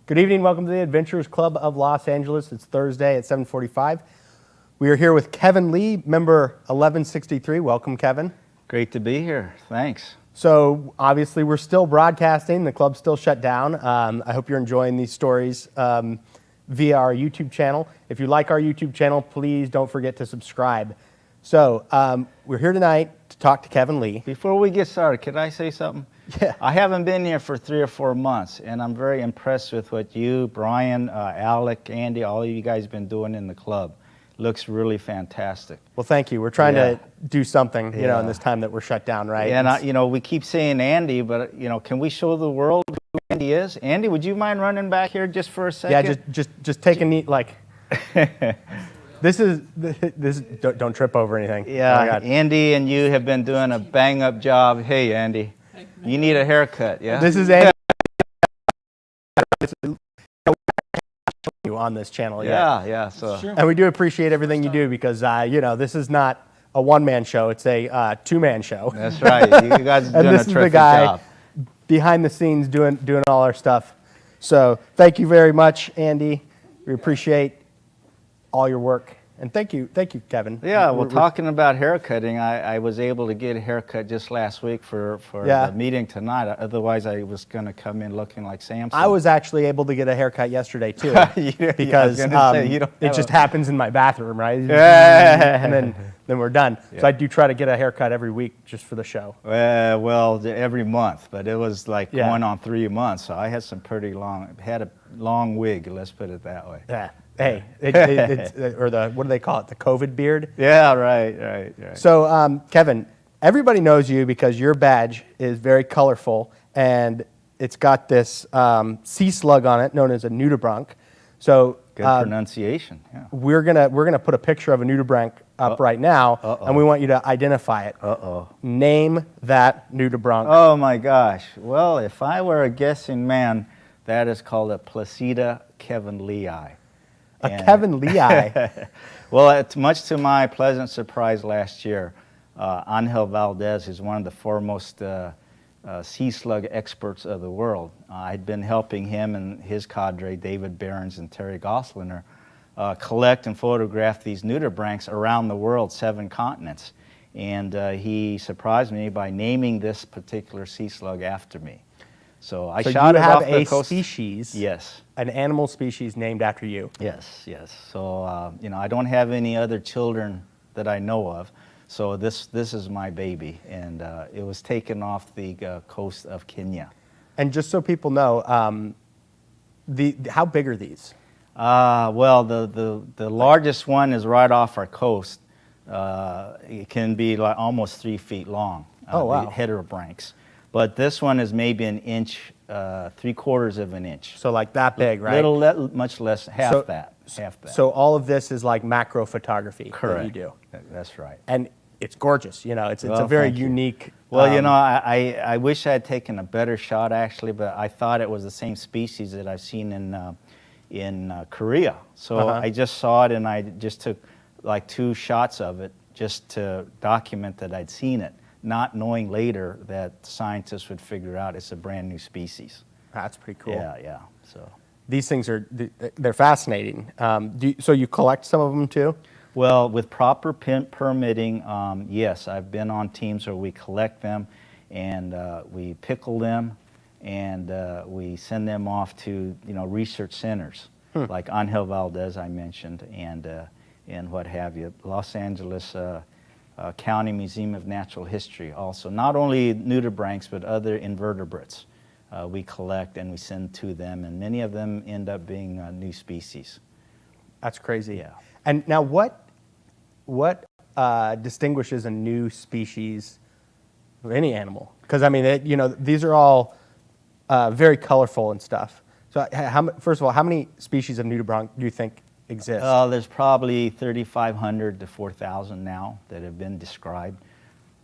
Good evening. Welcome to the Adventurers Club of Los Angeles. It's Thursday at 7:45. We are here with Kevin Lee, member 1163. Welcome, Kevin. Great to be here. Thanks. So obviously we're still broadcasting. The club's still shut down. I hope you're enjoying these stories via our YouTube channel. If you like our YouTube channel, please don't forget to subscribe. So we're here tonight to talk to Kevin Lee. Before we get started, could I say something? Yeah. I haven't been here for 3 or 4 months, and I'm very impressed with what you, Brian, Alec, Andy, all of you guys have been doing in the club. Looks really fantastic. Well, thank you. We're trying to do something, you know, in this time that we're shut down, right? And we keep saying Andy, but can we show the world who Andy is? Andy, would you mind running back here just for a second? Yeah, just take a neat This is don't trip over anything. Yeah, oh, Andy and you have been doing a bang-up job. Hey, Andy, you need a haircut, yeah? This is Andy on this channel. Yeah. So, sure. And we do appreciate everything you do because this is not a one-man show; it's a two-man show. That's right. You guys are doing a terrific job. And this is the guy behind the scenes doing all our stuff. So thank you very much, Andy. We appreciate all your work. And thank you, Kevin. Yeah, well, talking about haircutting, I was able to get a haircut just last week for the meeting tonight. Otherwise, I was going to come in looking like Samson. I was actually able to get a haircut yesterday, too. Because it just happens in my bathroom, right? Yeah. And then we're done. Yeah. So I do try to get a haircut every week just for the show. Well, every month, but it was like going on 3 months. So I had had a long wig, let's put it that way. Yeah. Hey, what do they call it? The COVID beard? Yeah, right. So, Kevin, everybody knows you because your badge is very colorful and it's got this sea slug on it known as a nudibranch. So, good pronunciation. Yeah. We're gonna put a picture of a nudibranch up right now, and we want you to identify it. Name that nudibranch. Oh my gosh! Well, if I were a guessing man, that is called a Placida kevinleii. Kevin Lee. Well, it's much to my pleasant surprise last year, Angel Valdez is one of the foremost sea slug experts of the world. I'd been helping him and his cadre, David Behrens and Terry Gosseliner, collect and photograph these nudibranchs around the world, 7 continents. And he surprised me by naming this particular sea slug after me. So I shot it off the coast. You have a species, yes, an animal species named after you. Yes. So I don't have any other children that I know of. So this is my baby, and it was taken off the coast of Kenya. And just so people know, how big are these? Well, the largest one is right off our coast. It can be like almost 3 feet long. Oh wow! The heterobranchs. But this one is maybe an inch, 3/4 of an inch. So like that big, right? Much less, half that. So all of this is like macro photography. Correct. That you do. That's right. And it's gorgeous. It's a very unique. Well, I wish I had taken a better shot actually, but I thought it was the same species that I've seen in Korea. So I just saw it and I just took like 2 shots of it just to document that I'd seen it, not knowing later that scientists would figure out it's a brand new species. That's pretty cool. Yeah. So these things they're fascinating. So you collect some of them too? Well, with proper permitting, yes. I've been on teams where we collect them and we pickle them and we send them off to research centers like Angel Valdez I mentioned and what have you. Los Angeles County Museum of Natural History also. Not only nudibranchs, but other invertebrates we collect and we send to them, and many of them end up being new species. That's crazy. Yeah. And now what distinguishes a new species of any animal? Because I mean, these are all very colorful and stuff. So first of all, how many species of nudibranch do you think exist? There's probably 3,500 to 4,000 now that have been described.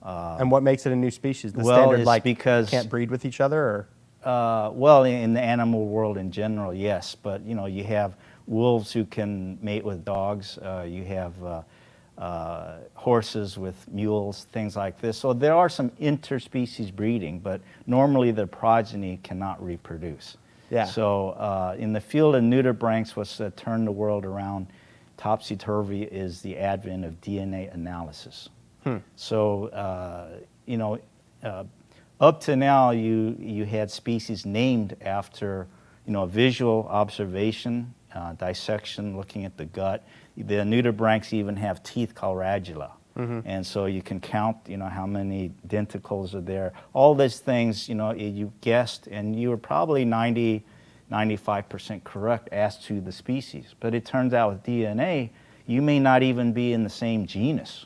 And what makes it a new species? The well, standard, it's because can't breed with each other, or? Well, in the animal world in general, yes. But you have wolves who can mate with dogs. You have horses with mules, things like this. So there are some interspecies breeding, but normally the progeny cannot reproduce. Yeah. So in the field of nudibranchs, what's turned the world around topsy-turvy is the advent of DNA analysis. So, you know, up to now, you had species named after, you know, visual observation, dissection, looking at the gut. The nudibranchs even have teeth called radula. And so you can count, you know, how many denticles are there. All these things, you know, you guessed, and you were probably 95% correct as to the species. But it turns out with DNA, you may not even be in the same genus.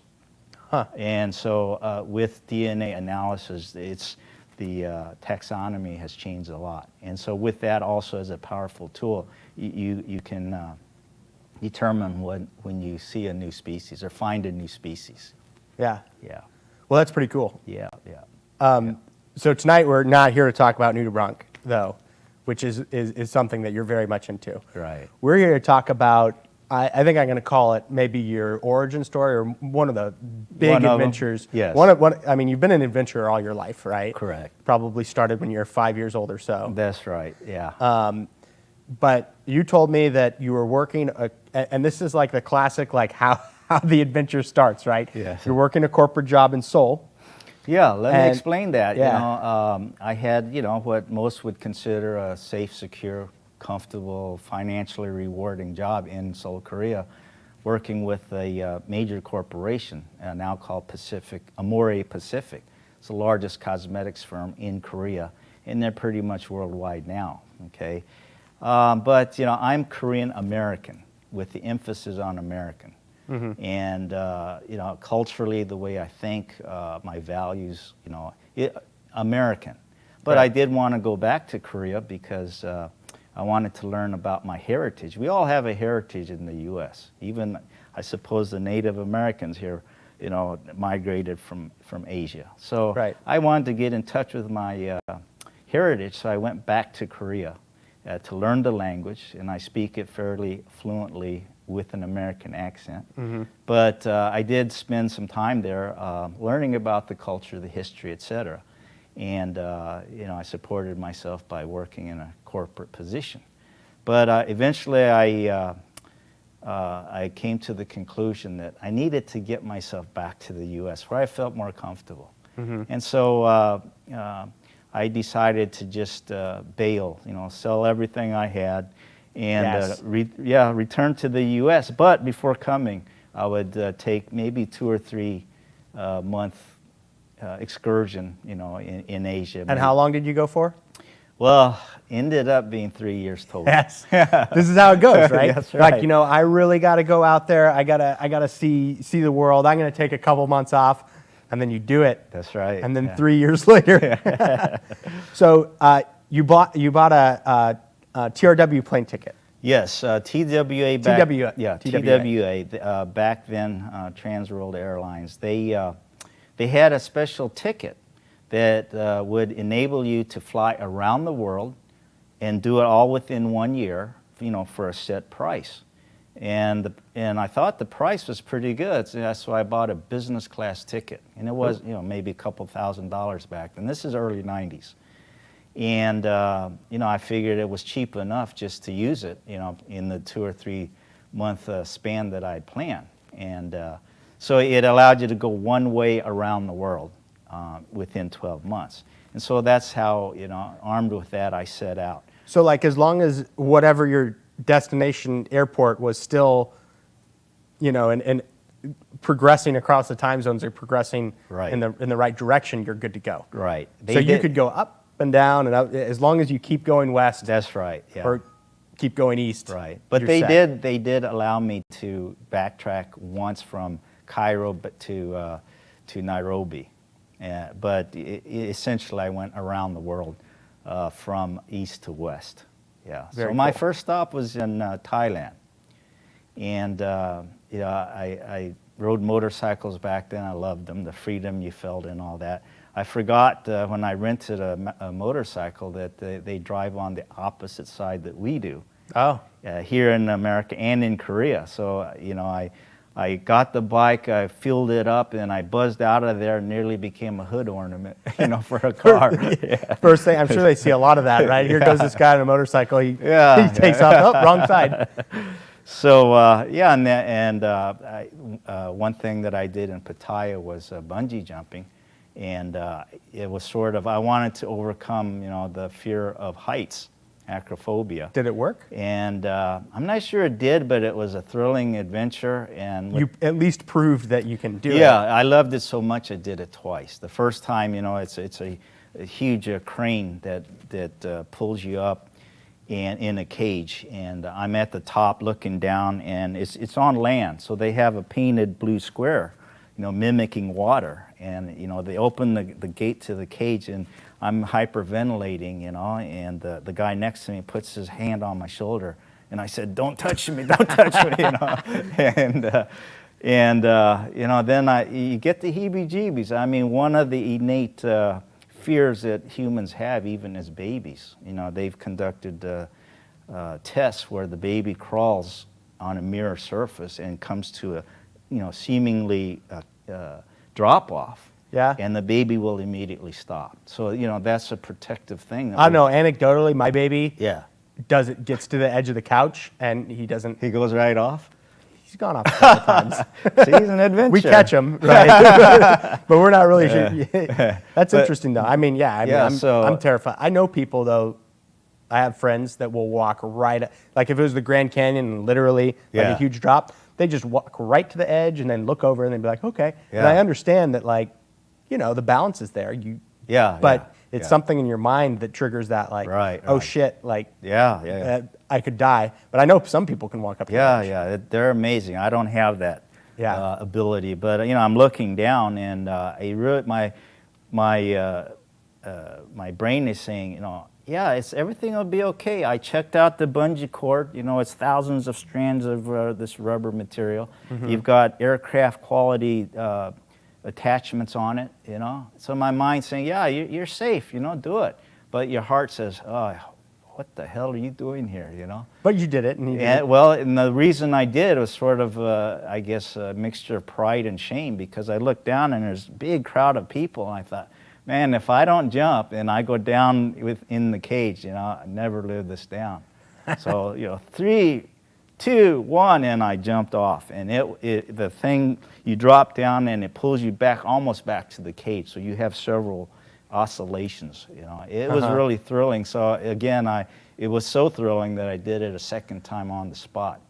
And so with DNA analysis, it's the taxonomy has changed a lot. And so with that also as a powerful tool, you can determine when you see a new species or find a new species. Yeah. Yeah, Well, that's pretty cool. yeah, yeah. So tonight we're not here to talk about nudibranch, though, which is something that you're very much into. Right. We're here to talk about, I think I'm going to call it maybe your origin story or one of the big One of 'em. adventures. Yes. I mean, you've been an adventurer all your life, right? Correct. Probably started when you were 5 years old or so. That's right, yeah. But you told me that you were working, and this is like the classic, like how the adventure starts, right? Yes. You're working a corporate job in Seoul. Yeah, let me And- explain that. yeah. You know, I had, you know, what most would consider a safe, secure, comfortable, financially rewarding job in Seoul, Korea, working with a major corporation now called Amore Pacific. It's the largest cosmetics firm in Korea, and they're pretty much worldwide now. Okay, but you know, I'm Korean American with the emphasis on American. And you know, culturally, the way I think, my values, you know, American. But Right. I did want to go back to Korea because I wanted to learn about my heritage. We all have a heritage in the U.S. Even, I suppose, the Native Americans here, you know, migrated from Asia. So Right. I wanted to get in touch with my heritage, so I went back to Korea to learn the language, and I speak it fairly fluently with an American accent. But I did spend some time there learning about the culture, the history, etc. And you know, I supported myself by working in a corporate position. But eventually I came to the conclusion that I needed to get myself back to the U.S. where I felt more comfortable. And so I decided to just bail, you know, sell everything I had, and Yes. return to the U.S. But before coming, I would take maybe 2 or 3 month excursion, you know, in Asia. And how long did you go for? Well, ended up being 3 years total. Yes. This is how it goes, right? That's Like, right. you know, I really got to go out there. I gotta see the world. I'm going to take a couple months off, and then you do it. That's right. And then yeah. 3 years later. So you bought a TRW plane ticket. Yes, TWA back. TWA. Yeah, TWA. TWA. Back then, Trans World Airlines. They had a special ticket that would enable you to fly around the world and do it all within 1 year, you know, for a set price. And I thought the price was pretty good, so I bought a business class ticket, and it was, you know, maybe a couple $1,000s back then. This is early '90s. And you know, I figured it was cheap enough just to use it, you know, in the 2 or 3 month span that I'd planned. And so it allowed you to go one way around the world within 12 months. And so that's how, you know, armed with that, I set out. So like as long as whatever your destination airport was still, you know, and progressing across the time zones or progressing Right. in the right direction, you're good to go. Right. So you could go up and down and up as long as you keep going west That's right. Yeah. or keep going east. Right, but you're they set. did allow me to backtrack once from Cairo but to Nairobi, but essentially I went around the world from east to west. Yeah. Very so my cool. first stop was in Thailand, and you know, I rode motorcycles back then. I loved them, the freedom you felt and all that. I forgot when I rented a motorcycle that they drive on the opposite side that we do Oh. here in America and in Korea. So you know, I got the bike, I fueled it up, and I buzzed out of there and nearly became a hood ornament, for a car. Yeah. First thing, I'm sure they see a lot of that, right? Here goes this guy on a motorcycle. He takes off. Oh, wrong side. So one thing that I did in Pattaya was bungee jumping, and it was sort of, I wanted to overcome the fear of heights, acrophobia. Did it work? And I'm not sure it did, but it was a thrilling adventure. And You at least proved that you can do it. yeah, I loved it so much I did it twice. The first time, it's a huge crane that pulls you up and in a cage, and I'm at the top looking down, and it's on land, so they have a painted blue square, mimicking water, and they open the gate to the cage, and I'm hyperventilating, and the guy next to me puts his hand on my shoulder, and I said, "Don't touch me, don't touch me," and then you get the heebie-jeebies. I mean, one of the innate fears that humans have, even as babies. They've conducted tests where the baby crawls on a mirror surface and comes to a, seemingly drop off. Yeah. And the baby will immediately stop. So, that's a protective thing. I know. Anecdotally, my baby Yeah. gets to the edge of the couch and he doesn't. He goes right off? He's gone off a couple times. See, he's an adventure. We catch him, right? But we're not really sure. That's interesting, though. I mean, I'm terrified. I know people, though. I have friends that will walk right, like if it was the Grand Canyon and literally like a huge drop, they just walk right to the edge and then look over and then be like, okay. Yeah. And I understand that, the balance is there. But it's something in your mind that triggers that, oh shit, I could die. But I know some people can walk up to the edge. Yeah, they're amazing. I don't have that ability, but I'm looking down, and my brain is saying, everything will be okay. I checked out the bungee cord. It's thousands of strands of this rubber material. Mm-hmm. You've got aircraft quality attachments on it. So my mind's saying, you're safe. Do it. But your heart says, oh, what the hell are you doing here? But you did it, and and the reason I did was sort of, I guess, a mixture of pride and shame, because I looked down and there's a big crowd of people, and I thought, man, if I don't jump and I go down in the cage, I never live this down. So 3, 2, 1, and I jumped off, and the thing, you drop down and it pulls you back, almost back to the cage. So you have several oscillations. It was really thrilling. So again, it was so thrilling that I did it a second time on the spot.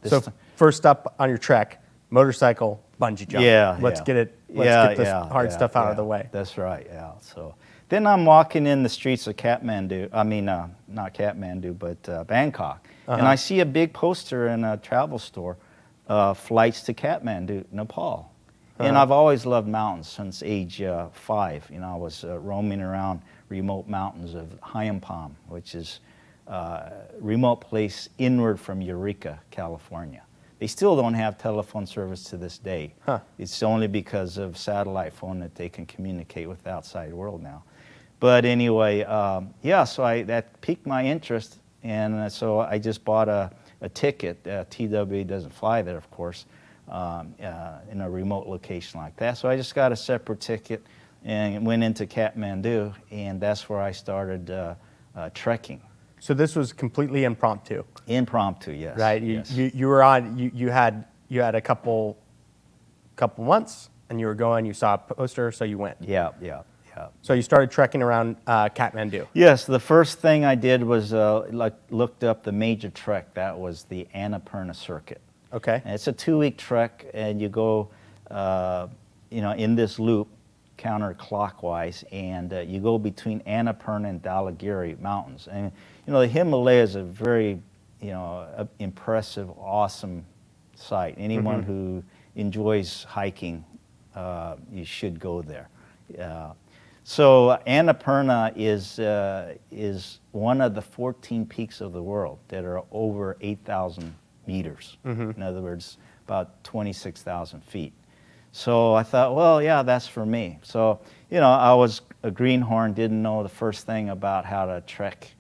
First up on your trek, motorcycle, bungee jump. Let's get this hard stuff out of the way. That's right. Yeah. So then I'm walking in the streets of Kathmandu. I mean, not Kathmandu, but Bangkok, and I see a big poster in a travel store, flights to Kathmandu, Nepal. And I've always loved mountains since age 5. I was roaming around remote mountains of Hyampam, which is a remote place inward from Eureka, California. They still don't have telephone service to this day. It's only because of satellite phone that they can communicate with the outside world now. But anyway, so that piqued my interest, and so I just bought a ticket. TWA doesn't fly there, of course, in a remote location like that. So I just got a separate ticket and went into Kathmandu, and that's where I started trekking. So this was completely impromptu. Impromptu, yes. Right. You were on. You had a couple months, and you were going. You saw a poster, so you went. Yeah. So you started trekking around Kathmandu. Yes. The first thing I did was looked up the major trek. That was the Annapurna Circuit. Okay. And it's a 2-week trek, and you go, in this loop, counterclockwise, and you go between Annapurna and Dhaulagiri mountains. And the Himalayas are very, impressive, awesome sight. Anyone who enjoys hiking, you should go there. So Annapurna is one of the 14 peaks of the world that are over 8,000 meters. In other words, about 26,000 feet. So I thought, well, yeah, that's for me. So, I was a greenhorn, didn't know the first thing about how to trek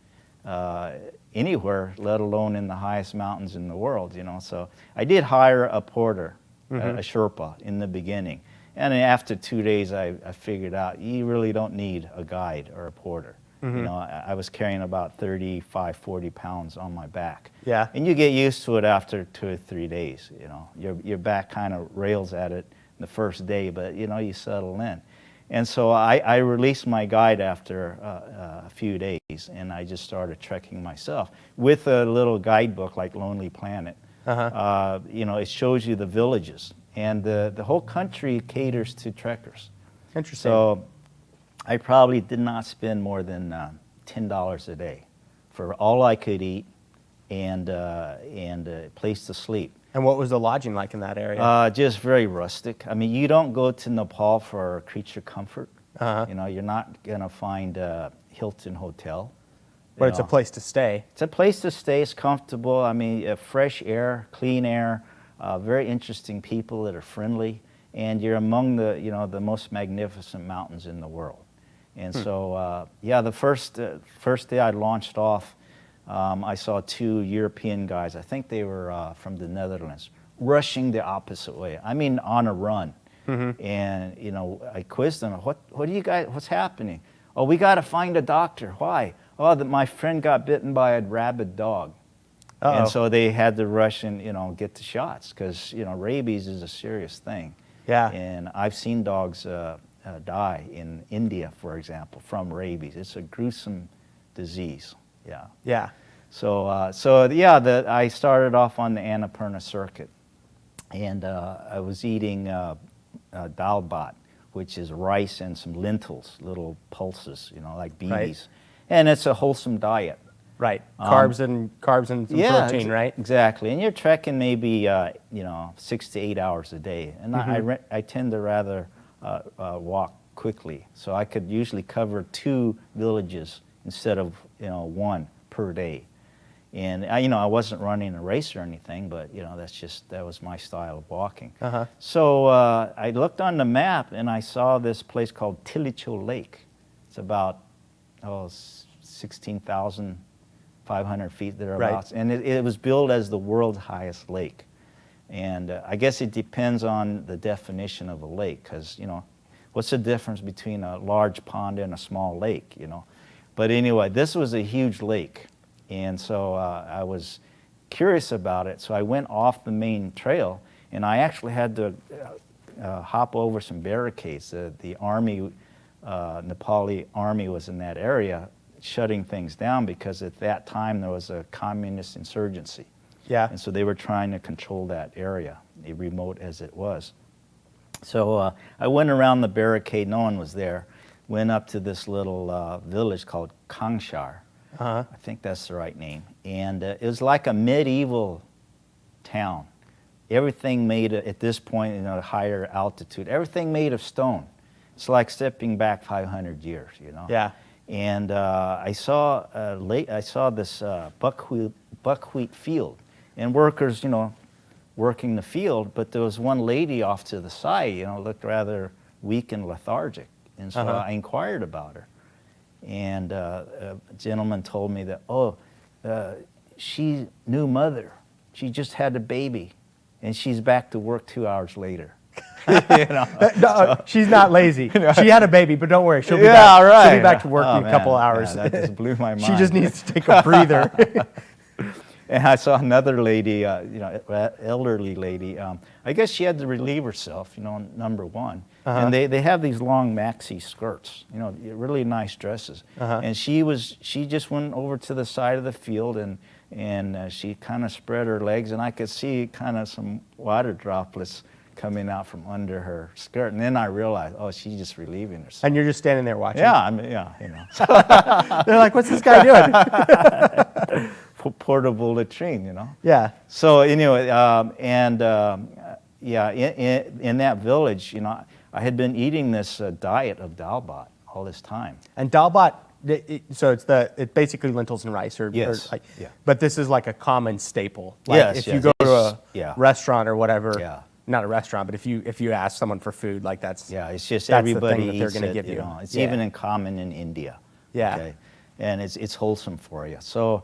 anywhere, let alone in the highest mountains in the world, So I did hire a porter a Sherpa in the beginning. And then after 2 days, I figured out you really don't need a guide or a porter. You know, I was carrying about 35, 40 pounds on my back. Yeah. And you get used to it after 2 or 3 days, you know. Your back kind of rails at it the first day, but, you know, you settle in. And so I released my guide after a few days, and I just started trekking myself with a little guidebook like Lonely Planet. You know, it shows you the villages, and the whole country caters to trekkers. Interesting. So I probably did not spend more than $10 a day for all I could eat and a place to sleep. And what was the lodging like in that area? Just very rustic. I mean, you don't go to Nepal for creature comfort. You know, you're not gonna find a Hilton hotel. But you it's a know. place to stay. It's a place to stay. It's comfortable. I mean, fresh air, clean air, very interesting people that are friendly, and you're among the, you know, the most magnificent mountains in the world. And so, yeah, the first day I launched off, I saw 2 European guys. I think they were from the Netherlands, rushing the opposite way. I mean, on a run. And you know, I quizzed them. What do you guys? What's happening? Oh, we got to find a doctor. Why? Oh, my friend got bitten by a rabid dog. And so they had to rush and, you know, get the shots because, you know, rabies is a serious thing. Yeah. And I've seen dogs die in India, for example, from rabies. It's a gruesome disease. Yeah. Yeah. So, yeah, I started off on the Annapurna circuit, and I was eating dal bhat, which is rice and some lentils, little pulses, you know, like beanies. Right. And it's a wholesome diet. Right. Carbs and some protein, right? Exactly. And you're trekking maybe, you know, 6 to 8 hours a day. And I tend to rather walk quickly. So I could usually cover 2 villages instead of, you know, 1 per day. And you know, I wasn't running a race or anything, but you know, that was my style of walking. So I looked on the map and I saw this place called Tilicho Lake. It's about 16,500 feet thereabouts, and it was billed as the world's highest lake. And I guess it depends on the definition of a lake, because you know, what's the difference between a large pond and a small lake? You know, but anyway, this was a huge lake. And so I was curious about it, so I went off the main trail, and I actually had to hop over some barricades. The army, Nepali army was in that area shutting things down because at that time there was a communist insurgency. Yeah. And so they were trying to control that area, remote as it was. So I went around the barricade, no one was there, went up to this little village called Kangshar. I think that's the right name. And it was like a medieval town. Everything made, at this point, you know, higher altitude, everything made of stone. It's like stepping back 500 years, you know. Yeah. And I saw this buckwheat field, and workers, you know, working the field. But there was one lady off to the side, you know, looked rather weak and lethargic. And so I inquired about her. And a gentleman told me that, she's new mother. She just had a baby, and she's back to work 2 hours later. You know? No, she's not lazy. She had a baby, but don't worry, she'll be Yeah, back. right. She'll be back to work in a couple hours. Yeah, that just blew my mind. She just needs to take a breather. And I saw another lady, you know, elderly lady. I guess she had to relieve herself, you know, number one. And they have these long maxi skirts, you know, really nice dresses. And she just went over to the side of the field and she kind of spread her legs, and I could see kind of some water droplets coming out from under her skirt. And then I realized, she's just relieving herself. And you're just standing there watching. Yeah, I mean, yeah, you know. They're like, what's this guy doing? Portable latrine, you know. Yeah. So anyway, yeah, in that village, you know, I had been eating this diet of dal bhat all this time. And dal bhat, so it's basically lentils and rice, Yes. Yeah. But this is like a common staple. Like Yes, if yes, you go to a yeah. restaurant or whatever, Yeah. not a restaurant, but if you ask someone for food, like that's Yeah, it's just that's the everybody thing that they're eats gonna it, give you you. know. It's Yeah. even in common in India. Yeah. Okay? And it's wholesome for you. So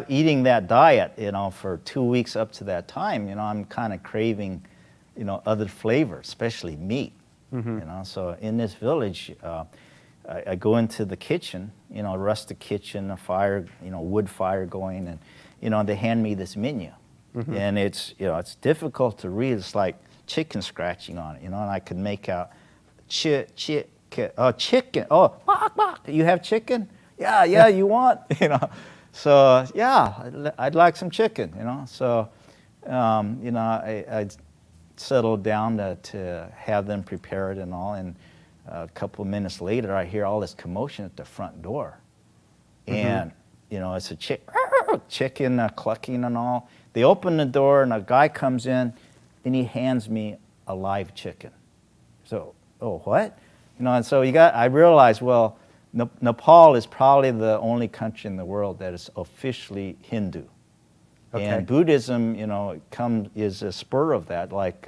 eating that diet, you know, for 2 weeks up to that time, you know, I'm kind of craving, other flavors, especially meat. So in this village, I go into the kitchen, a rustic kitchen, a fire, wood fire going, and they hand me this menu. And it's difficult to read. It's like chicken scratching on it, and I could make out chicken. Oh, you have chicken? Yeah, you want? So yeah, I'd like some chicken, So, I settled down to have them prepare it and all, and a couple of minutes later, I hear all this commotion at the front door. And, it's a chicken clucking and all. They open the door, and a guy comes in, and he hands me a live chicken. So, oh, what? And so I realized, well, Nepal is probably the only country in the world that is officially Hindu. Okay. And Buddhism, is a spur of that, like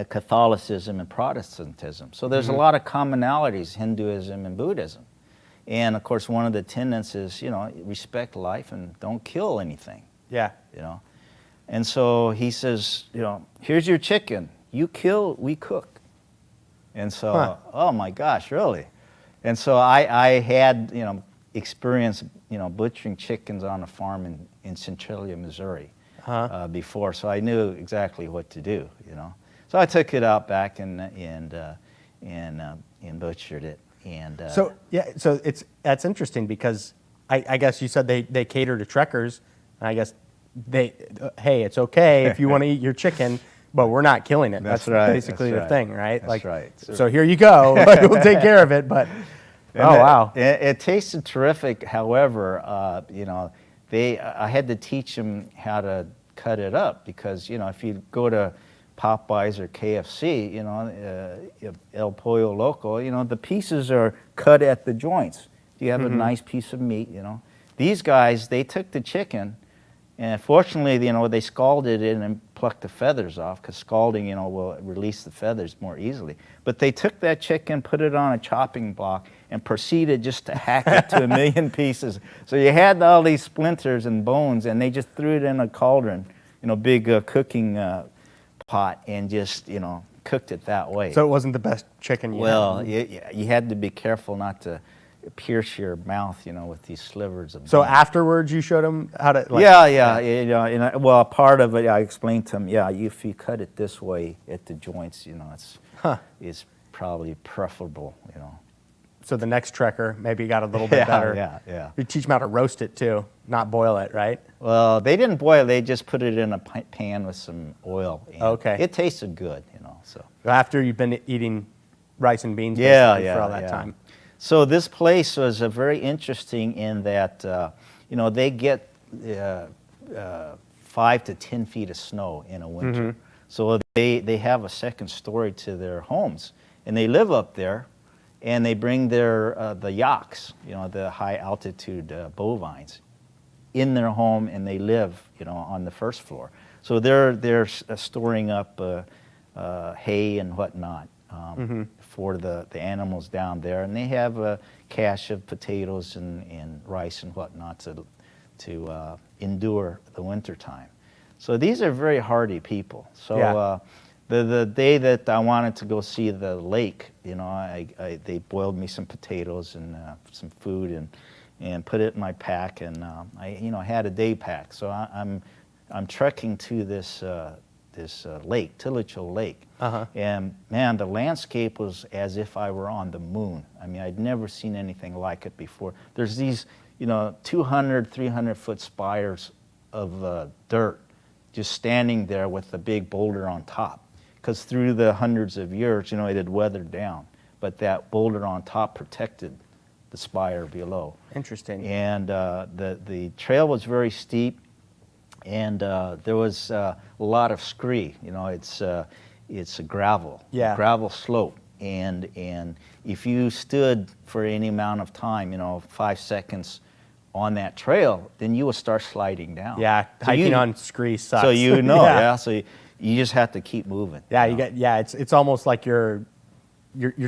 Catholicism and Protestantism. So there's a lot of commonalities, Hinduism and Buddhism. And of course, one of the tenets is, respect life and don't kill anything. Yeah. And so he says, here's your chicken. You kill, we cook. And so, oh my gosh, really? And so I had, experience, butchering chickens on a farm in Centralia, Missouri before. So I knew exactly what to do, So I took it out back and butchered it. And so that's interesting because I guess you said they cater to trekkers. And I guess hey, it's okay if you want to eat your chicken, but we're not killing it. That's right. Basically That's the right. thing, right? That's right. So here you go. We'll take care of it. But wow, it tasted terrific. However, I had to teach them how to cut it up because if you go to Popeyes or KFC, El Pollo Loco, the pieces are cut at the joints. You have a nice piece of meat, These guys, they took the chicken, and fortunately, they scalded it and plucked the feathers off because scalding, will release the feathers more easily. But they took that chicken, put it on a chopping block, and proceeded just to hack it to a million pieces. So you had all these splinters and bones, and they just threw it in a cauldron, big cooking pot, and just cooked it that way. So it wasn't the best chicken you had. You had to be careful not to pierce your mouth, with these slivers of. So afterwards, you showed them how to. Well, part of it, I explained to them. Yeah, if you cut it this way at the joints, it's probably preferable, So the next trekker maybe got a little bit better. Yeah. You teach them how to roast it too, not boil it, right? Well, they didn't boil. They just put it in a pan with some oil. And okay. It tasted good, So after you've been eating rice and beans for all that time. So this place was very interesting in that, they get 5 to 10 feet of snow in a winter. So they have a second story to their homes, and they live up there, and they bring their the yaks, the high altitude bovines, in their home, and they live, on the first floor. So they're storing up hay and whatnot. For the animals down there, and they have a cache of potatoes and rice and whatnot to endure the winter time. So these are very hardy people. So the day that I wanted to go see the lake, they boiled me some potatoes and some food and put it in my pack, and I had a day pack. So I'm trekking to this lake, Tilicho Lake. And man, the landscape was as if I were on the moon. I mean, I'd never seen anything like it before. There's these, 200, 300-foot spires of dirt just standing there with a big boulder on top. Because through the hundreds of years, it had weathered down. But that boulder on top protected the spire below. Interesting. And the trail was very steep. And there was a lot of scree. It's a gravel, gravel slope, and if you stood for any amount of time, 5 seconds on that trail, then you would start sliding down. Yeah, so hiking on scree sucks. So So you just have to keep moving. Yeah, it's almost like you're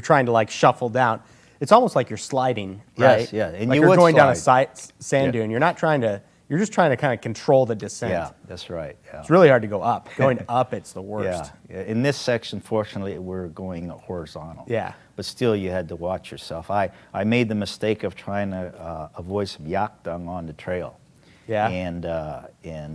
trying to like shuffle down. It's almost like you're sliding, right? Yes, yeah, and like you you're would going down a slide. sand dune. You're not trying to You're just trying to kind of control the descent. Yeah, that's right. Yeah. It's really hard to go up. Going up, it's the worst. Yeah. In this section, fortunately, we're going horizontal. Yeah. But still, you had to watch yourself. I made the mistake of trying to avoid some yak dung on the trail. Yeah. And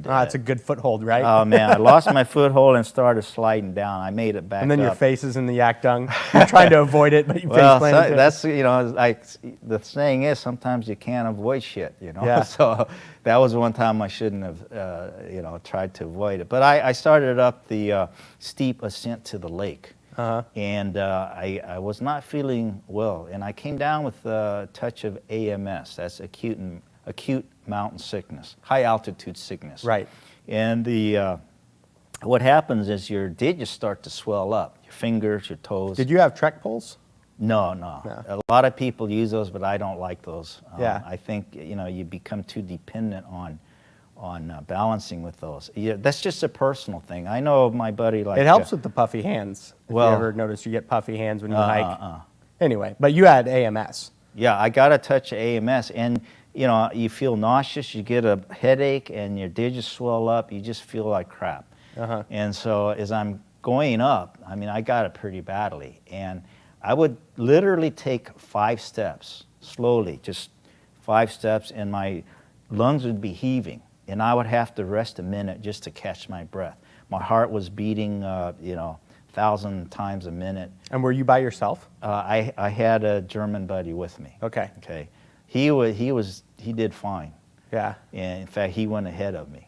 It's a good foothold, right? oh man, I lost my foothold and started sliding down. I made it back and then your up. face is in the yak dung. You're trying to avoid it, but you Well, face planted. that's, you know, like the saying is, sometimes you can't avoid shit, you know. Yeah. So that was one time I shouldn't have, you know, tried to avoid it. But I started up the steep ascent to the lake, and I was not feeling well, and I came down with a touch of AMS. That's acute mountain sickness, high altitude sickness. Right. And what happens is your digits start to swell up, your fingers, your toes. Did you have trek poles? No. No. A lot of people use those, but I don't like those. Yeah. I think, you know, you become too dependent on balancing with those. Yeah, that's just a personal thing. I know my buddy like. It helps with the puffy hands. If well, you ever notice you get puffy hands when you hike. Anyway, but you had AMS. Yeah, I got a touch of AMS, and you know, you feel nauseous, you get a headache, and your digits swell up. You just feel like crap. And so as I'm going up, I mean, I got it pretty badly, and I would literally take 5 steps slowly, just 5 steps, and my lungs would be heaving, and I would have to rest a minute just to catch my breath. My heart was beating, you know, 1,000 times a minute. And were you by yourself? I had a German buddy with me. Okay. Okay. He did fine. Yeah. And in fact, he went ahead of me.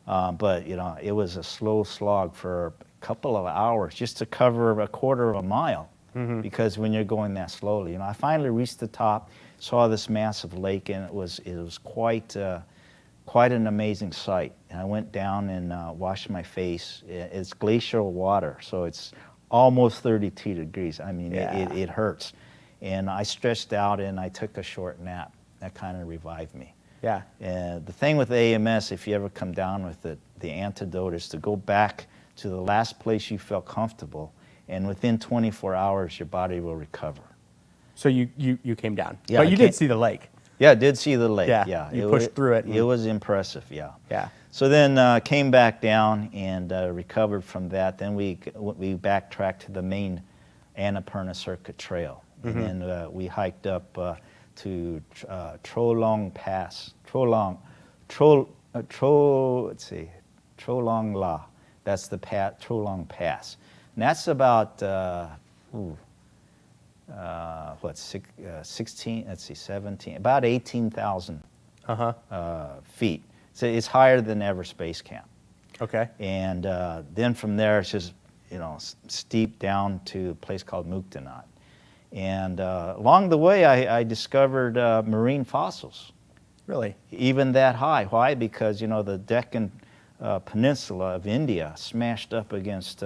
But you know, it was a slow slog for a couple of hours just to cover a quarter of a mile. Because when you're going that slowly, you know, I finally reached the top, saw this massive lake, and it was quite an amazing sight. And I went down and washed my face. It's glacial water, so it's almost 32 degrees. I mean, Yeah. it hurts. And I stretched out and I took a short nap. That kind of revived me. Yeah. And the thing with AMS, if you ever come down with it, the antidote is to go back to the last place you felt comfortable, and within 24 hours, your body will recover. So you came down. Yeah, But I you came- did see the lake. Yeah, I did see the lake. Yeah, Yeah, you pushed through it It and- was impressive. Yeah. Yeah. So then came back down and recovered from that. Then we backtracked to the main Annapurna Circuit Trail, and then we hiked up to Trolong Pass. Trolong La. That's the Trolong Pass. And that's about what, 16, let's see, 17, about 18,000 feet. So it's higher than Everest Base Camp. Okay. And then from there, it's just, you know, steep down to a place called Muktanat. And along the way, I discovered marine fossils, Really? even that high. Why? Because, you know, the Deccan Peninsula of India smashed up against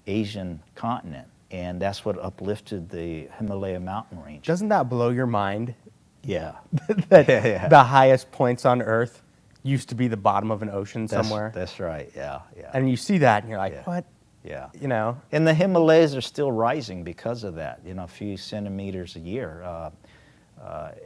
Asian continent. And that's what uplifted the Himalaya mountain range. Doesn't that blow your mind? Yeah. That Yeah. the highest points on Earth used to be the bottom of an ocean somewhere. That's right, yeah, yeah. And you see that and you're like, Yeah. what? Yeah. You know? And the Himalayas are still rising because of that, you know, a few centimeters a year.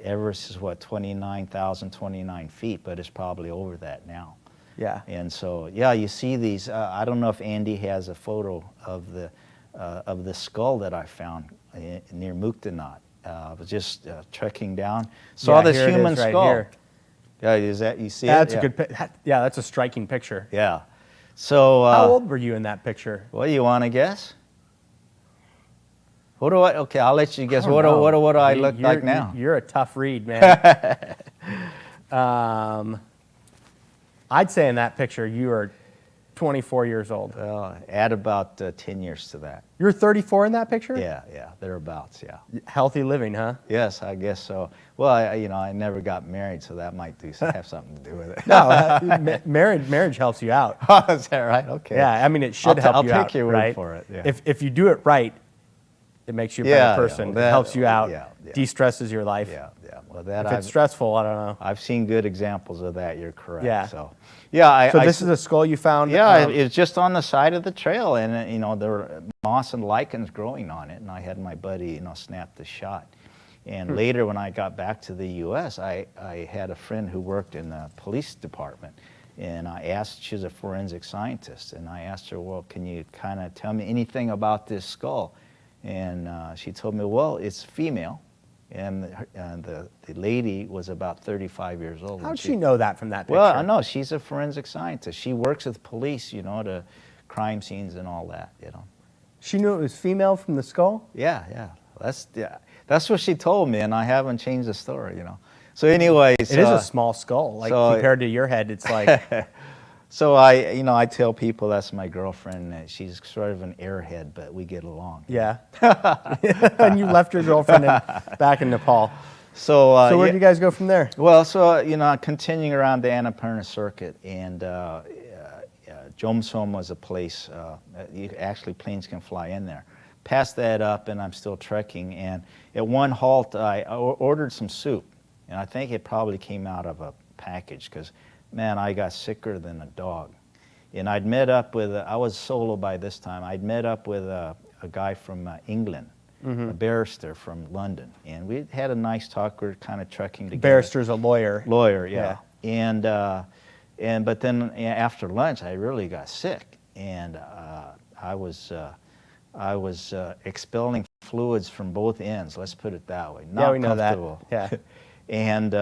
Everest is what, 29 feet, but it's probably over that now. Yeah. And so, yeah, you see these. I don't know if Andy has a photo of the skull that I found near Muktanat. I was just trekking down, saw Yeah, this here it human is right skull. here. Yeah, is that, you see That's it? a good yeah, that's a striking picture. Yeah. So, How old were you in that picture? what do you want to guess? What do I? Okay, I'll let you guess. I don't What know. do I You- look you're- like now? You're a tough read, man. I'd say in that picture you are 24 years old. Add about 10 years to that. You're 34 in that picture? Yeah, thereabouts. Yeah. Healthy living, huh? Yes, I guess so. Well, I never got married, so that might have something to do with it. No, marriage helps you out. Oh, is that right? Okay. Yeah, I mean it should help I'll you take out, your word right? for it. Yeah. If you do it right, it makes you a Yeah, yeah, better person. well, that- it helps you out, yeah. de-stresses your life. Yeah. Well, that If it's stressful, I don't know. I've seen good examples of that. You're correct. Yeah. So, yeah. So this is a skull you found? Yeah, it's just on the side of the trail, and there were moss and lichens growing on it, and I had my buddy, snap the shot, And later, when I got back to the U.S., I had a friend who worked in the police department. And I asked, she's a forensic scientist, and I asked her, well, can you kind of tell me anything about this skull? And she told me, well, it's female. And the lady was about 35 years old. How'd she know that from that picture? Well, I know, she's a forensic scientist. She works with police, you know, to crime scenes and all that, you know. She knew it was female from the skull? Yeah. That's what she told me, and I haven't changed the story, you know. So anyways. It is a small skull. Like, so compared to your head, it's like... So I tell people that's my girlfriend. That she's sort of an airhead, but we get along. Yeah. And you left your girlfriend back in Nepal. So where did you guys go from there? Well, so, you know, continuing around the Annapurna circuit, and Jomsom was a place, actually planes can fly in there. Past that up, and I'm still trekking, and at one halt, I ordered some soup, and I think it probably came out of a package, because, man, I got sicker than a dog. And I'd met up with, I was solo by this time, I'd met up with a guy from England, a barrister from London, and we had a nice talk. We were kind of trekking together. Barrister's a lawyer. Lawyer, yeah. But then after lunch, I really got sick, and I was expelling fluids from both ends. Let's put it that way. Not Yeah, we know that. comfortable. Yeah. And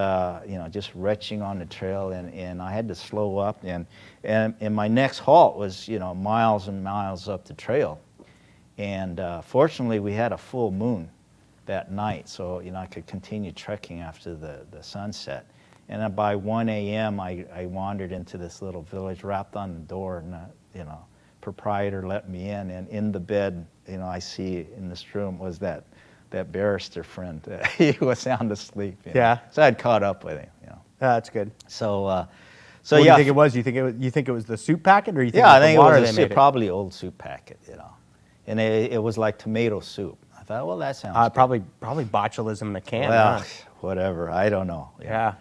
you know, just retching on the trail, and I had to slow up, and my next halt was, you know, miles and miles up the trail, and fortunately we had a full moon that night, so, you know, I could continue trekking after the sunset. And then by 1 a.m. I wandered into this little village, rapped on the door, and you know, proprietor let me in, and in the bed, you know, I see in this room was that barrister friend. He was sound asleep. You know? Yeah. So I'd caught up with him, you know. That's good. So, What yeah. do you think it was? You think it was the soup packet, or you think Yeah, I it was think the it water was they made it? probably old soup packet, you know. And it was like tomato soup. I thought, well, that sounds good. Probably botulism in a can. Well, huh? whatever, I don't know. You Yeah.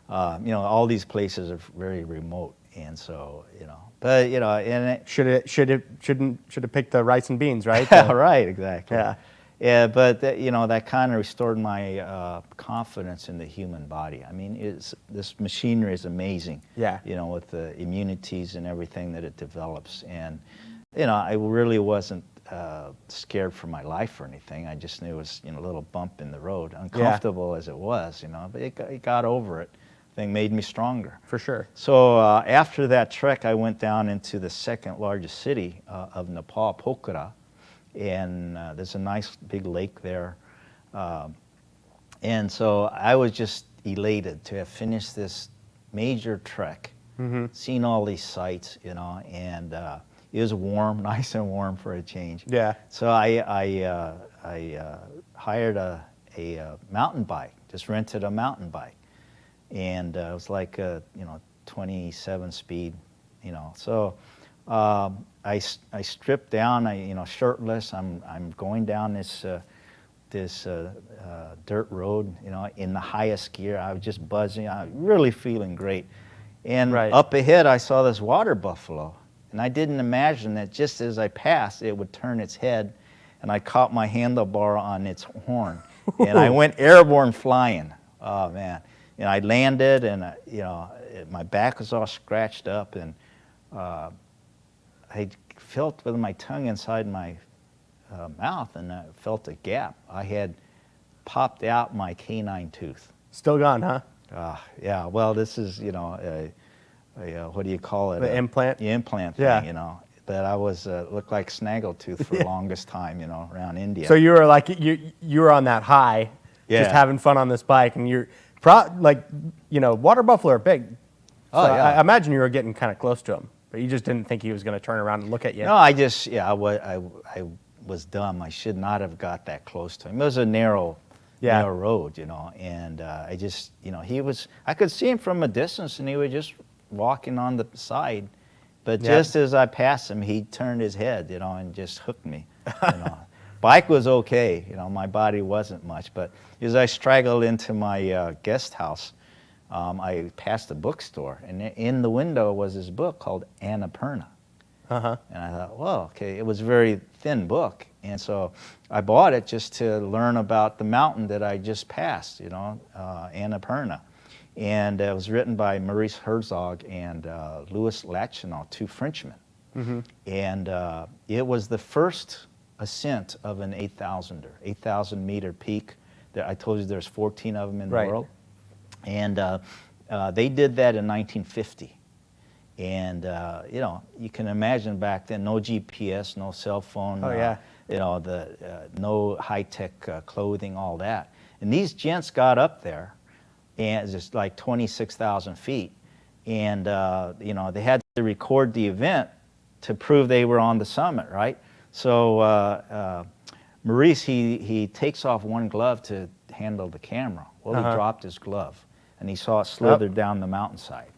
know. You know, all these places are very remote, and so, you know. But, you know, and it, Should have picked the rice and beans, right? right, exactly. Yeah. Yeah, but you know, that kind of restored my confidence in the human body. I mean, this machinery is amazing. Yeah. You know, with the immunities and everything that it develops, and you know, I really wasn't scared for my life or anything. I just knew it was, you know, a little bump in the road, uncomfortable as it was, you know, but it got over it. I think made me stronger. For sure. So after that trek, I went down into the second largest city of Nepal, Pokhara. And there's a nice big lake there. And so I was just elated to have finished this major trek, seen all these sights, you know, and it was warm, nice and warm for a change. Yeah. So I hired a mountain bike, just rented a mountain bike. And it was like a, you know, 27 speed, you know. So I stripped down, you know, shirtless. I'm going down this dirt road, you know, in the highest gear. I was just buzzing. I was really feeling great. And Right. up ahead, I saw this water buffalo, and I didn't imagine that just as I passed, it would turn its head, and I caught my handlebar on its horn, and I went airborne flying. Oh man! And I landed, and you know, my back was all scratched up, and I felt with my tongue inside my mouth, and I felt a gap. I had popped out my canine tooth. Still gone, huh? Yeah, well, this is, you know, what do you call it? The implant? The implant thing, Yeah. you know. That I was, looked like Snaggletooth for the longest time, you know, around India. So you were like you were on that high, Yeah. just having fun on this bike, and you're like, you know, water buffalo are big. So Oh, yeah. I imagine you were getting kind of close to him, but you just didn't think he was going to turn around and look at you. No, I just, yeah, I was dumb. I should not have got that close to him. It was a narrow road, you know, and I just, you know, I could see him from a distance, and he was just walking on the side. But Yeah. just as I passed him, he turned his head, you know, and just hooked me, you know. Bike was okay, you know, my body wasn't much, but as I straggled into my guest house, I passed a bookstore, and in the window was this book called Annapurna. Uh-huh. And I thought, well, okay, it was a very thin book. And so I bought it just to learn about the mountain that I just passed, Annapurna. And it was written by Maurice Herzog and Louis Lachenal, two Frenchmen. Mm-hmm. And it was the first ascent of an 8,000 meter peak. I told you there's 14 of them in the Right. world. And they did that in 1950. And, you can imagine back then, no GPS, no cell phone, Oh, yeah. no high-tech clothing, all that. And these gents got up there, and it's just like 26,000 feet. And, they had to record the event to prove they were on the summit, right? So Maurice, he takes off one glove to handle the camera. Well, he dropped his glove, and he saw it slither down the mountainside.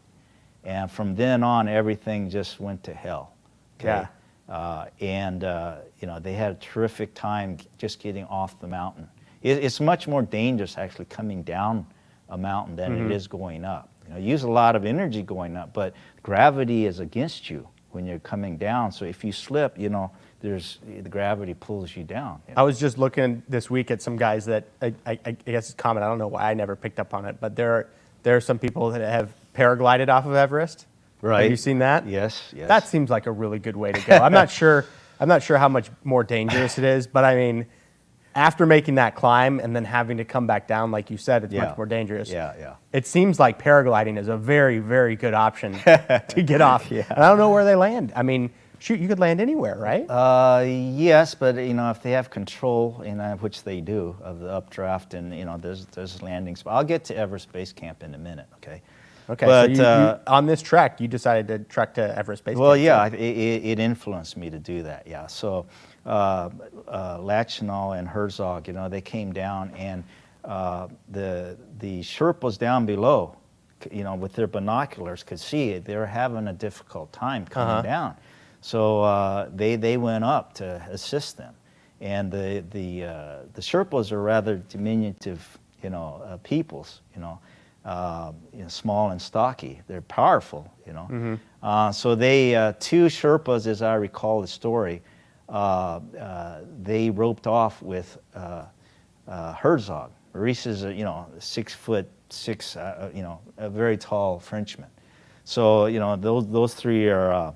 And from then on, everything just went to hell. Okay? Yeah. They had a terrific time just getting off the mountain. It's much more dangerous actually coming down a mountain than it is going up. You use a lot of energy going up, but gravity is against you when you're coming down. So if you slip, the gravity pulls you down. I was just looking this week at some guys that I guess it's common. I don't know why I never picked up on it, but there are some people that have paraglided off of Everest. Right. Have you seen that? Yes. That seems like a really good way to go. I'm not sure how much more dangerous it is, but I mean, after making that climb and then having to come back down, like you said, it's much more dangerous. Yeah. It seems like paragliding is a very, very good option to get off. And I don't know where they land. I mean, shoot, you could land anywhere, right? Yes, but if they have control, which they do, of the updraft, and there's landing spots. I'll get to Everest Base Camp in a minute. Okay. Okay. But So you, on this trek, you decided to trek to Everest Base Camp. Well, yeah, it influenced me to do that. Yeah. So Lachenal and Herzog, they came down, and the Sherpas down below, with their binoculars could see it. They were having a difficult time coming down. So they went up to assist them, and the Sherpas are rather diminutive, peoples, small and stocky. They're powerful, So they two Sherpas, as I recall the story, they roped off with Herzog. Maurice is a 6'6", a very tall Frenchman. So those three are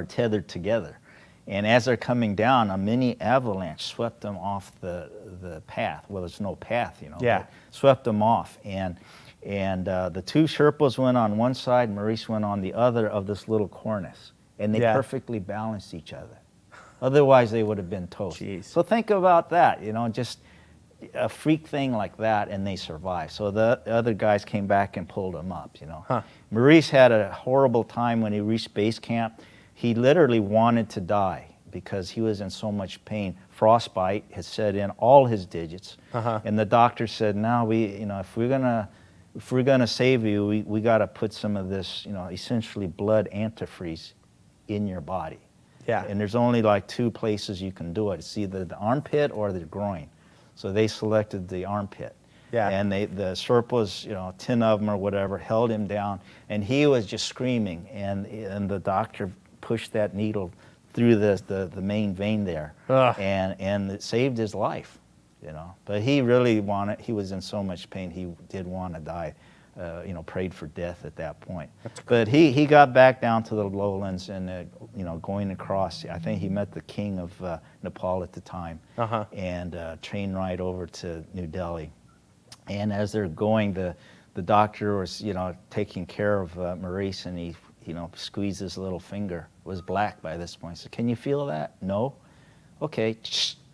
tethered together, and as they're coming down, a mini avalanche swept them off the path. Well, there's no path, Yeah. but swept them off, and the two Sherpas went on one side, Maurice went on the other of this little cornice, and they perfectly balanced each other. Otherwise, they would have been toast. Jeez. So think about that, just a freak thing like that, and they survived. So the other guys came back and pulled them up, Maurice had a horrible time when he reached base camp. He literally wanted to die because he was in so much pain. Frostbite had set in all his digits, and the doctor said, "Now if we're gonna save you, we got to put some of this, essentially blood antifreeze in your body." Yeah. And there's only like two places you can do it. It's either the armpit or the groin. So they selected the armpit. Yeah. And the Sherpas, 10 of them or whatever, held him down, and he was just screaming, and the doctor pushed that needle through the main vein there, and it saved his life, But he really he was in so much pain, he did want to die, prayed for death at that point. But he got back down to the lowlands, and going across, I think he met the king of Nepal at the time, and train ride over to New Delhi. And as they're going, the doctor was taking care of Maurice, and he squeezed his little finger. It was black by this point. So, can you feel that? No? Okay,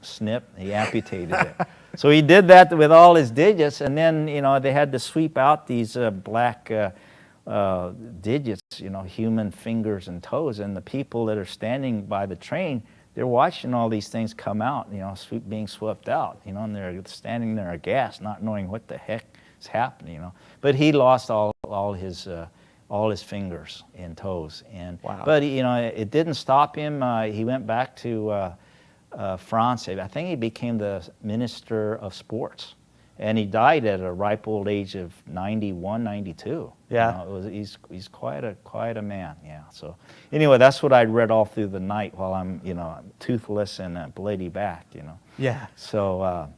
snip, he amputated it. So he did that with all his digits, and then, they had to sweep out these black digits, human fingers and toes, and the people that are standing by the train, they're watching all these things come out, being swept out, and they're standing there aghast, not knowing what the heck is happening, But he lost all his fingers and toes, but it didn't stop him. He went back to France. I think he became the Minister of Sports, and he died at a ripe old age of 91, 92. Yeah. You know, he's quite a man. Yeah. So anyway, that's what I read all through the night while I'm toothless and a bloody back. Yeah. So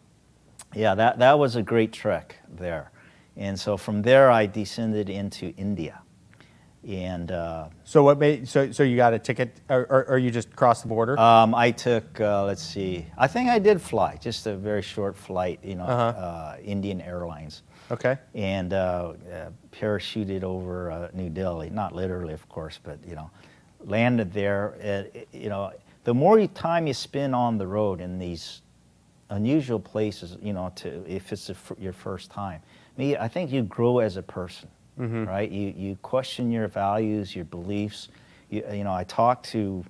yeah, that was a great trek there, and so from there I descended into India, and So what made so you got a ticket, or you just crossed the border? I took let's see, I think I did fly just a very short flight, Indian Airlines. Okay. And parachuted over New Delhi, not literally, of course, but landed there. The more time you spend on the road in these unusual places, if it's your first time, I think you grow as a person, right? You question your values, your beliefs. I talk to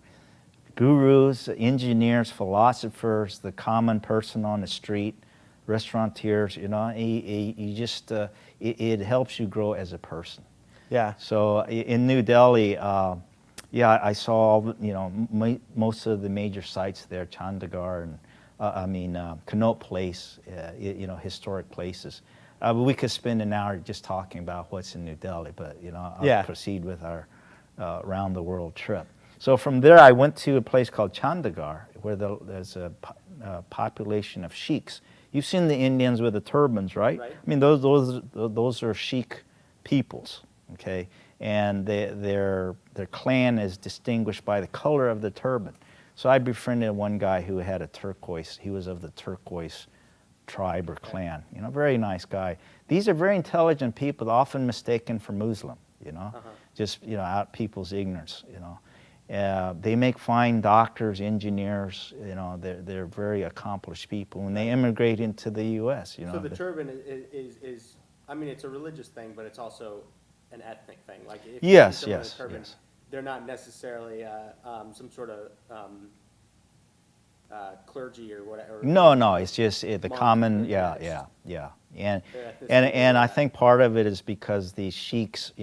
gurus, engineers, philosophers, the common person on the street, restaurateurs, you just it helps you grow as a person. Yeah. So in New Delhi, I saw most of the major sites there, Chandigarh and Connaught Place, historic places. We could spend an hour just talking about what's in New Delhi, but I'll proceed with our round the world trip. So from there, I went to a place called Chandigarh, where there's a population of sheiks. You've seen the Indians with the turbans, right? Right. I mean, those are sheik peoples, okay? And their clan is distinguished by the color of the turban. So I befriended one guy who had a turquoise. He was of the turquoise tribe or clan. Very nice guy. These are very intelligent people, often mistaken for Muslim. Just out people's ignorance. They make fine doctors, engineers. They're very accomplished people when they immigrate into the U.S. So the turban is it's a religious thing, but it's also an ethnic thing. Like if yes, someone in a yes, turban, yes. they're not necessarily some sort of clergy or whatever. No, it's just the Monk common, or yeah, yes. yeah. And Their ethnicity. I think part of it is because these sheiks,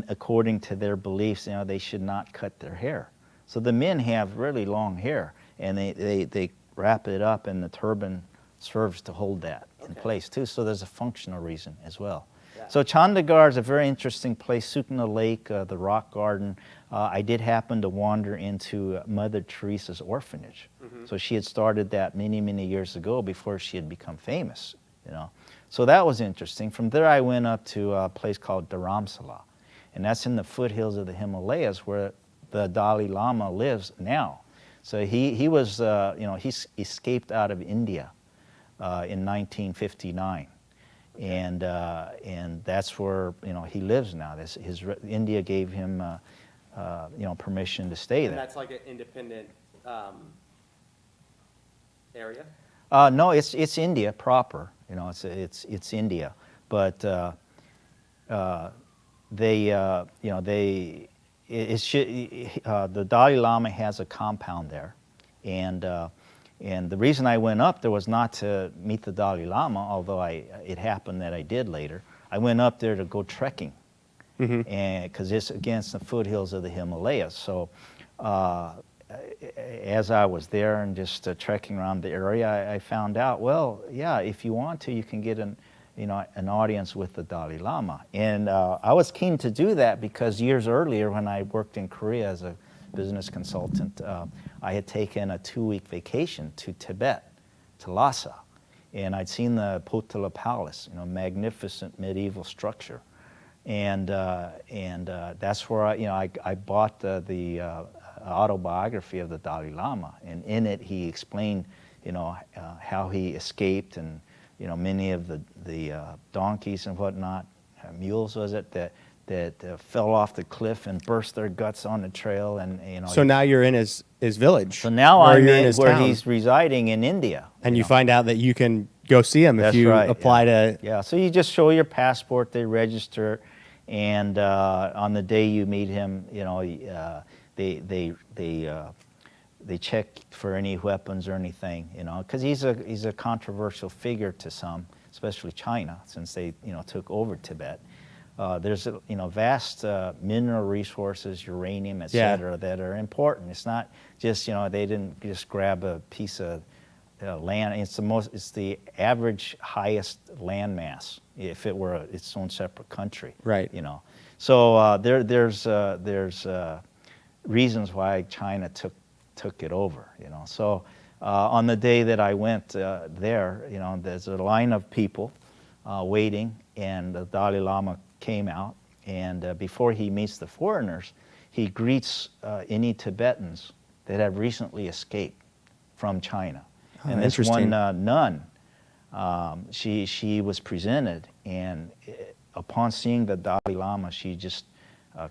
according to their beliefs, they should not cut their hair. So the men have really long hair, and they wrap it up, and the turban serves to hold that in place too. So there's a functional reason as well. Yeah. So Chandigarh is a very interesting place. Sukna Lake, the rock garden. I did happen to wander into Mother Teresa's orphanage. So she had started that many, many years ago before she had become famous. So that was interesting. From there, I went up to a place called Dharamsala, and that's in the foothills of the Himalayas where the Dalai Lama lives now. So he was, he escaped out of India in 1959. And that's where he lives now. India gave him permission to stay there. And that's like an independent area. No, it's India proper. It's India, but the Dalai Lama has a compound there, and the reason I went up there was not to meet the Dalai Lama, although it happened that I did later. I went up there to go trekking, and because it's against the foothills of the Himalayas. So as I was there and just trekking around the area, I found out, well, yeah, if you want to, you can get an audience with the Dalai Lama. And I was keen to do that because years earlier when I worked in Korea as a business consultant, I had taken a 2-week vacation to Tibet, to Lhasa, and I'd seen the Potala Palace, magnificent medieval structure. And that's where I bought the autobiography of the Dalai Lama, and in it he explained, how he escaped, and many of the donkeys and whatnot, mules was it, that fell off the cliff and burst their guts on the trail, and So now you're in his village. So now or I'm you're in his where town, he's residing in India, and you find out that you can go see him if That's you right, apply yeah. to. Yeah, so you just show your passport, they register, and on the day you meet him, they check for any weapons or anything, because he's a controversial figure to some, especially China, since they took over Tibet. There's vast mineral resources, uranium, et cetera, that are important. It's not just they didn't just grab a piece of land. It's the average highest land mass if it were its own separate country. Right. You know, so there's reasons why China took it over. You know, so on the day that I went there, you know, there's a line of people waiting, and the Dalai Lama came out, and before he meets the foreigners, he greets any Tibetans that have recently escaped from China. And this one nun, she was presented, and upon seeing the Dalai Lama, she just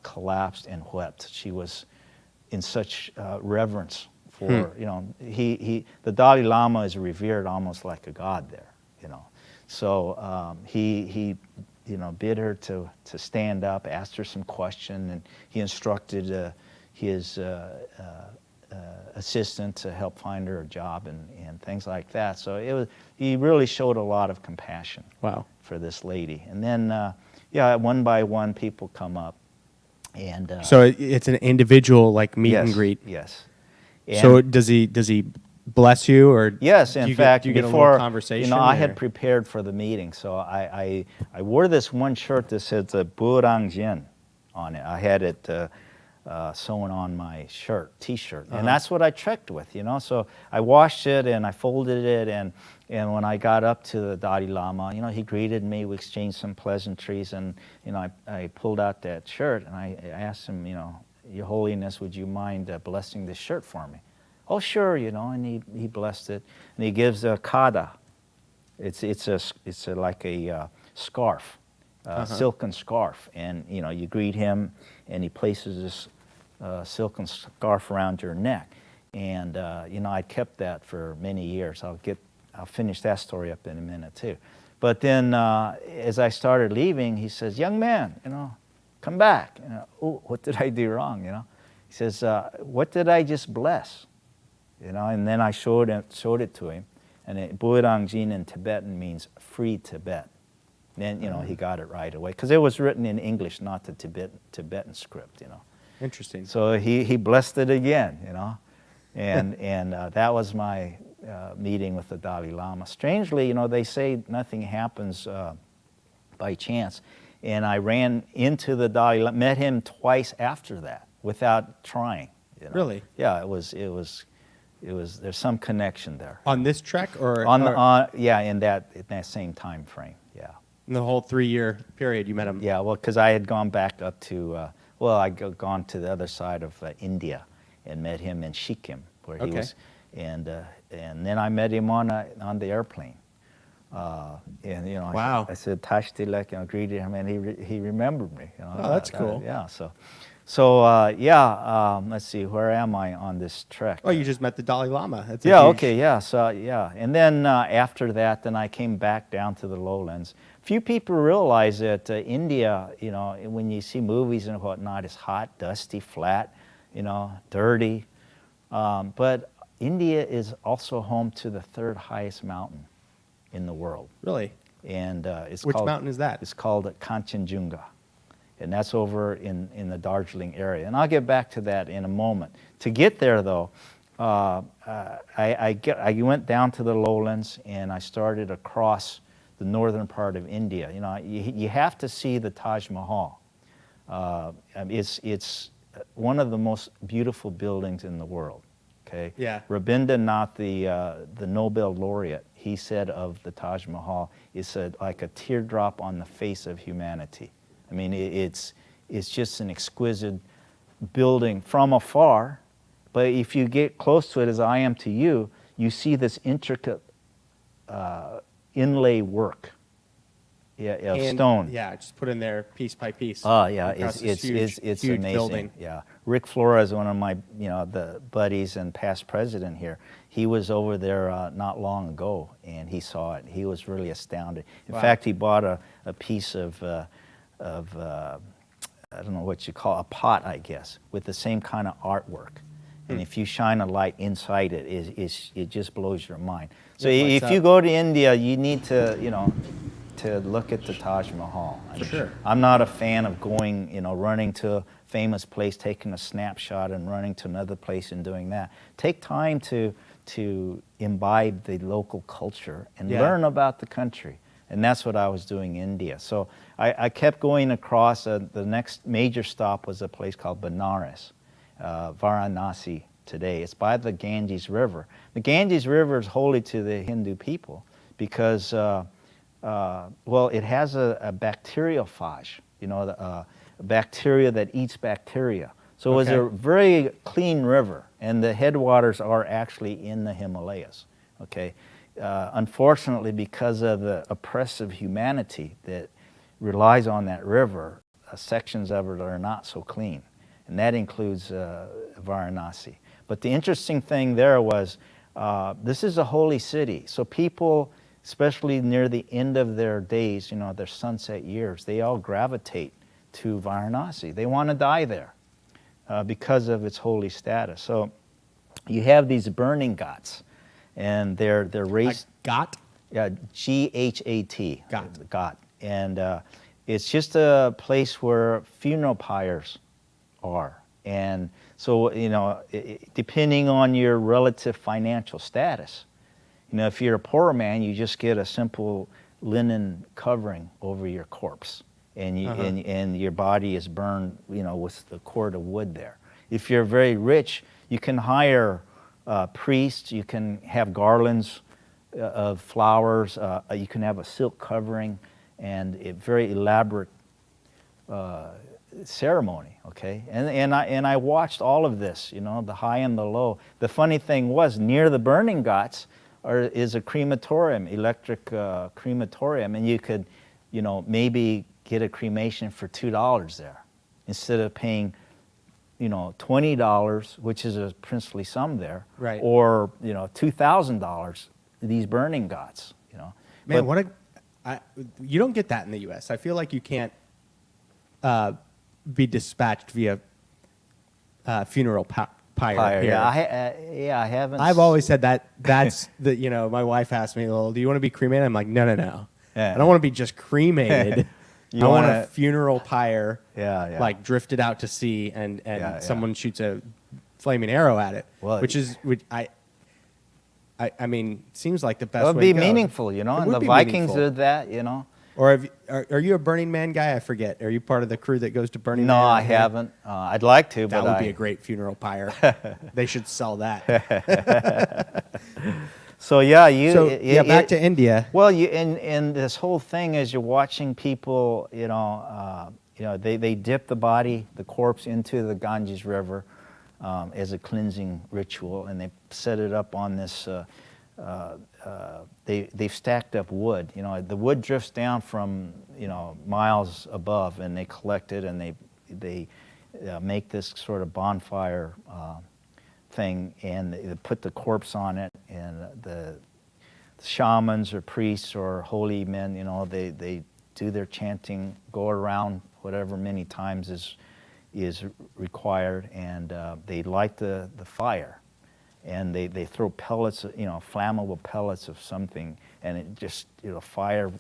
collapsed and wept. She was in such reverence for, you know, the Dalai Lama is revered almost like a god there, you know. So he you know, bid her to stand up, asked her some question, and he instructed his assistant to help find her a job and things like that. So he really showed a lot of compassion. Wow. For this lady. And then, yeah, one by one, people come up, and So it's an individual like meet yes, and greet. Yes. So And- does he bless you, or Yes, do in you fact, do you get a before little conversation? you know, I or- had prepared for the meeting, so I wore this one shirt that said Burang Jin on it. I had it sewn on my shirt, T-shirt, and that's what I trekked with, you know. So I washed it and I folded it, and when I got up to the Dalai Lama, you know, he greeted me. We exchanged some pleasantries, and you know, I pulled out that shirt and I asked him, you know, Your Holiness, would you mind blessing this shirt for me? Oh, sure, you know, and he blessed it, and he gives a kada. It's like a scarf, silken scarf, and you know, you greet him, and he places this silken scarf around your neck, and you know, I kept that for many years. I'll finish that story up in a minute too. But then, as I started leaving, he says, "Young man, you know, come back." You know, oh, what did I do wrong? You know, he says, "What did I just bless?" You know, and then I showed it to him, and Burang Jin in Tibetan means free Tibet. Then you know, he got it right away because it was written in English, not the Tibetan script. You know. Interesting. So he blessed it again, you know, and that was my meeting with the Dalai Lama. Strangely, you know, they say nothing happens by chance, and I ran into the Dalai Lama, met him twice after that without trying. You know? Really? Yeah, it was. There's some connection there. On this trek, or Yeah, in that same time frame. Yeah. in the whole 3-year period you met him? Yeah, well, because I had gone back up to, gone to the other side of India and met him in Sikkim, where he was, and then I met him on the airplane, and you know, Wow. I said Tash Tilak, you know, greeted him, and he remembered me. You know, Oh, that's cool. Yeah, so yeah, let's see, where am I on this trek? Oh, you just met the Dalai Lama. That's a Yeah, huge- okay, yeah, so yeah. And then after that, then I came back down to the lowlands. Few people realize that India, you know, when you see movies and whatnot, is hot, dusty, flat, you know, dirty. But India is also home to the 3rd highest mountain in the world. Really? And it's Which called, mountain is that? It's called Kanchenjunga. And that's over in the Darjeeling area. And I'll get back to that in a moment. To get there, though, I went down to the lowlands, and I started across the northern part of India. You know, you have to see the Taj Mahal. It's one of the most beautiful buildings in the world. Okay. Yeah. Rabindranath, the Nobel laureate, he said of the Taj Mahal, it's like a teardrop on the face of humanity. I mean, it's just an exquisite building from afar, but if you get close to it, as I am to you, you see this intricate inlay work of stone. Yeah, just put in there piece by piece. Oh yeah, across it's this huge amazing. building. Yeah, Rick Flores, one of my the buddies and past president here. He was over there not long ago, and he saw it. He was really astounded. In Wow. fact, he bought a piece of I don't know what you call a pot, I guess, with the same kind of artwork. And if you shine a light inside it, it just blows your mind. So It lights if you up. go to India, you need to to look at the Taj Mahal. For sure. I'm not a fan of going, running to a famous place, taking a snapshot, and running to another place and doing that. Take time to to imbibe the local culture and Yeah. learn about the country. And that's what I was doing in India. So I kept going across. The next major stop was a place called Benares, Varanasi today. It's by the Ganges River. The Ganges River is holy to the Hindu people because, well, it has a bacteriophage, you know, a bacteria that eats bacteria. So it was a Okay. very clean river, and the headwaters are actually in the Himalayas, okay? Unfortunately, because of the oppressive humanity that relies on that river, sections of it are not so clean, and that includes Varanasi. But the interesting thing there was, this is a holy city, so people, especially near the end of their days, you know, their sunset years, they all gravitate to Varanasi. They want to die there because of its holy status. So you have these burning ghats, and they're raised. Got? Yeah, Ghat. Ghat. Ghat. And it's just a place where funeral pyres are. And so, you know, depending on your relative financial status, you know, if you're a poorer man, you just get a simple linen covering over your corpse. And, and your body is burned, you know, with the cord of wood there. If you're very rich, you can hire priests, you can have garlands of flowers, you can have a silk covering, and a very elaborate ceremony, okay? And I watched all of this, you know, the high and the low. The funny thing was, near the burning ghats is a crematorium, electric crematorium, and you could, you know, maybe get a cremation for $2 there instead of paying, you know, $20, which is a princely sum there, Right. or, you know, $2,000, these burning ghats, you know. Man, But- you don't get that in the U.S. I feel like you can't be dispatched via funeral pyre Pyre, here. yeah, I haven't. I've always said that. That's the, you know, my wife asked me, well, do you want to be cremated? I'm like, no. Yeah. I don't want to be just cremated. You I want wanna- a funeral pyre, Yeah. like drifted out to sea, and Yeah. someone shoots a flaming arrow at it. Well, which I mean, seems like the best It would way be to go. meaningful, you know, It and would the be Vikings meaningful. did that, you know. Or are you a Burning Man guy? I forget. Are you part of the crew that goes to Burning No, Man? I haven't. I'd like to, That but would be a great funeral pyre. They should sell that. So yeah, Back to India. Well, and this whole thing as you're watching people, you know, they dip the body, the corpse, into the Ganges River as a cleansing ritual, and they set it up on this. They've stacked up wood. You know, the wood drifts down from, you know, miles above, and they collect it, and they make this sort of bonfire thing, and they put the corpse on it, and the shamans or priests or holy men, you know, they do their chanting, go around whatever many times is required, and they light the fire, and they throw pellets, you know, flammable pellets of something, and it just, you know, fire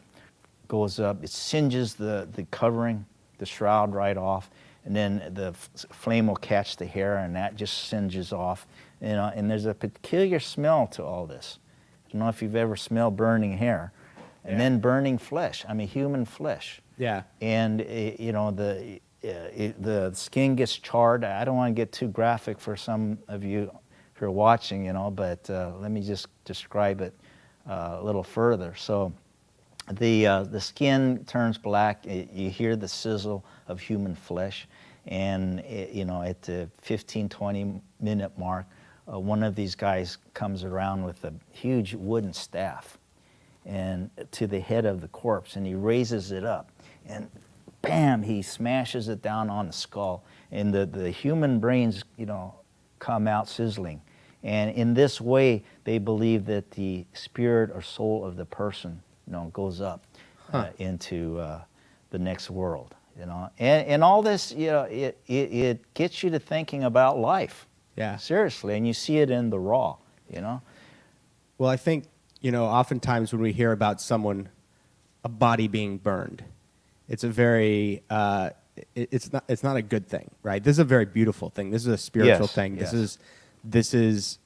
goes up, it singes the covering, the shroud right off, and then the flame will catch the hair, and that just singes off, you know, and there's a peculiar smell to all this. I don't know if you've ever smelled burning hair, and then burning flesh, I mean human flesh. Yeah. And you know, the skin gets charred. I don't want to get too graphic for some of you who are watching, you know, but let me just describe it a little further. So the skin turns black. You hear the sizzle of human flesh, and you know, at the 15-20 minute mark, one of these guys comes around with a huge wooden staff and to the head of the corpse, and he raises it up, and bam, he smashes it down on the skull, and the human brains, you know, come out sizzling. And in this way, they believe that the spirit or soul of the person, you know, goes up into the next world, you know. And all this, you know, it gets you to thinking about life. Yeah. Seriously, and you see it in the raw, you know. Well, I think, you know, oftentimes when we hear about a body being burned, it's a very, it's not a good thing, right? This is a very beautiful thing. This is a spiritual Yes, thing. yes. This is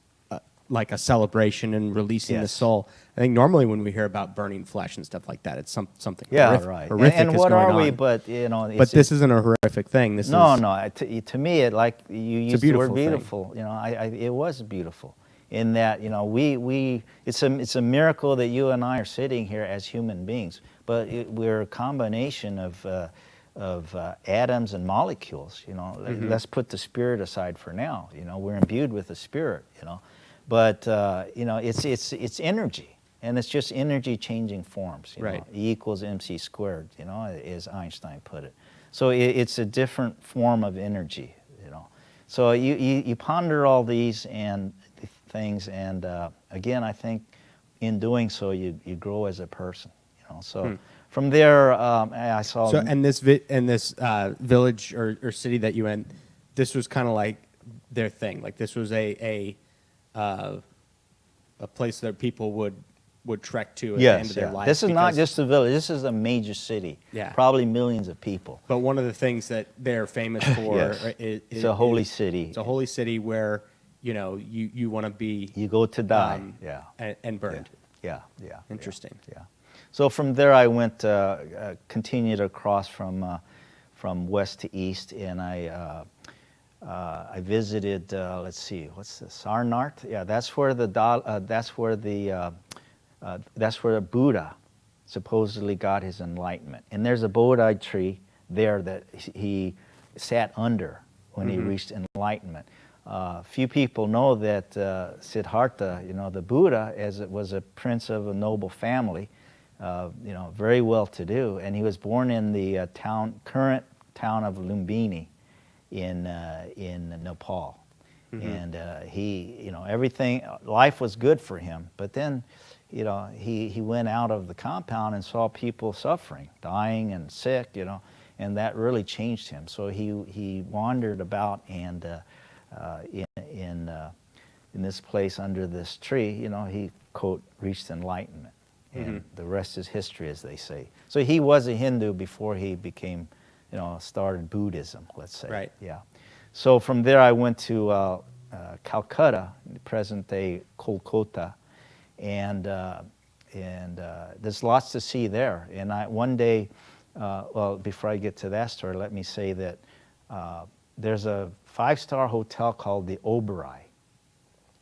like a celebration and releasing the Yes. soul. I think normally when we hear about burning flesh and stuff like that, it's something Yeah, horrific, right. horrific And is what going are we? on. But you know, But this isn't a horrific thing. This no, is no. To me, it like you used the word beautiful thing. beautiful. You know, it was beautiful in that you know it's a miracle that you and I are sitting here as human beings. But we're a combination of atoms and molecules. You know, let's put the spirit aside for now. You know, we're imbued with the spirit. You know, but you know, it's energy. And it's just energy changing forms. You Right. know? E equals mc squared, you know, as Einstein put it. So it's a different form of energy, you know. So you ponder all these and things, and again, I think in doing so, you grow as a person, you know. So from there, I saw. so. And this village or city that you went, this was kind of like their thing. Like this was a place that people would trek to at the end yes, of their yeah. life. This is not because- just a village. This is a major city. Yeah. Probably millions of people. But one of the things that they're famous for Yes. is It's a holy city. It's a holy city where you want to be You go to die. yeah, Yeah. and burned. Yeah. Yeah. Interesting. Yeah. So from there, I went, continued across from west to east, and I visited. Let's see, what's this? Sarnath. Yeah, that's where that's where the Buddha supposedly got his enlightenment. And there's a Bodhi tree there that he sat under when he reached enlightenment. Few people know that Siddhartha, you know, the Buddha, as it was a prince of a noble family, you know, very well-to-do, and he was born in the current town of Lumbini in Nepal. And he, you know, life was good for him, but then, you know, he went out of the compound and saw people suffering, dying and sick, you know, and that really changed him. So he wandered about, and in this place under this tree, you know, he, quote, reached enlightenment. And the rest is history, as they say. So he was a Hindu before he became, you know, started Buddhism, let's say. Right. Yeah. So from there I went to Calcutta, present-day Kolkata, and there's lots to see there. And one day, well, before I get to that story, let me say that there's a 5-star hotel called the Oberoi.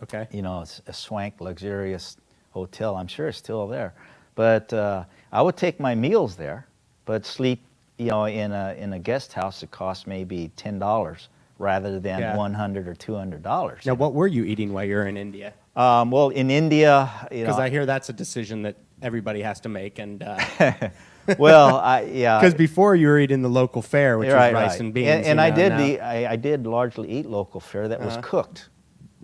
Okay. You know, it's a swank, luxurious hotel. I'm sure it's still there. But I would take my meals there, but sleep, you know, in a guest house that costs maybe $10 rather than $100 or $200. Now, what were you eating while you're in India? Well, in India, you know, Because I hear that's a decision that everybody has to make, and well, yeah. because before you were eating the local fare, which Right, is rice right. and beans. And you I know, did now- I did largely eat local fare that was cooked.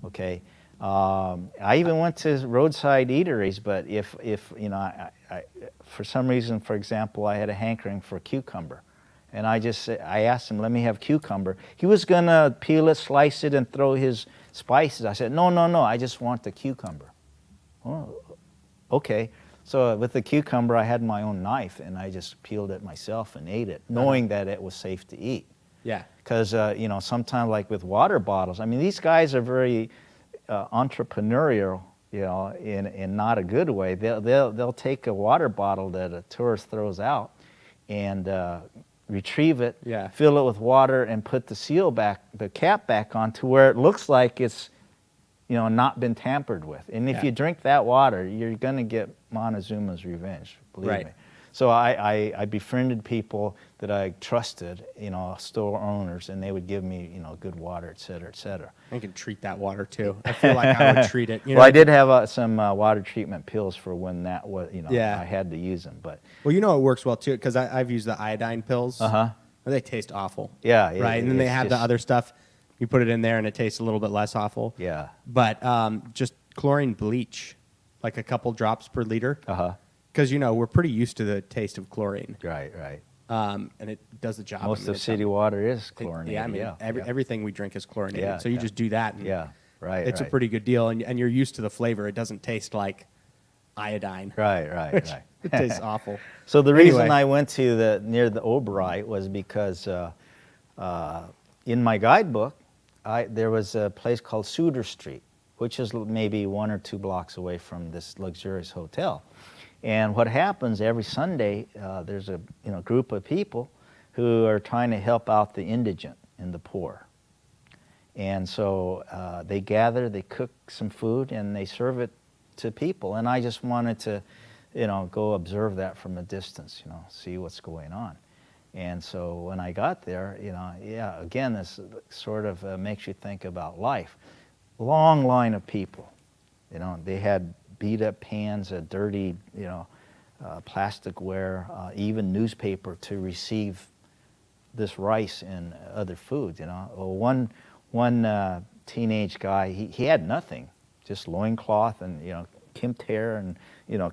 Okay. I even went to roadside eateries, but if you know, I for some reason, for example, I had a hankering for cucumber, and I asked him, let me have cucumber. He was gonna peel it, slice it, and throw his spices. I said, no, I just want the cucumber. Oh, okay. So with the cucumber, I had my own knife, and I just peeled it myself and ate it, knowing that it was safe to eat. Yeah. Because you know, sometimes like with water bottles, I mean, these guys are very entrepreneurial, you know, in not a good way. They'll take a water bottle that a tourist throws out and retrieve it, fill it with water, and put the cap back on to where it looks like it's, you know, not been tampered with. And if you drink that water, you're going to get Montezuma's revenge, believe me. So I befriended people that I trusted, you know, store owners, and they would give me, you know, good water, et cetera, et cetera. I can treat that water too. I feel like I would treat it. You know? Well, I did have some water treatment pills for when that was, you know, I had to use them. But well, you know, it works well too because I've used the iodine pills. They taste awful. Yeah. Right, and then they have the other stuff. You put it in there, and it tastes a little bit less awful. Yeah. But just chlorine bleach, like a couple drops per liter. Because, you know, we're pretty used to the taste of chlorine. Right. And it does the job. Most of city water is chlorinated. Yeah, I mean, everything we drink is chlorinated. Yeah, so you just do that. And It's a pretty good deal, and you're used to the flavor. It doesn't taste like iodine. Right. It tastes awful. So the reason Anyway. I went to near the Oberoi was because in my guidebook, there was a place called Suter Street, which is maybe 1 or 2 blocks away from this luxurious hotel. And what happens every Sunday, there's a group of people who are trying to help out the indigent and the poor. And so they gather, they cook some food, and they serve it to people. And I just wanted to, go observe that from a distance, see what's going on. And so when I got there, again, this sort of makes you think about life. Long line of people, they had beat up pans, dirty, plasticware, even newspaper to receive this rice and other foods. Well, one teenage guy, he had nothing, just loincloth and kempt hair and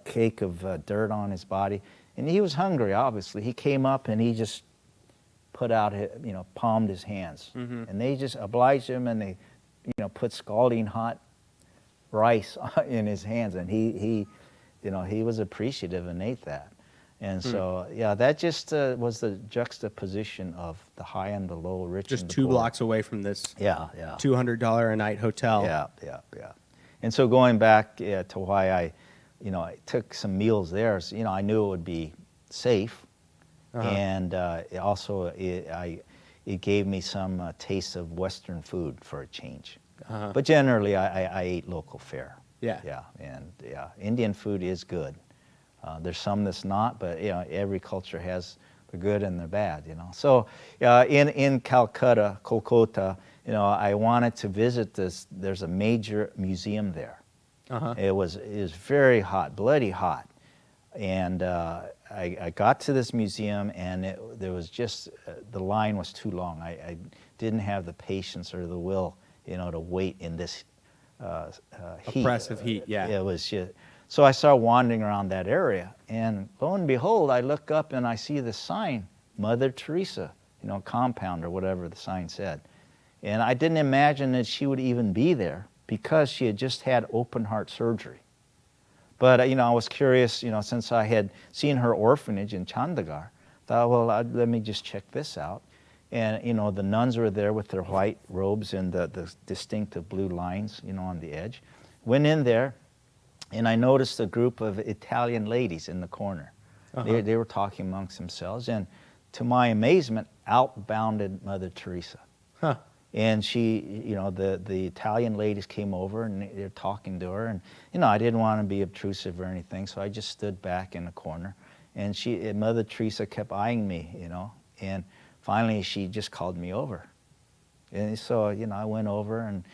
cake of dirt on his body, and he was hungry. Obviously, he came up and he just put out, palmed his hands, and they just obliged him, and they, put scalding hot rice in his hands, and he was appreciative and ate that. And so, that just was the juxtaposition of the high and the low, rich Just and the 2 poor. blocks away from this $200 a night hotel. Yeah. And so going back to why I took some meals there, so, I knew it would be safe, and it gave me some taste of Western food for a change. But generally, I ate local fare. Indian food is good. There's some that's not, but every culture has the good and the bad. So in Calcutta, Kolkata, I wanted to visit this. There's a major museum there. It was very hot, bloody hot, and I got to this museum, and there was just the line was too long. I didn't have the patience or the will, to wait in this heat. Oppressive heat. It was just. So I started wandering around that area, and lo and behold, I look up and I see the sign, Mother Teresa, compound or whatever the sign said. And I didn't imagine that she would even be there because she had just had open heart surgery. But, I was curious, since I had seen her orphanage in Chandigarh, thought, well, let me just check this out. And, the nuns were there with their white robes and the distinctive blue lines, on the edge. Went in there. And I noticed a group of Italian ladies in the corner. They were talking amongst themselves, and to my amazement, out bounded Mother Teresa. And she, the Italian ladies came over, and they're talking to her, and I didn't want to be obtrusive or anything, so I just stood back in the corner, and Mother Teresa kept eyeing me, and finally she just called me over, and so I went over, and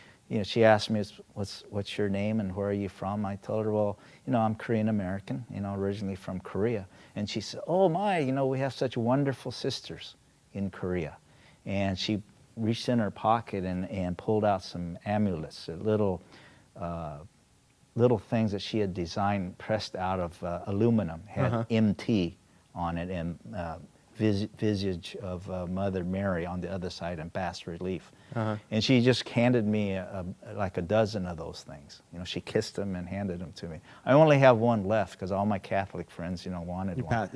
she asked me, what's your name and where are you from? I told her, well, I'm Korean American, originally from Korea. And she said, oh my, we have such wonderful sisters in Korea. And she reached in her pocket and pulled out some amulets, little things that she had designed, pressed out of aluminum, had MT on it, and visage of Mother Mary on the other side in bas relief. And she just handed me like a dozen of those things. She kissed them and handed them to me. I only have one left because all my Catholic friends, wanted one.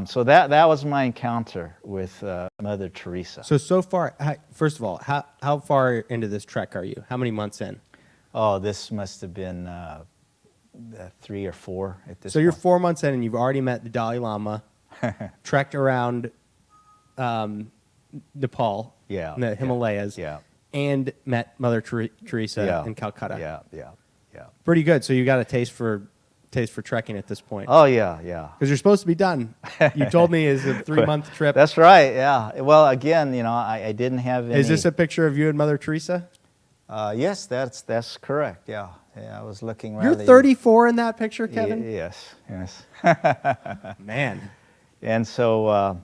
So that was my encounter with Mother Teresa. So far, first of all, how far into this trek are you? How many months in? Oh, this must have been 3 or 4 at this point. So you're 4 months in, and you've already met the Dalai Lama, trekked around Nepal, in the Himalayas, and met Mother Teresa in Calcutta. Pretty good. So you got a taste for trekking at this point. Oh, yeah. Because you're supposed to be done. You told me it's a 3-month trip. That's right, yeah. Well, again, I didn't have any... Is this a picture of you and Mother Teresa? Yes, that's correct, yeah. I was looking rather... You're 34 in that picture, Kevin? Yes. Man. And so, I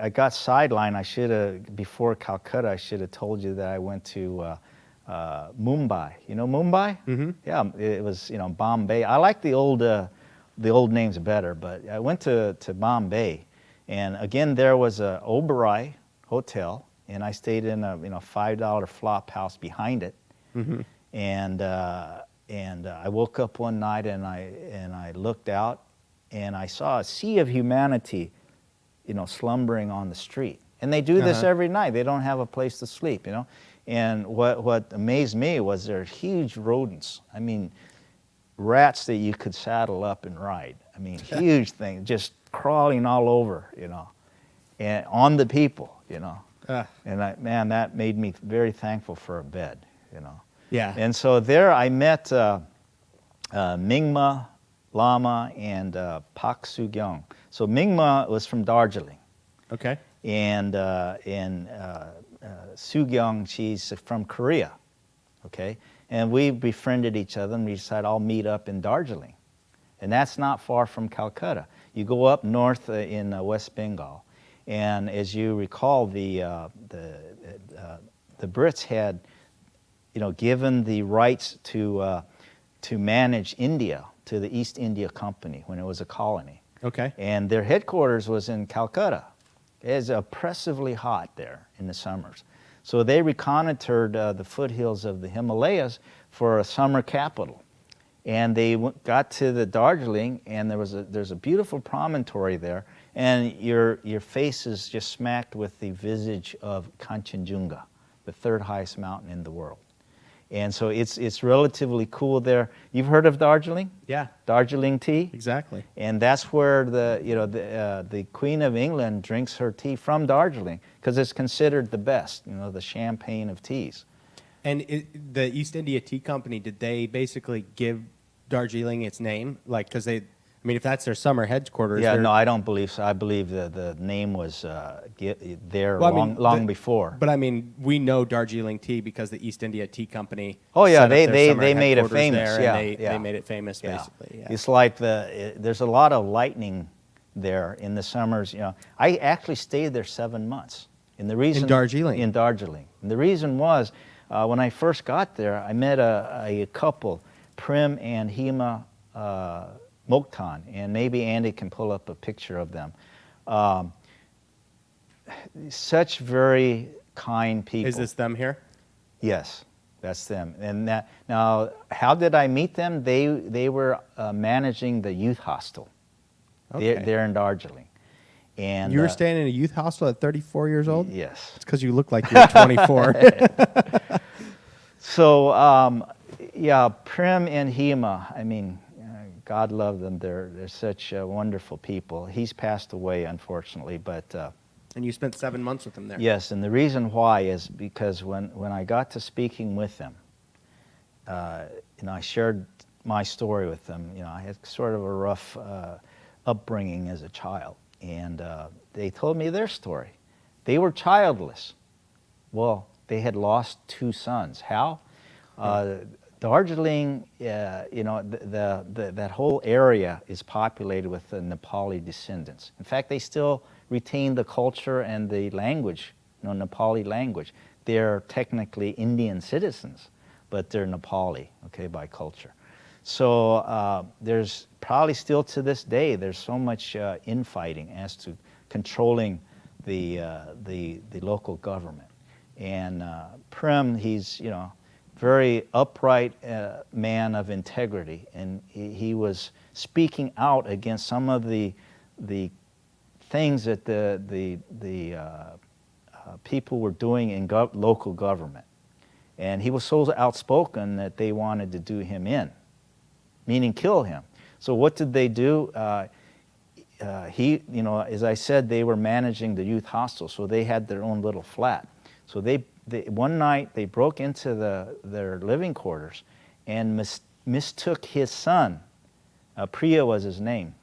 got sidelined. I should have, before Calcutta, I should have told you that I went to Mumbai. You know Mumbai? Mm-hmm. Yeah, it was, Bombay. I like the old names better, but I went to Bombay. And again, there was a Oberoi Hotel, and I stayed in a $5 flop house behind it. Mm-hmm. And I woke up one night and I looked out, and I saw a sea of humanity, slumbering on the street. And they do this every night. They don't have a place to sleep, And what amazed me was they're huge rodents. I mean, rats that you could saddle up and ride. I mean, huge thing, just crawling all over, you know, and on the people, you know. And man, that made me very thankful for a bed, you know. Yeah. And so there I met Mingma Lama and Pak Soo-gyung. So Mingma was from Darjeeling, Okay. and Soo-gyung, she's from Korea, okay? And we befriended each other, and we decided I'll meet up in Darjeeling. And that's not far from Calcutta. You go up north in West Bengal, and as you recall, the Brits had, you know, given the rights to manage India to the East India Company when it was a colony. Okay. And their headquarters was in Calcutta. It's oppressively hot there in the summers. So they reconnoitered the foothills of the Himalayas for a summer capital. And they got to the Darjeeling, and there's a beautiful promontory there, and your face is just smacked with the visage of Kanchenjunga, the third highest mountain in the world. And so it's relatively cool there. You've heard of Darjeeling? Yeah. Darjeeling tea? Exactly. And that's where the Queen of England drinks her tea from Darjeeling, because it's considered the best, you know, the champagne of teas. And the East India Tea Company, did they basically give Darjeeling its name? Like, because they, I mean, if that's their summer headquarters. Yeah, no, I don't believe so. I believe the name was there Well, I mean, long before. But I mean, we know Darjeeling tea because the East India Tea Company. Oh yeah, set up their summer they made it headquarters famous. there, Yeah, and yeah. they made it famous Yeah. basically. Yeah. It's like there's a lot of lightning there in the summers. You know, I actually stayed there 7 months. And the reason In Darjeeling? In Darjeeling. And the reason was when I first got there, I met a couple, Prim and Hema Mokhtan, and maybe Andy can pull up a picture of them. Such very kind people. Is this them here? Yes, that's them. And now, how did I meet them? They were managing the youth hostel. Okay. They're in Darjeeling. And You were staying in a youth hostel at 34 years old? Yes. It's because you look like you're 24. So, yeah, Prim and Hema, I mean, God love them. They're such wonderful people. He's passed away, unfortunately, but And you spent 7 months with them there. yes, and the reason why is because when I got to speaking with them, you know, I shared my story with them. You know, I had sort of a rough upbringing as a child, and they told me their story. They were childless. Well, they had lost 2 sons. How? Darjeeling, you know, that whole area is populated with the Nepali descendants. In fact, they still retain the culture and the language, you know, Nepali language. They're technically Indian citizens, but they're Nepali, okay, by culture. So there's probably still to this day, there's so much infighting as to controlling the local government. And Prim, he's, you know, very upright man of integrity, and he was speaking out against some of the things that the people were doing in local government. And he was so outspoken that they wanted to do him in, meaning kill him. So what did they do? You know, as I said, they were managing the youth hostel, so they had their own little flat. So one night they broke into their living quarters and mistook his son, Priya was his name,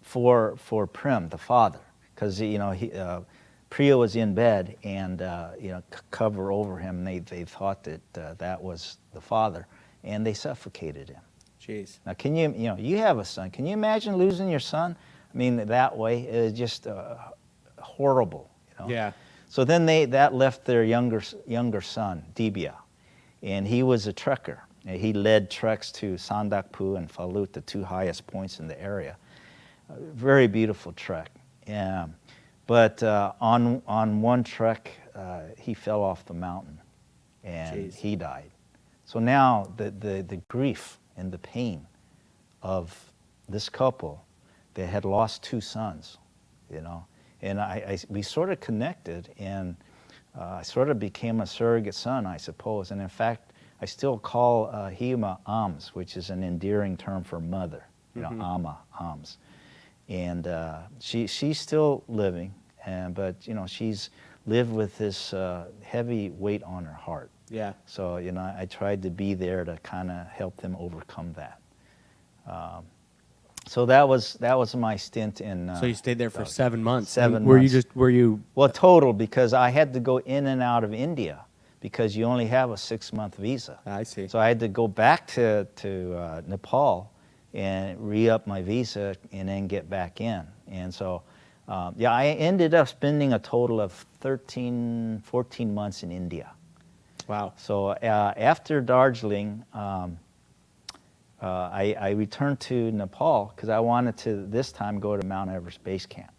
for Prim, the father, because you know Priya was in bed and you know, cover over him. They thought that that was the father, and they suffocated him. Jeez. Now, can you know, you have a son? Can you imagine losing your son? I mean, that way it was just horrible. You know? Yeah. So then that left their younger son, Dibya, and he was a trekker. And he led treks to Sandakpur and Phalut, the 2 highest points in the area. Very beautiful trek. But on one trek, he fell off the mountain, and Jeez. he died. So now the grief and the pain of this couple that had lost 2 sons, you know, and we sort of connected, and I sort of became a surrogate son, I suppose. And in fact, I still call Hima Ams, which is an endearing term for mother, you know, Ama, Ams. And she's still living, but, you know, she's lived with this heavy weight on her heart. Yeah. So, you know, I tried to be there to kind of help them overcome that. So that was my stint in. So you stayed there for 7 months. 7 And were months. Were you? Well, total, because I had to go in and out of India because you only have a 6-month visa. I see. So I had to go back to Nepal and re-up my visa and then get back in. And so, yeah, I ended up spending a total of 13, 14 months in India. Wow. So after Darjeeling, I returned to Nepal because I wanted to this time go to Mount Everest Base Camp.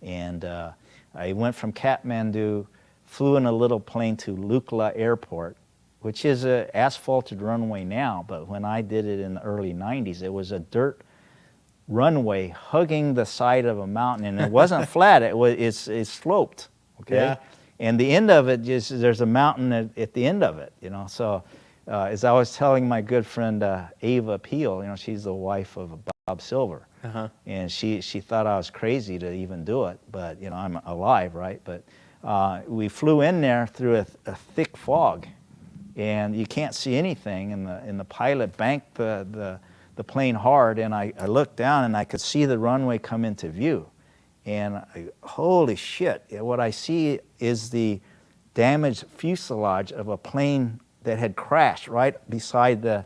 And I went from Kathmandu, flew in a little plane to Lukla Airport, which is an asphalted runway now, but when I did it in the early 90s, it was a dirt runway hugging the side of a mountain, and it wasn't flat, it's sloped, okay? Yeah. And the end of it, there's a mountain at the end of it, you know, so as I was telling my good friend Ava Peel, you know, she's the wife of Bob Silver, and she thought I was crazy to even do it, but, you know, I'm alive, right? But we flew in there through a thick fog, and you can't see anything, and the pilot banked the plane hard, and I looked down and I could see the runway come into view, and holy shit, what I see is the damaged fuselage of a plane that had crashed right beside the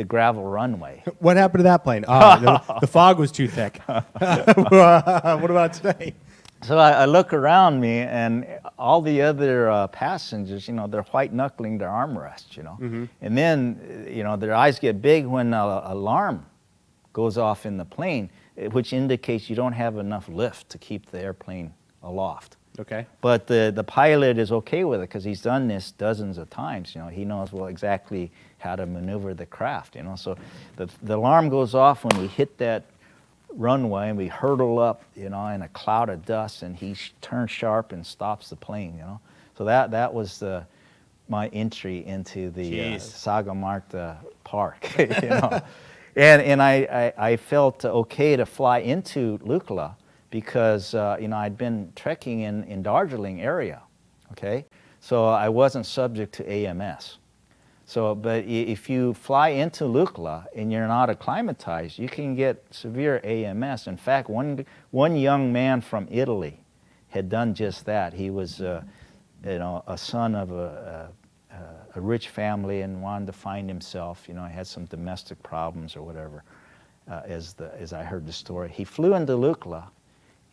gravel runway. What happened to that plane? Oh, the fog was too thick. What about today? So I look around me, and all the other passengers, you know, they're white-knuckling their armrests, you know. And then, you know, their eyes get big when an alarm goes off in the plane, which indicates you don't have enough lift to keep the airplane aloft. Okay. But the pilot is okay with it because he's done this dozens of times, you know. He knows, well, exactly how to maneuver the craft, you know. So the alarm goes off when we hit that runway, and we hurtle up, you know, in a cloud of dust, and he turns sharp and stops the plane, you know. So that was my entry into the Sagarmatha Park, you know. And I felt okay to fly into Lukla because, you know, I'd been trekking in Darjeeling area, okay? So I wasn't subject to AMS. So, but if you fly into Lukla and you're not acclimatized, you can get severe AMS. In fact, one young man from Italy had done just that. He was, you know, a son of a rich family and wanted to find himself. You know, he had some domestic problems or whatever, as I heard the story. He flew into Lukla,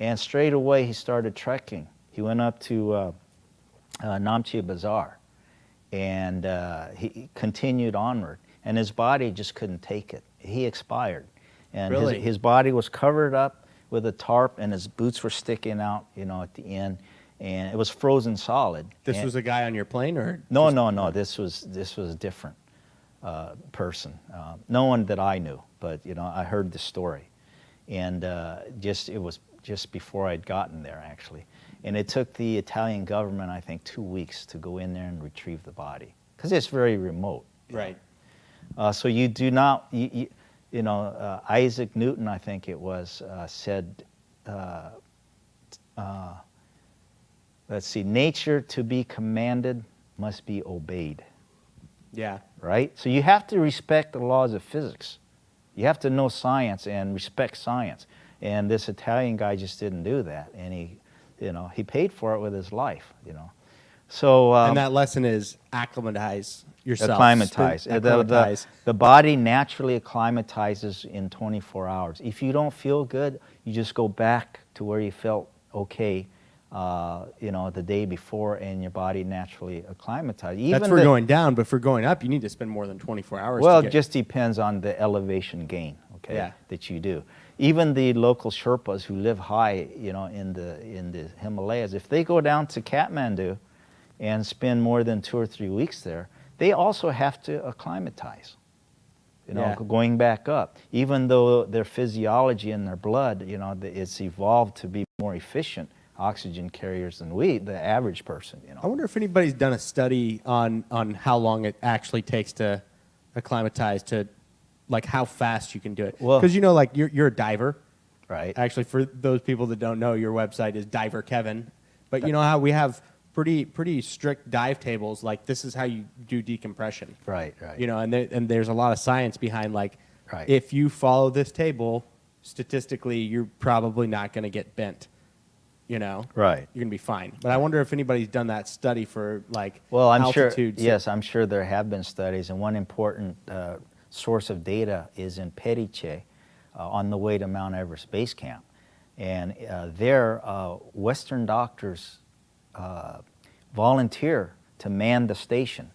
and straight away he started trekking. He went up to Namche Bazaar. And he continued onward, and his body just couldn't take it. He expired, and Really? his body was covered up with a tarp, and his boots were sticking out, you know, at the end, and it was frozen solid. This And- was a guy on your plane, or no. This was a different person, no one that I knew, but you know, I heard the story, and it was just before I'd gotten there actually. And it took the Italian government, I think, 2 weeks to go in there and retrieve the body because it's very remote. right? So you do not, you know, Isaac Newton, I think it was, said, let's see, nature to be commanded must be obeyed, Yeah. right? So you have to respect the laws of physics. You have to know science and respect science. And this Italian guy just didn't do that, and he paid for it with his life, you know. So And that lesson is acclimatize yourself. acclimatize. Acclimatize. The body naturally acclimatizes in 24 hours. If you don't feel good, you just go back to where you felt okay, you know, the day before, and your body naturally acclimatizes. That's for going down, but for going up, you need to spend more than 24 hours. Well, to it just depends on the elevation gain, okay, Yeah. that you do. Even the local Sherpas who live high, you know, in the Himalayas, if they go down to Kathmandu and spend more than 2 or 3 weeks there, they also have to acclimatize, you know, Yeah. going back up. Even though their physiology and their blood, you know, it's evolved to be more efficient oxygen carriers than the average person. I wonder if anybody's done a study on how long it actually takes to acclimatize to, like, how fast you can do it. Well- Because like you're a diver. Right. Actually, for those people that don't know, your website is Diver Kevin. But you know how we have pretty strict dive tables. Like, this is how you do decompression. Right, right. And there's a lot of science behind, like, Right. if you follow this table, statistically, you're probably not going to get bent. Right. You're going to be fine. But I wonder if anybody's done that study for, like, Well, I'm sure. altitude. Yes, I'm sure there have been studies, and one important source of data is in Periche, on the way to Mount Everest Base Camp, and there, Western doctors volunteer to man the station,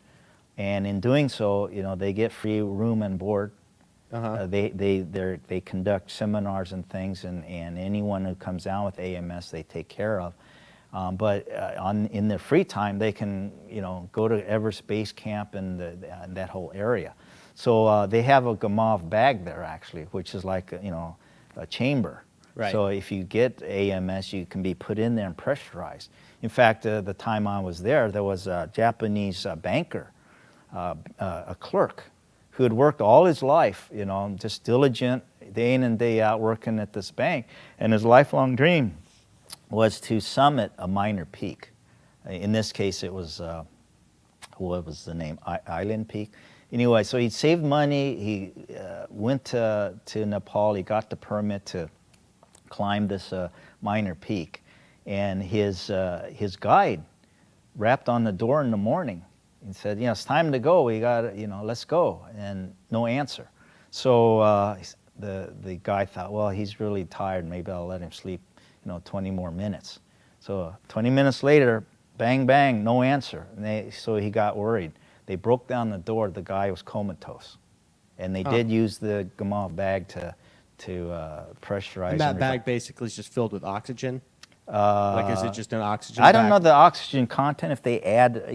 and in doing so, they get free room and board. They conduct seminars and things, and anyone who comes down with AMS they take care of. But in their free time, they can go to Everest Base Camp and that whole area. So they have a Gamov bag there actually, which is like a chamber. Right. So if you get AMS, you can be put in there and pressurized. In fact, the time I was there was a Japanese banker, a clerk, who had worked all his life, just diligent, day in and day out, working at this bank, and his lifelong dream was to summit a minor peak. In this case, it was what was the name? Island Peak. Anyway, so he saved money. He went to Nepal. He got the permit to climb this minor peak, and his guide rapped on the door in the morning and said, "It's time to go. We got let's go." And no answer. So the guy thought, well, he's really tired. Maybe I'll let him sleep 20 more minutes. So 20 minutes later, bang, bang, no answer. And so he got worried. They broke down the door. The guy was comatose. And they did use the Gamov bag to pressurize. And that bag basically is just filled with oxygen? Like, is it just an oxygen I don't bag? know the oxygen content, if they add,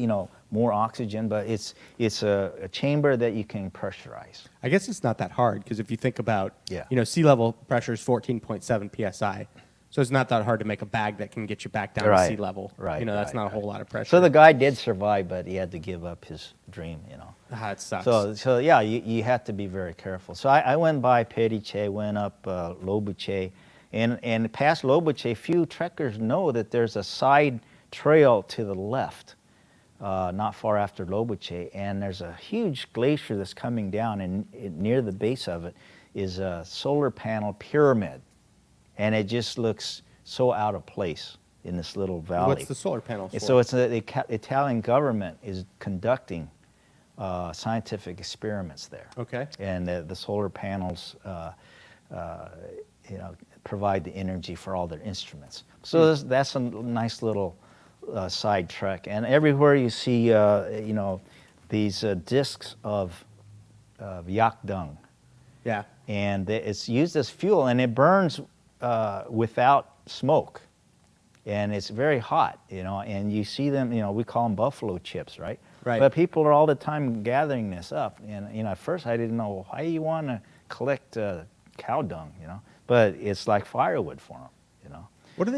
more oxygen, but it's a chamber that you can pressurize. I guess it's not that hard, because if you think about, Yeah. sea level pressure is 14.7 psi. So it's not that hard to make a bag that can get you back down to Right. sea level. Right, That's right, not a right. whole lot of pressure. So the guy did survive, but he had to give up his dream, It sucks. So yeah, you have to be very careful. So I went by Periche, went up Lobuche, and past Lobuche, few trekkers know that there's a side trail to the left, not far after Lobuche, and there's a huge glacier that's coming down, and near the base of it is a solar panel pyramid, and it just looks so out of place in this little valley. What's the solar panels for? So it's the Italian government is conducting scientific experiments there. Okay. And the solar panels, provide the energy for all their instruments. So that's a nice little side trek. And everywhere you see, these discs of yak dung, Yeah. and it's used as fuel, and it burns without smoke, and it's very hot, and you see them, we call them buffalo chips, right? Right. But people are all the time gathering this up, and at first I didn't know why you want to collect cow dung, but it's like firewood for them, What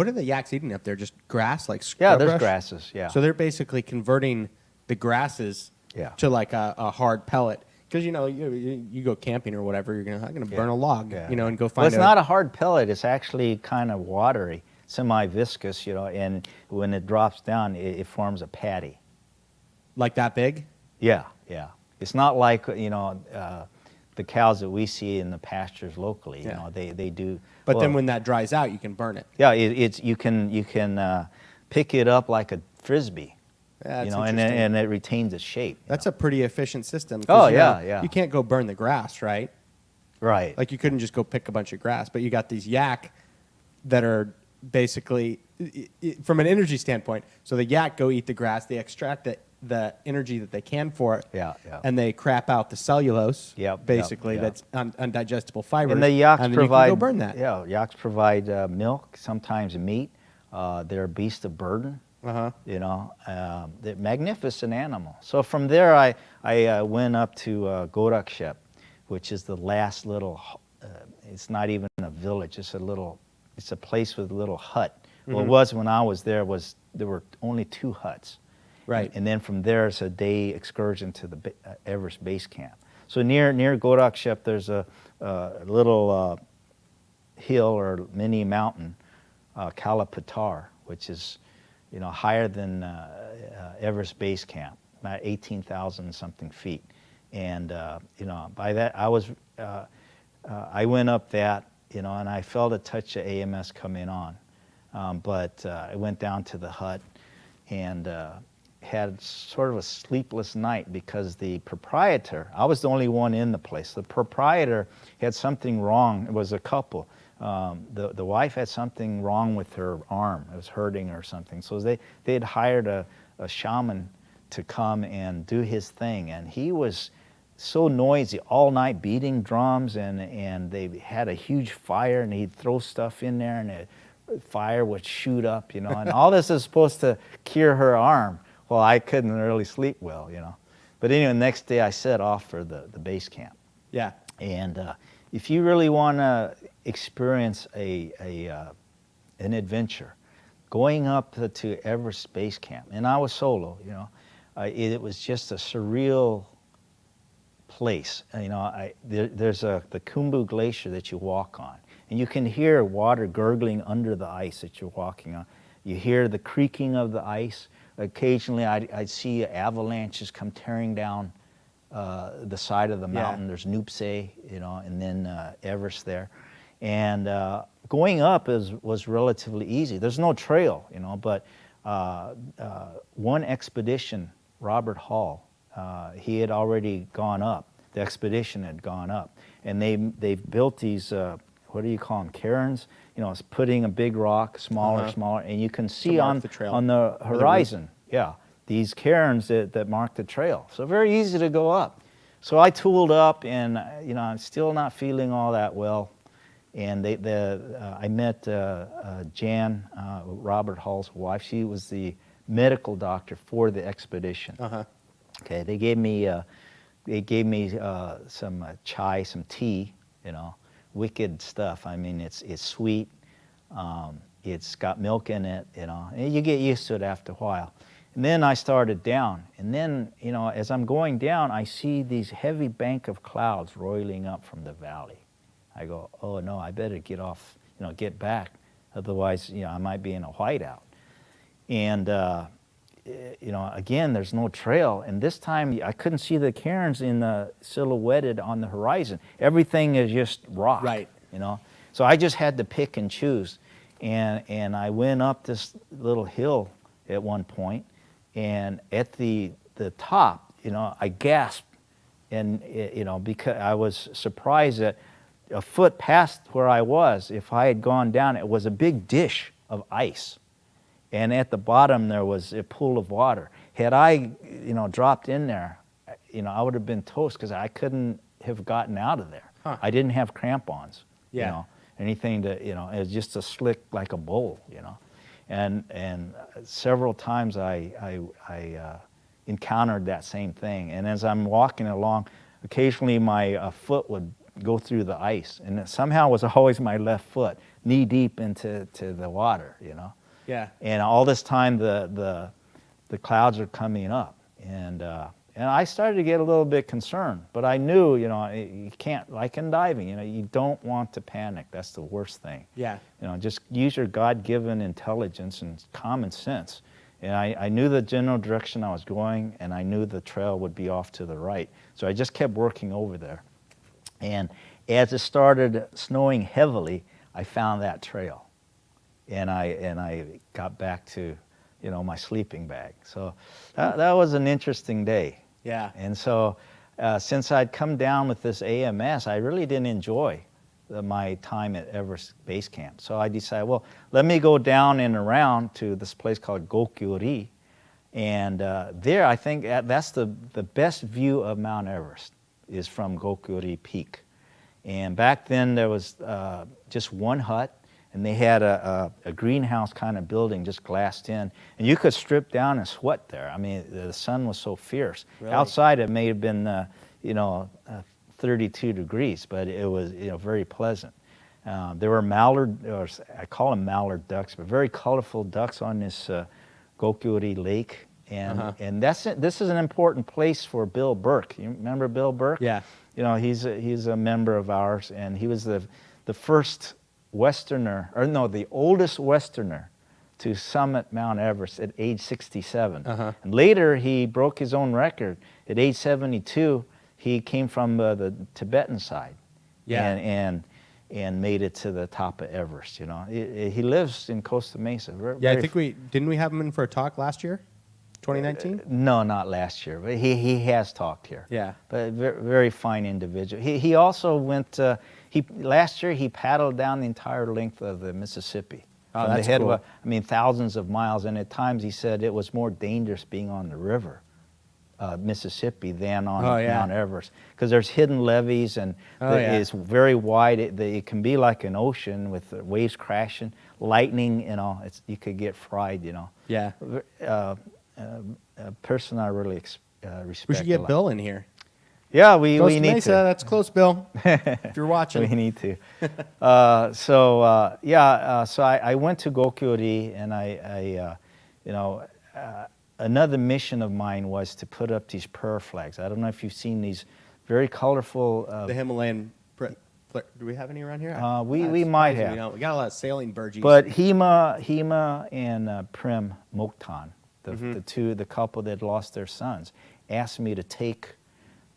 are the yaks eating up there? Just grass, like Yeah, scrub there's brush? grasses, yeah. So they're basically converting the grasses Yeah. to like a hard pellet. Because you go camping or whatever, I'm gonna burn a log, Yeah. and go Well, find. it's not a hard pellet. It's actually kind of watery, semi-viscous, and when it drops down, it forms a patty. like that big. Yeah, yeah. It's not like the cows that we see in the pastures locally. Yeah. They do. But then well, when that dries out, you can burn it. yeah, you can pick it up like a frisbee. Yeah, that's and interesting. and it retains its shape. That's a pretty efficient system. 'cause, Oh, yeah, yeah. You can't go burn the grass, right? right. Like you couldn't just go pick a bunch of grass, but you got these yak that are basically, from an energy standpoint, so the yak go eat the grass, they extract the energy that they can for it, Yeah, yeah. and they crap out the cellulose, Yep, basically, yep, yep. that's undigestible fiber, And the yaks and then provide. you can go burn that. Yeah, yaks provide milk, sometimes meat. They're a beast of burden. Uh-huh. They're magnificent animal. So from there, I went up to Gorakshep, which is the last little. It's not even a village. It's a place with a little hut Well, it was when I was there were only 2 huts. Right. And then from there, it's a day excursion to the Everest Base Camp. So near Gorakshep, there's a little hill or mini mountain, Kalapatar, which is, higher than Everest Base Camp, about 18,000 something feet. And by that I went up that, and I felt a touch of AMS coming on, but I went down to the hut and had sort of a sleepless night because the proprietor, I was the only one in the place. The proprietor had something wrong. It was a couple. The wife had something wrong with her arm. It was hurting or something. So they had hired a shaman to come and do his thing. And he was so noisy all night, beating drums, and they had a huge fire, and he'd throw stuff in there, and the fire would shoot up, and all this is supposed to cure her arm. Well, I couldn't really sleep well, But anyway, the next day I set off for the base camp. Yeah. And if you really want to experience an adventure, going up to Everest Base Camp, and I was solo, it was just a surreal place. There's the Khumbu Glacier that you walk on, and you can hear water gurgling under the ice that you're walking on. You hear the creaking of the ice. Occasionally, I'd see avalanches come tearing down the side of the mountain. There's Nuptse, and then Everest there. And going up was relatively easy. There's no trail, but one expedition, Robert Hall, he had already gone up. The expedition had gone up, and they've built these what do you call them, cairns? It's putting a big rock, smaller, and you can see on the horizon, these cairns that mark the trail. So very easy to go up. So I tooled up, and I'm still not feeling all that well. And I met Jan, Robert Hall's wife. She was the medical doctor for the expedition. Okay, they gave me some chai, some tea, wicked stuff. I mean, it's sweet. It's got milk in it, and you get used to it after a while. And then I started down, and then, as I'm going down, I see these heavy bank of clouds roiling up from the valley. I go, oh no, I better get off, get back, otherwise, I might be in a whiteout. And again, there's no trail, and this time I couldn't see the cairns silhouetted on the horizon. Everything is just rock, right? So I just had to pick and choose, and I went up this little hill at one point, and at the top, I gasped, and because I was surprised that a foot past where I was, if I had gone down, it was a big dish of ice. And at the bottom there was a pool of water. Had I, dropped in there, I would have been toast because I couldn't have gotten out of there. I didn't have crampons, anything to, it was just a slick like a bowl, And several times I encountered that same thing. And as I'm walking along, occasionally my foot would go through the ice, and it somehow was always my left foot, knee deep into the water, Yeah. And all this time the clouds are coming up, and I started to get a little bit concerned, but I knew, you can't, like in diving, you don't want to panic. That's the worst thing. Yeah. Just use your God-given intelligence and common sense. And I knew the general direction I was going, and I knew the trail would be off to the right. So I just kept working over there. And as it started snowing heavily, I found that trail, and I got back to, my sleeping bag. So that was an interesting day. Yeah. And so since I'd come down with this AMS, I really didn't enjoy my time at Everest Base Camp. So I decided, well, let me go down and around to this place called Gokyuri, and there I think that's the best view of Mount Everest is from Gokyuri Peak. And back then there was just one hut, and they had a greenhouse kind of building just glassed in, and you could strip down and sweat there. I mean, the sun was so fierce. Really? Outside it may have been 32 degrees, but it was very pleasant. There were mallard, or I call them mallard ducks, but very colorful ducks on this Gokyuri Lake. And this is an important place for Bill Burke. You remember Bill Burke? Yeah. You know, he's a member of ours, and he was the first Westerner, or no, the oldest Westerner to summit Mount Everest at age 67. And later, he broke his own record. At age 72, he came from the Tibetan side. Yeah. And made it to the top of Everest. You know, he lives in Costa Mesa. Yeah, I think didn't we have him in for a talk last year, 2019? No, not last year, but he has talked here. Yeah. But very fine individual. He also went. Last year he paddled down the entire length of the Mississippi. Oh, from that's the head cool. of thousands of miles, and at times he said it was more dangerous being on the river. Mississippi than on Mount Everest, because there's hidden levees, and it's very wide. It can be like an ocean with the waves crashing, lightning. You know, you could get fried. You know. Yeah. A person I really respect. We should a get lot. Bill in here. Yeah, we Costa need Mesa, to. that's close, Bill. If you're watching. We need to. So I went to Gokyuri, and another mission of mine was to put up these prayer flags. I don't know if you've seen these very colorful. The Himalayan. Do we have any around here? We might have. We got a lot of sailing birgies. But Hema and Prem Mokhtan, the couple that lost their sons, asked me to take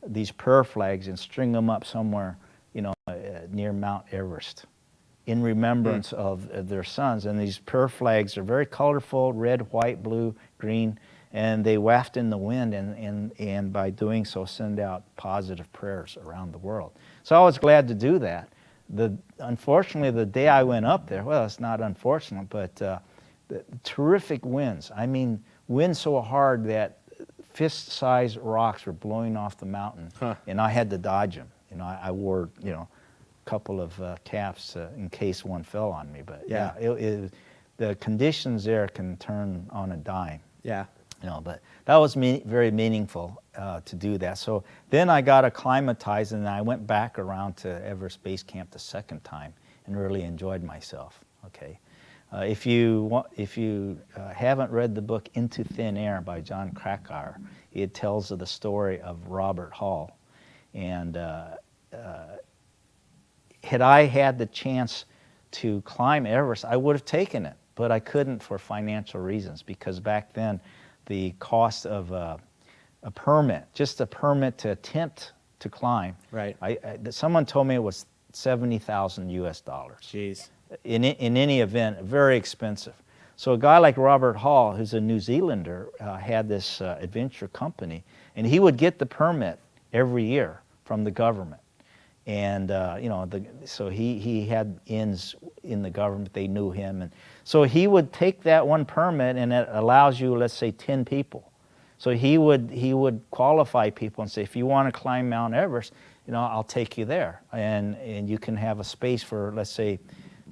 these prayer flags and string them up somewhere, near Mount Everest, in remembrance of their sons. And these prayer flags are very colorful: red, white, blue, green, and they waft in the wind, and by doing so send out positive prayers around the world. So I was glad to do that. Unfortunately, the day I went up there, well, it's not unfortunate, but the terrific winds. I mean, winds so hard that fist-sized rocks were blowing off the mountain, and I had to dodge them. I wore, a couple of caps in case one fell on me. But the conditions there can turn on a dime. Yeah. But that was very meaningful to do that. So then I got acclimatized, and I went back around to Everest Base Camp the second time and really enjoyed myself. Okay. If you haven't read the book Into Thin Air by John Krakauer, it tells of the story of Robert Hall. And had I had the chance to climb Everest, I would have taken it, but I couldn't for financial reasons, because back then the cost of a permit, just a permit to attempt to climb, right? Someone told me it was $70,000 US. Jeez. In any event, very expensive. So a guy like Robert Hall, who's a New Zealander, had this adventure company, and he would get the permit every year from the government. And so he had ins in the government. They knew him, and so he would take that one permit, and it allows you, let's say, 10 people. So he would qualify people and say, if you want to climb Mount Everest, I'll take you there, and you can have a space for, let's say,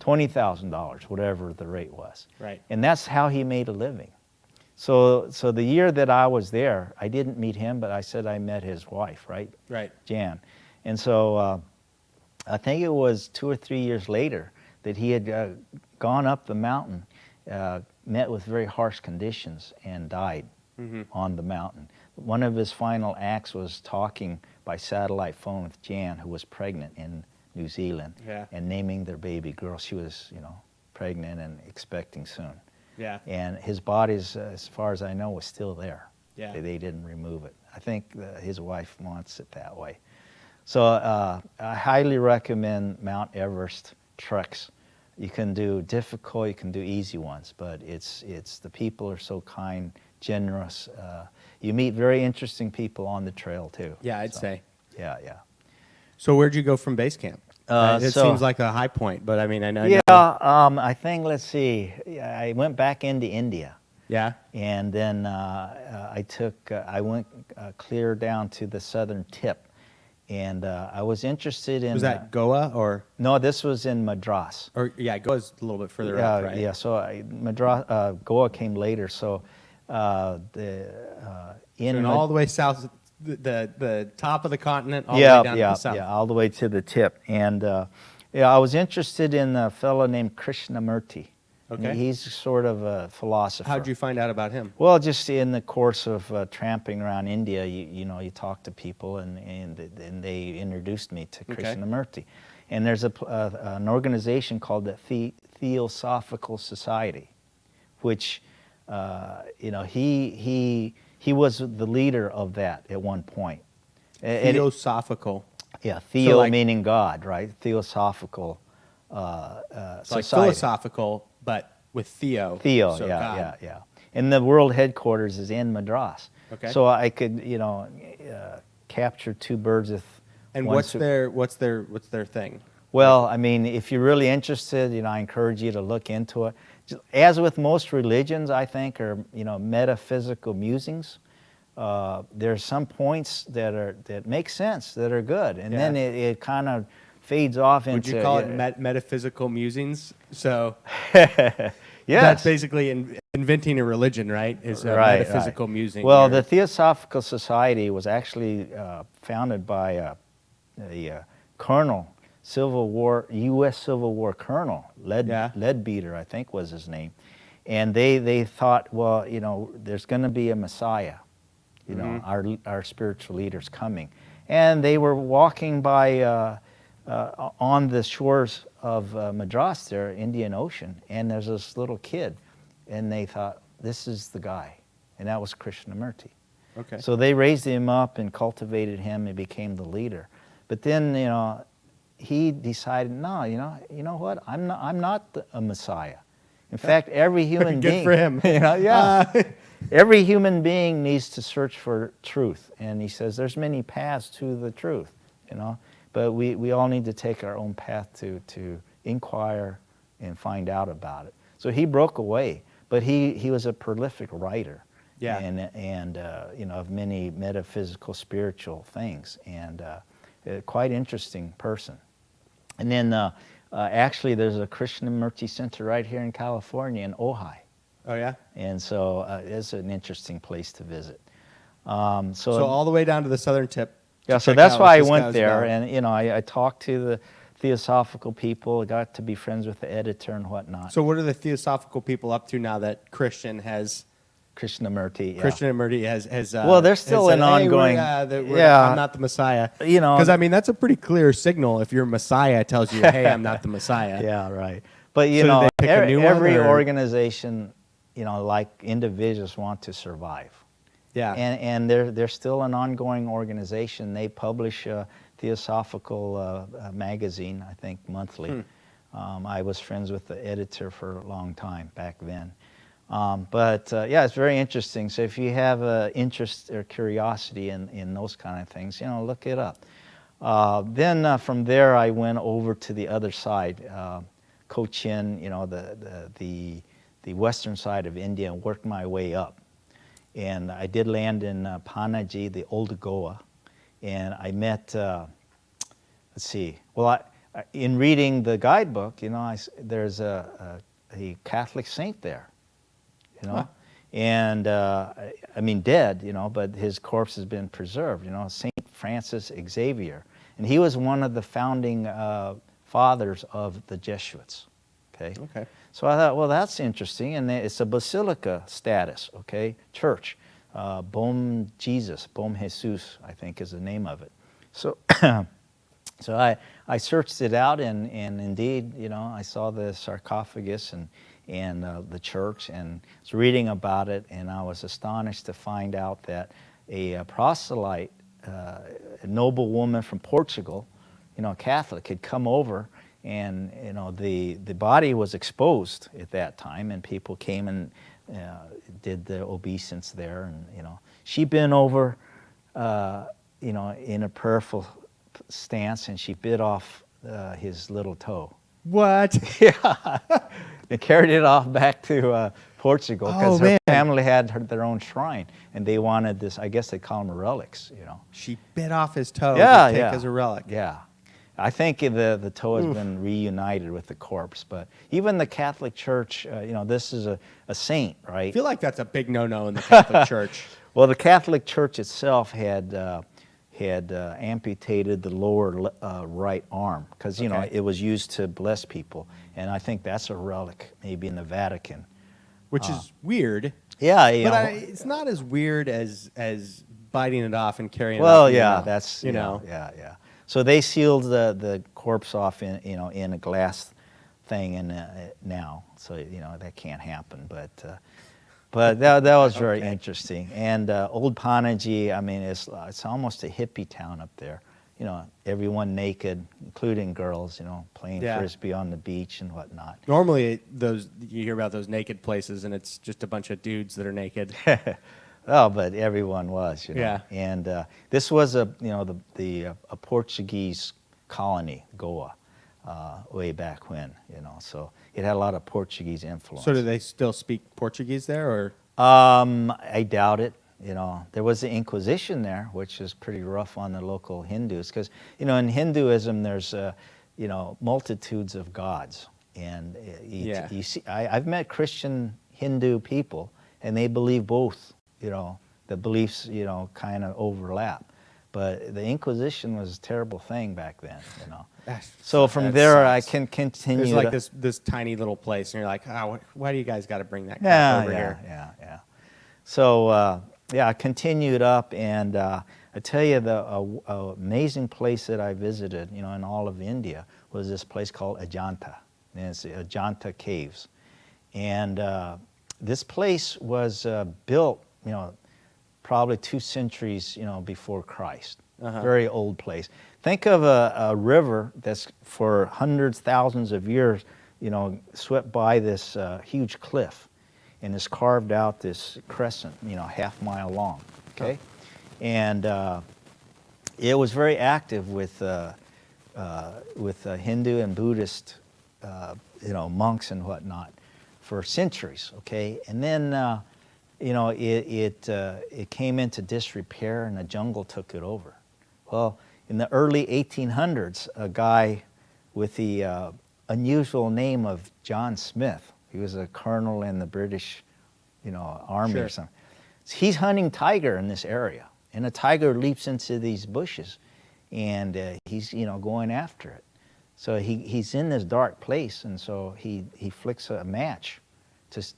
$20,000, whatever the rate was. Right. And that's how he made a living. So the year that I was there, I didn't meet him, but I said I met his wife, right? Right. Jan. And so I think it was 2 or 3 years later that he had gone up the mountain, met with very harsh conditions, and died on the mountain. One of his final acts was talking by satellite phone with Jan, who was pregnant in New Zealand, and naming their baby girl. She was, pregnant and expecting soon. Yeah. And his body, as far as I know, was still there. Yeah. They didn't remove it. I think his wife wants it that way. So I highly recommend Mount Everest treks. You can do difficult, you can do easy ones, but it's the people are so kind, generous. You meet very interesting people on the trail too. Yeah, I'd say. Yeah. So where'd you go from base camp? It seems like a high point, but I mean, I know. Yeah, I think, let's see, I went back into India. Yeah. And then I went clear down to the southern tip. And I was interested in... Was that Goa or...? No, this was in Madras. Goa's a little bit further up, right? Yeah, so Goa came later. So all the way south, the top of the continent, all the way down to the south. Yeah, all the way to the tip. And Yeah, I was interested in a fellow named Krishnamurti. Okay. He's sort of a philosopher. How'd you find out about him? Well, just in the course of tramping around India, you talk to people, and they introduced me to Okay. Krishnamurti. And there's an organization called the Theosophical Society, which he was the leader of that at one point. Theosophical. Yeah, theo like- meaning God, right? Theosophical It's like society. philosophical, but with Theo. Theo, so yeah, God. yeah. And the world headquarters is in Madras. Okay. So I could, capture two birds with And one what's stone. their thing? Well, I mean, if you're really interested, I encourage you to look into it. As with most religions, I think, or metaphysical musings, there's some points that make sense, that are good, and Yeah. then it kind of fades off Would into. you call it metaphysical musings? So Yes. that's basically inventing a religion, right? Is a Right, metaphysical right. musing. Well, or- the Theosophical Society was actually founded by a colonel, U.S. Civil War colonel, Yeah. Leadbeater, I think was his name. And they thought, well, there's going to be a Messiah, our spiritual leader's coming. And they were walking by on the shores of Madras there, Indian Ocean, and there's this little kid, and they thought, this is the guy, and that was Krishnamurti. Okay. So they raised him up and cultivated him and became the leader. But then, he decided, no, you know what? I'm not a Messiah. In fact, every human Good being, for him. every human being needs to search for truth. And he says there's many paths to the truth, but we all need to take our own path to inquire and find out about it. So he broke away, but he was a prolific writer. Yeah. And of many metaphysical, spiritual things, and quite interesting person. And then actually there's a Krishnamurti Center right here in California in Ojai. Oh yeah. And so it's an interesting place to visit. So all the way down to the southern tip. Yeah, to so check that's out why what I this went guy's there, about. and I talked to the Theosophical people. I got to be friends with the editor and whatnot. So what are the Theosophical people up to now that Krishnamurti has? Krishnamurti. Yeah. Krishnamurti has. Well, they're still has in said, "Hey, ongoing- yeah. I'm not the Messiah. You know- because I mean that's a pretty clear signal. If your Messiah tells you, "Hey, I'm not the Messiah." Yeah, right. But So did they pick a new one, every or- organization, like individuals, want to survive. Yeah. And they're still an ongoing organization. They publish a Theosophical magazine, I think, monthly. I was friends with the editor for a long time back then. But it's very interesting. So if you have interest or curiosity in those kind of things, look it up. Then from there, I went over to the other side, Cochin, the western side of India, and worked my way up. And I did land in Panaji, the old Goa, and I met, let's see, well, in reading the guidebook, there's a Catholic saint there, Huh. and I mean dead, but his corpse has been preserved, Saint Francis Xavier, and he was one of the founding fathers of the Jesuits. Okay. Okay. So I thought, well, that's interesting, and it's a basilica status, okay, church, Bom Jesus, Bom Jesus, I think is the name of it. So, so I searched it out, and indeed, I saw the sarcophagus and the church, and was reading about it, and I was astonished to find out that a proselyte, a noble woman from Portugal, a Catholic, had come over. And the body was exposed at that time, and people came and did the obeisance there, and she'd been over, in a prayerful stance, and she bit off his little toe. What? Yeah, and carried it off back to Portugal because Oh, her man. family had their own shrine, and they wanted this. I guess they call them relics, She bit off his toe Yeah, to take yeah. as a relic. Yeah. I think the toe has been reunited with the corpse, but even the Catholic Church, this is a saint, right? I feel like that's a big no-no in the Catholic Church. Well, the Catholic Church itself had had amputated the lower right arm because you know Okay. it was used to bless people, and I think that's a relic maybe in the Vatican. Which is weird. Yeah, you But know, it's not as weird as biting it off and carrying it well, off. yeah, that's you know. yeah. So they sealed the corpse off in in a glass thing, and now, so you know that can't happen. But that was very Okay. interesting. And Old Panaji, I mean, it's almost a hippie town up there. You know, everyone naked, including girls. You know, playing Yeah. frisbee on the beach and whatnot. Normally, you hear about those naked places, and it's just a bunch of dudes that are naked. Oh, but everyone was, you know. Yeah. And this was a Portuguese colony, Goa, way back when, you know. So it had a lot of Portuguese influence. So do they still speak Portuguese there, or? I doubt it. You know, there was the Inquisition there, which is pretty rough on the local Hindus, because you know in Hinduism there's you know multitudes of gods, and Yeah. you see, I've met Christian Hindu people, and they believe both. You know, the beliefs you know kind of overlap, but the Inquisition was a terrible thing back then. You know, so from That there sucks. I can continue. There's like to- this tiny little place, and you're like, oh, why do you guys got to bring that crap Yeah, over yeah, here? yeah. So yeah, I continued up, and I tell you, the amazing place that I visited, you know, in all of India was this place called Ajanta, and it's the Ajanta Caves, and this place was built, you know, probably 2 centuries, you know, before Christ. Very old place. Think of a river that's for hundreds, thousands of years, you know, swept by this huge cliff, and has carved out this crescent, you know, half-mile long. Okay, and it was very active with Hindu and Buddhist, you know, monks and whatnot for centuries. Okay, and then you know it came into disrepair, and the jungle took it over. Well, in the early 1800s, a guy with the unusual name of John Smith, he was a colonel in the British, you know, army Sure. or something. He's hunting tiger in this area, and a tiger leaps into these bushes, and he's, you know, going after it. So he's in this dark place, and so he flicks a match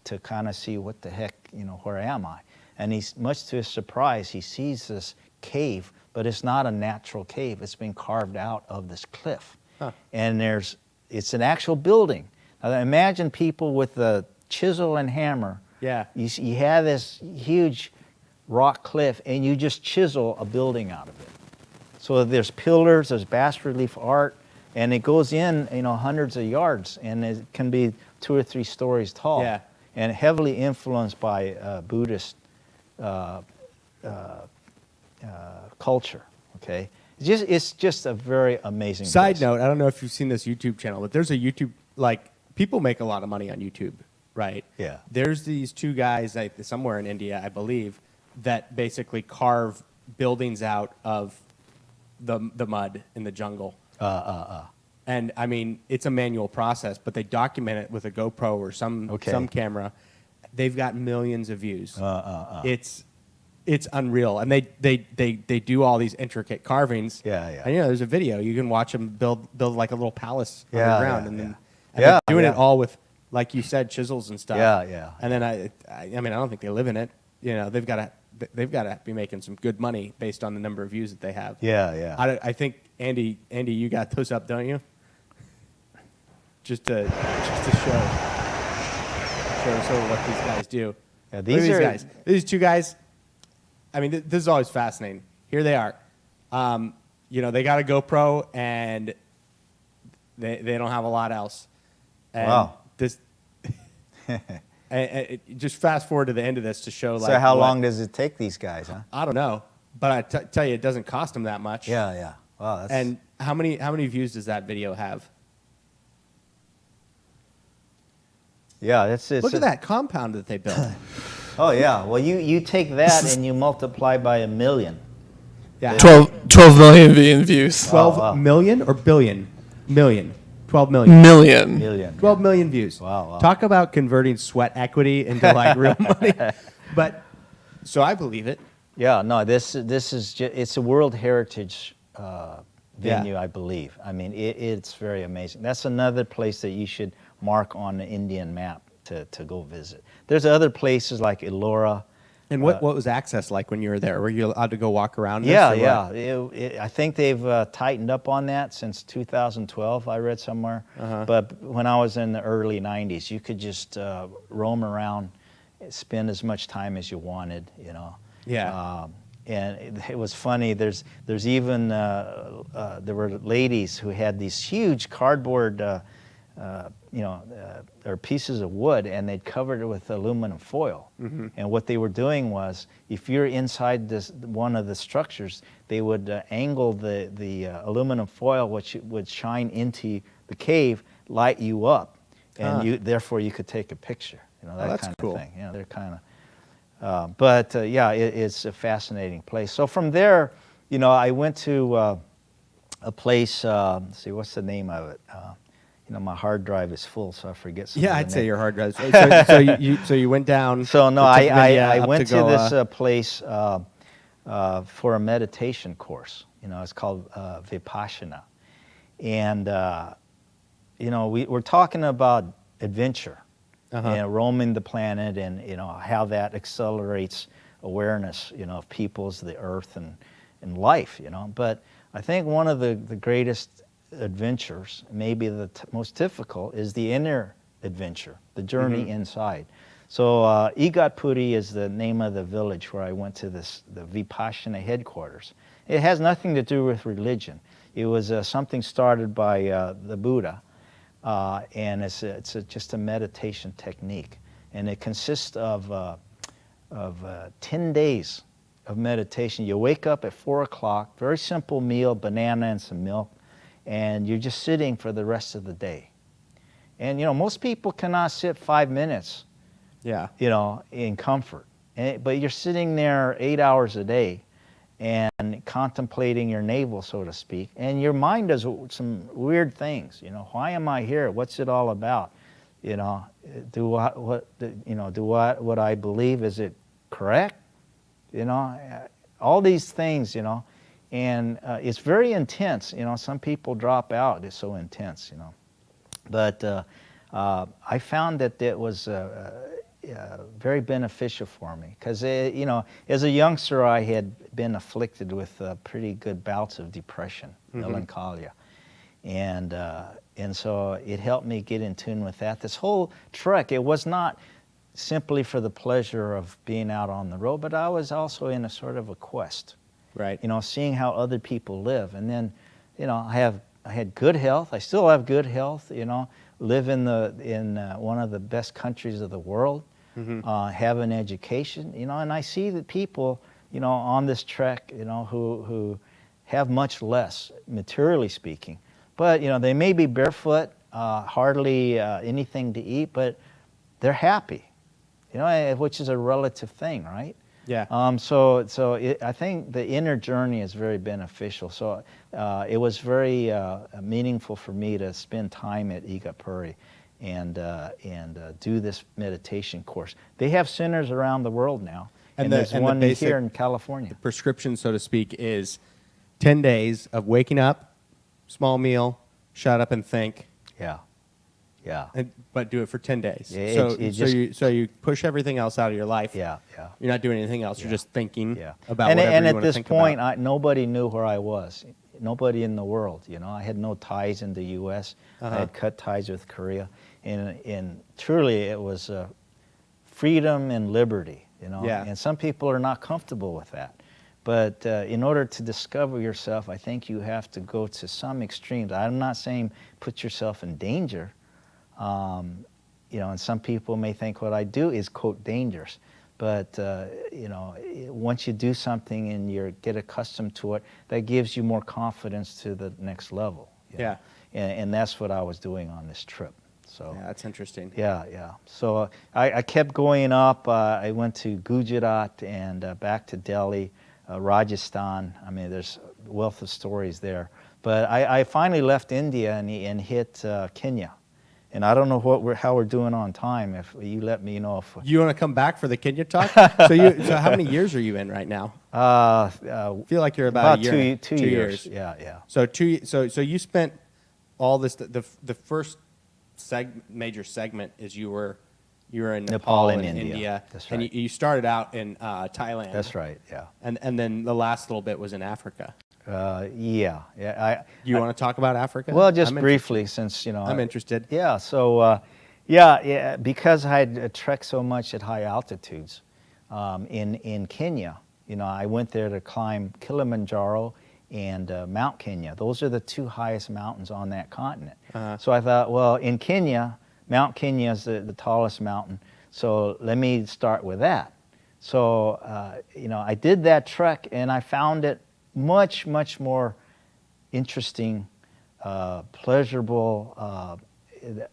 to kind of see what the heck, you know, where am I? And he's, much to his surprise, he sees this cave, but it's not a natural cave. It's been carved out of this cliff. Huh. And it's an actual building. Now imagine people with a chisel and hammer. Yeah. You have this huge rock cliff, and you just chisel a building out of it. So there's pillars, there's bas-relief art, and it goes in, you know, hundreds of yards, and it can be 2 or 3 stories tall. Yeah. And heavily influenced by Buddhist culture. Okay, it's just a very amazing. Side place. note, I don't know if you've seen this YouTube channel, but there's a YouTube, like, people make a lot of money on YouTube, right? Yeah. There's these 2 guys, like, somewhere in India, I believe, that basically carve buildings out of the mud in the jungle. And I mean, it's a manual process, but they document it with a GoPro or some camera. They've got millions of views. It's unreal, and they do all these intricate carvings. Yeah, yeah. And you know, there's a video you can watch them build like a little palace underground, and then and Yeah, they're doing yeah. it all with, like you said, chisels and stuff. Yeah, yeah. And then I mean, I don't think they live in it. You know, they've got to be making some good money based on the number of views that they have. Yeah, yeah. I think Andy, you got those up, don't you? Just to show sort of what these guys do. Yeah, Look at these are- guys. These 2 guys. I mean, this is always fascinating. Here they are. You know, they got a GoPro, and they don't have a lot else. And Wow. This. Just fast forward to the end of this to show, like. So how what- long does it take these guys, huh? I don't know, but I tell you, it doesn't cost them that much. Yeah, yeah. Wow, that's And how many views does that video have? yeah. It's Look at that compound that they built. Oh yeah. Well, you take that and you multiply by 1 million. Yeah. 12 million views. 12 wow. million or billion? Million. 12 million. Million. Million. 12 million views. Wow, wow. Talk about converting sweat equity into like real money. But so I believe it. Yeah, no, this is it's a World Heritage venue, I believe. I mean, it's very amazing. That's another place that you should mark on the Indian map to go visit. There's other places like Ellora. And what was access like when you were there? Were you allowed to go walk around? Yeah, this, or yeah. what? I think they've tightened up on that since 2012, I read somewhere. But when I was in the early 90s, you could just roam around, spend as much time as you wanted, you know. Yeah. And it was funny. There's even there were ladies who had these huge cardboard, or pieces of wood, and they'd covered it with aluminum foil. And what they were doing was, if you're inside this one of the structures, they would angle the aluminum foil, which would shine into the cave, light you up, and therefore you could take a picture. You know, that that's kind cool. of thing. You know, they're kind of. But it's a fascinating place. So from there, you know, I went to a place. Let's see, what's the name of it? You know, my hard drive is full, so I forget. Some Yeah, of the I'd say name. your hard drive. So you went down. So no, to India I up went to go, this place for a meditation course. You know, it's called Vipassana, and you know, we're talking about adventure. You know, roaming the planet, and you know how that accelerates awareness, you know, of peoples, the earth, and life. You know, but I think one of the greatest adventures, maybe the most difficult, is the inner adventure, the journey inside. So Igatpuri is the name of the village where I went to the Vipassana headquarters. It has nothing to do with religion. It was something started by the Buddha. And it's just a meditation technique, and it consists of 10 days of meditation. You wake up at 4 o'clock, very simple meal, banana and some milk, and you're just sitting for the rest of the day. And you know, most people cannot sit 5 minutes, Yeah. you know, in comfort. But you're sitting there 8 hours a day, and contemplating your navel, so to speak, and your mind does some weird things. You know, why am I here? What's it all about? You know, what I believe, is it correct? You know, all these things. You know, and it's very intense. You know, some people drop out. It's so intense. You know, but I found that it was. Very beneficial for me, because you know, as a youngster, I had been afflicted with pretty good bouts of depression, melancholia, and so it helped me get in tune with that. This whole trek, it was not simply for the pleasure of being out on the road, but I was also in a sort of a quest, Right. you know, seeing how other people live. And then, you know, I had good health. I still have good health. You know, live in one of the best countries of the world. Have an education, you know, and I see that people, you know, on this trek, you know, who have much less, materially speaking, but, you know, they may be barefoot, hardly anything to eat, but they're happy, you know, which is a relative thing, right? Yeah. I think the inner journey is very beneficial. So it was very meaningful for me to spend time at Igatpuri and do this meditation course. They have centers around the world now, and there's one here in California. Prescription, so to speak, is 10 days of waking up, small meal, shut up and think, Yeah, yeah, but do it for 10 days. Yeah, So you push everything else out of your life. yeah, yeah. You're not doing anything else. You're just thinking Yeah. about and whatever and you at want to this think point, about. nobody knew where I was. Nobody in the world. You know, I had no ties in the U.S. I had cut ties with Korea, and truly it was freedom and liberty. You know, Yeah. and some people are not comfortable with that. But in order to discover yourself, I think you have to go to some extremes. I'm not saying put yourself in danger. You know, and some people may think what I do is, quote, dangerous. But, you know, once you do something and you get accustomed to it, that gives you more confidence to the next level. You know? Yeah. And that's what I was doing on this trip. So Yeah, that's interesting. yeah. So I kept going up. I went to Gujarat and back to Delhi, Rajasthan. I mean, there's a wealth of stories there. But I finally left India and hit Kenya. And I don't know how we're doing on time. If you let me know if You want to come back for the Kenya talk? So how many years are you in right now? I feel like you're about a year. two years. Yeah. So you spent all this. The first major segment is you were in Nepal and India. That's And right. you started out in Thailand. That's right. Yeah. And then the last little bit was in Africa. Yeah. You want to talk about Africa? Well, just I'm briefly, since I'm interested. Yeah. So, because I had trekked so much at high altitudes, in Kenya, I went there to climb Kilimanjaro and Mount Kenya. Those are the two highest mountains on that continent. So I thought, well, in Kenya, Mount Kenya is the tallest mountain. So let me start with that. So, I did that trek and I found it much, much more interesting, pleasurable,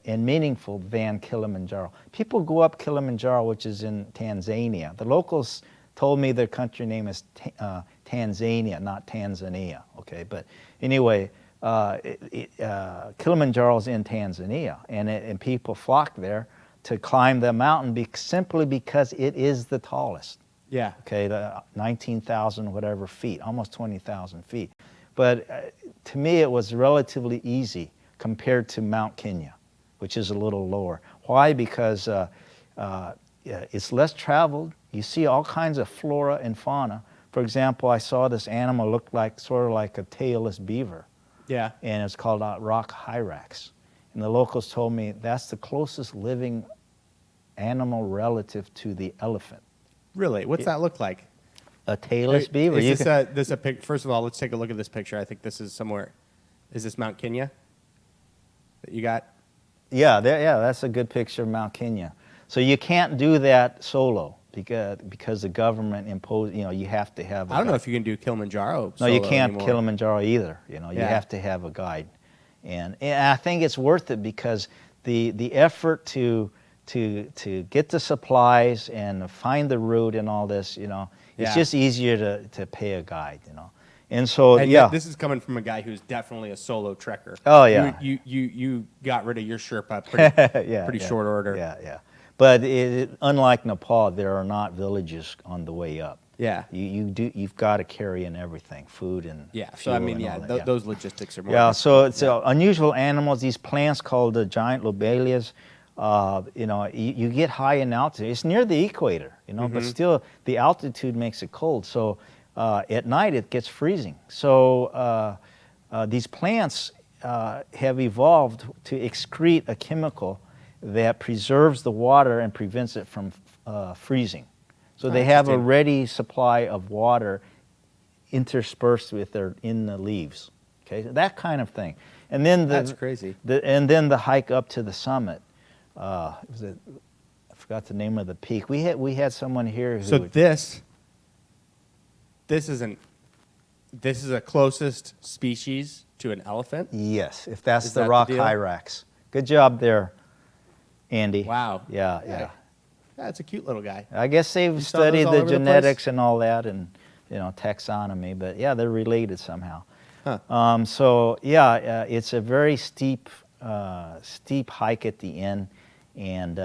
and meaningful than Kilimanjaro. People go up Kilimanjaro, which is in Tanzania. The locals told me their country name is Tanzania, not Tanzania. Okay, but anyway, Kilimanjaro is in Tanzania, and people flock there to climb the mountain simply because it is the tallest. Yeah. Okay, the 19,000 whatever feet, almost 20,000 feet. But to me, it was relatively easy compared to Mount Kenya, which is a little lower. Why? Because it's less traveled. You see all kinds of flora and fauna. For example, I saw this animal look sort of like a tailless beaver. Yeah. And it's called rock hyrax. And the locals told me that's the closest living animal relative to the elephant. Really? What's that look like? A tailless beaver. Is this a pic? First of all, let's take a look at this picture. I think this is somewhere. Is this Mount Kenya that you got? Yeah, that's a good picture of Mount Kenya. So you can't do that solo because the government imposed. You have to have. I don't know if you can do Kilimanjaro. No, you solo can't anymore. Kilimanjaro either. You Yeah. have to have a guide, and I think it's worth it because the effort to get the supplies and find the route and all this, it's Yeah. just easier to pay a guide, And so, And yeah. this is coming from a guy who's definitely a solo trekker. Oh, yeah. You got rid of your Sherpa pretty short order. Yeah. But unlike Nepal, there are not villages on the way up. Yeah. You've got to carry in everything, food and Yeah. So fuel I mean, and yeah, all that, those logistics are more. Yeah, so difficult. it's unusual animals. These plants called the giant lobelias. You get high in altitude. It's near the equator, but still the altitude makes it cold. So at night it gets freezing. So these plants have evolved to excrete a chemical that preserves the water and prevents it from freezing. So they have a Interesting. ready supply of water interspersed in the leaves. Okay, that kind of thing. And then That's crazy. And then the hike up to the summit. I forgot the name of the peak. We had someone here who. So this is a closest species to an elephant. Yes, if that's Is the that the rock deal? hyrax. Good job there, Andy. Wow. Yeah. Yeah, it's a cute little guy. I guess they've saw those studied all the over the genetics place? and all that, and taxonomy. But yeah, they're related somehow. Huh. So it's a very steep hike at the end, and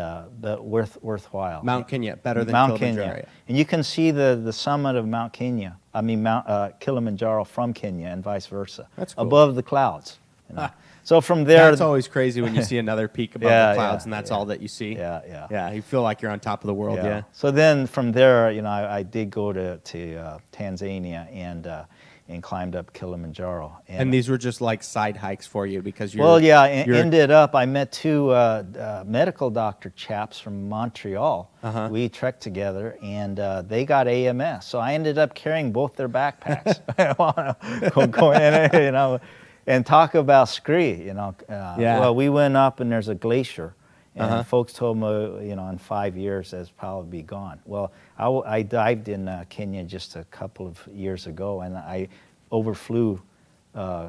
but worthwhile. Mount Kenya, better than Mount Kilimanjaro. Kenya, and you can see the summit of Mount Kenya. I mean Mount Kilimanjaro from Kenya, and vice versa. That's cool. Above the clouds. So from there, That's always crazy when you see another peak above Yeah, the clouds, yeah, and that's yeah. all that you see. Yeah. Yeah, you feel like you're on top of the world. Yeah. So then from there, I did go to Tanzania and climbed up Kilimanjaro. And these were just like side hikes for you because you're. Well, yeah, you're- ended up, I met two medical doctor chaps from Montreal. Uh-huh. We trekked together, and they got AMS. So I ended up carrying both their backpacks. And talk about scree, Yeah. Well, we went up, and there's a glacier. And Uh-huh. folks told me, in 5 years, that's probably be gone. Well, I dived in Kenya just a couple of years ago, and I overflew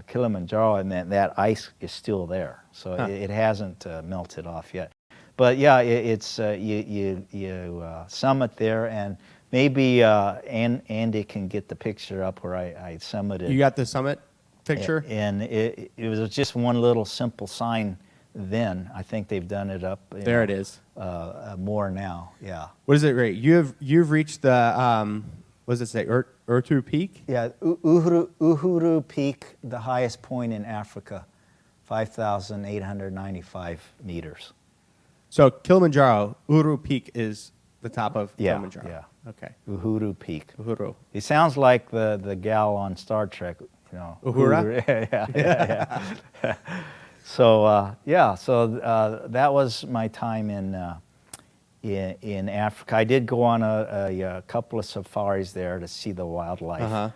Kilimanjaro, and that ice is still there. So it hasn't melted off yet. But yeah, it's you summit there, and maybe Andy can get the picture up where I summited. You got the summit picture? And it was just one little simple sign then. I think they've done it up. There it is. More now. Yeah. What is it rate? You've reached the what does it say? Urtu Peak? Yeah. Uhuru Peak, the highest point in Africa, 5,895 meters. So Kilimanjaro, Uhuru Peak is the top of Kilimanjaro. Yeah. Okay. Uhuru Peak. Uhuru. It sounds like the gal on Star Trek, you know. Uhura? Yeah. So that was my time in Africa. I did go on a couple of safaris there to see the wildlife. Uh-huh.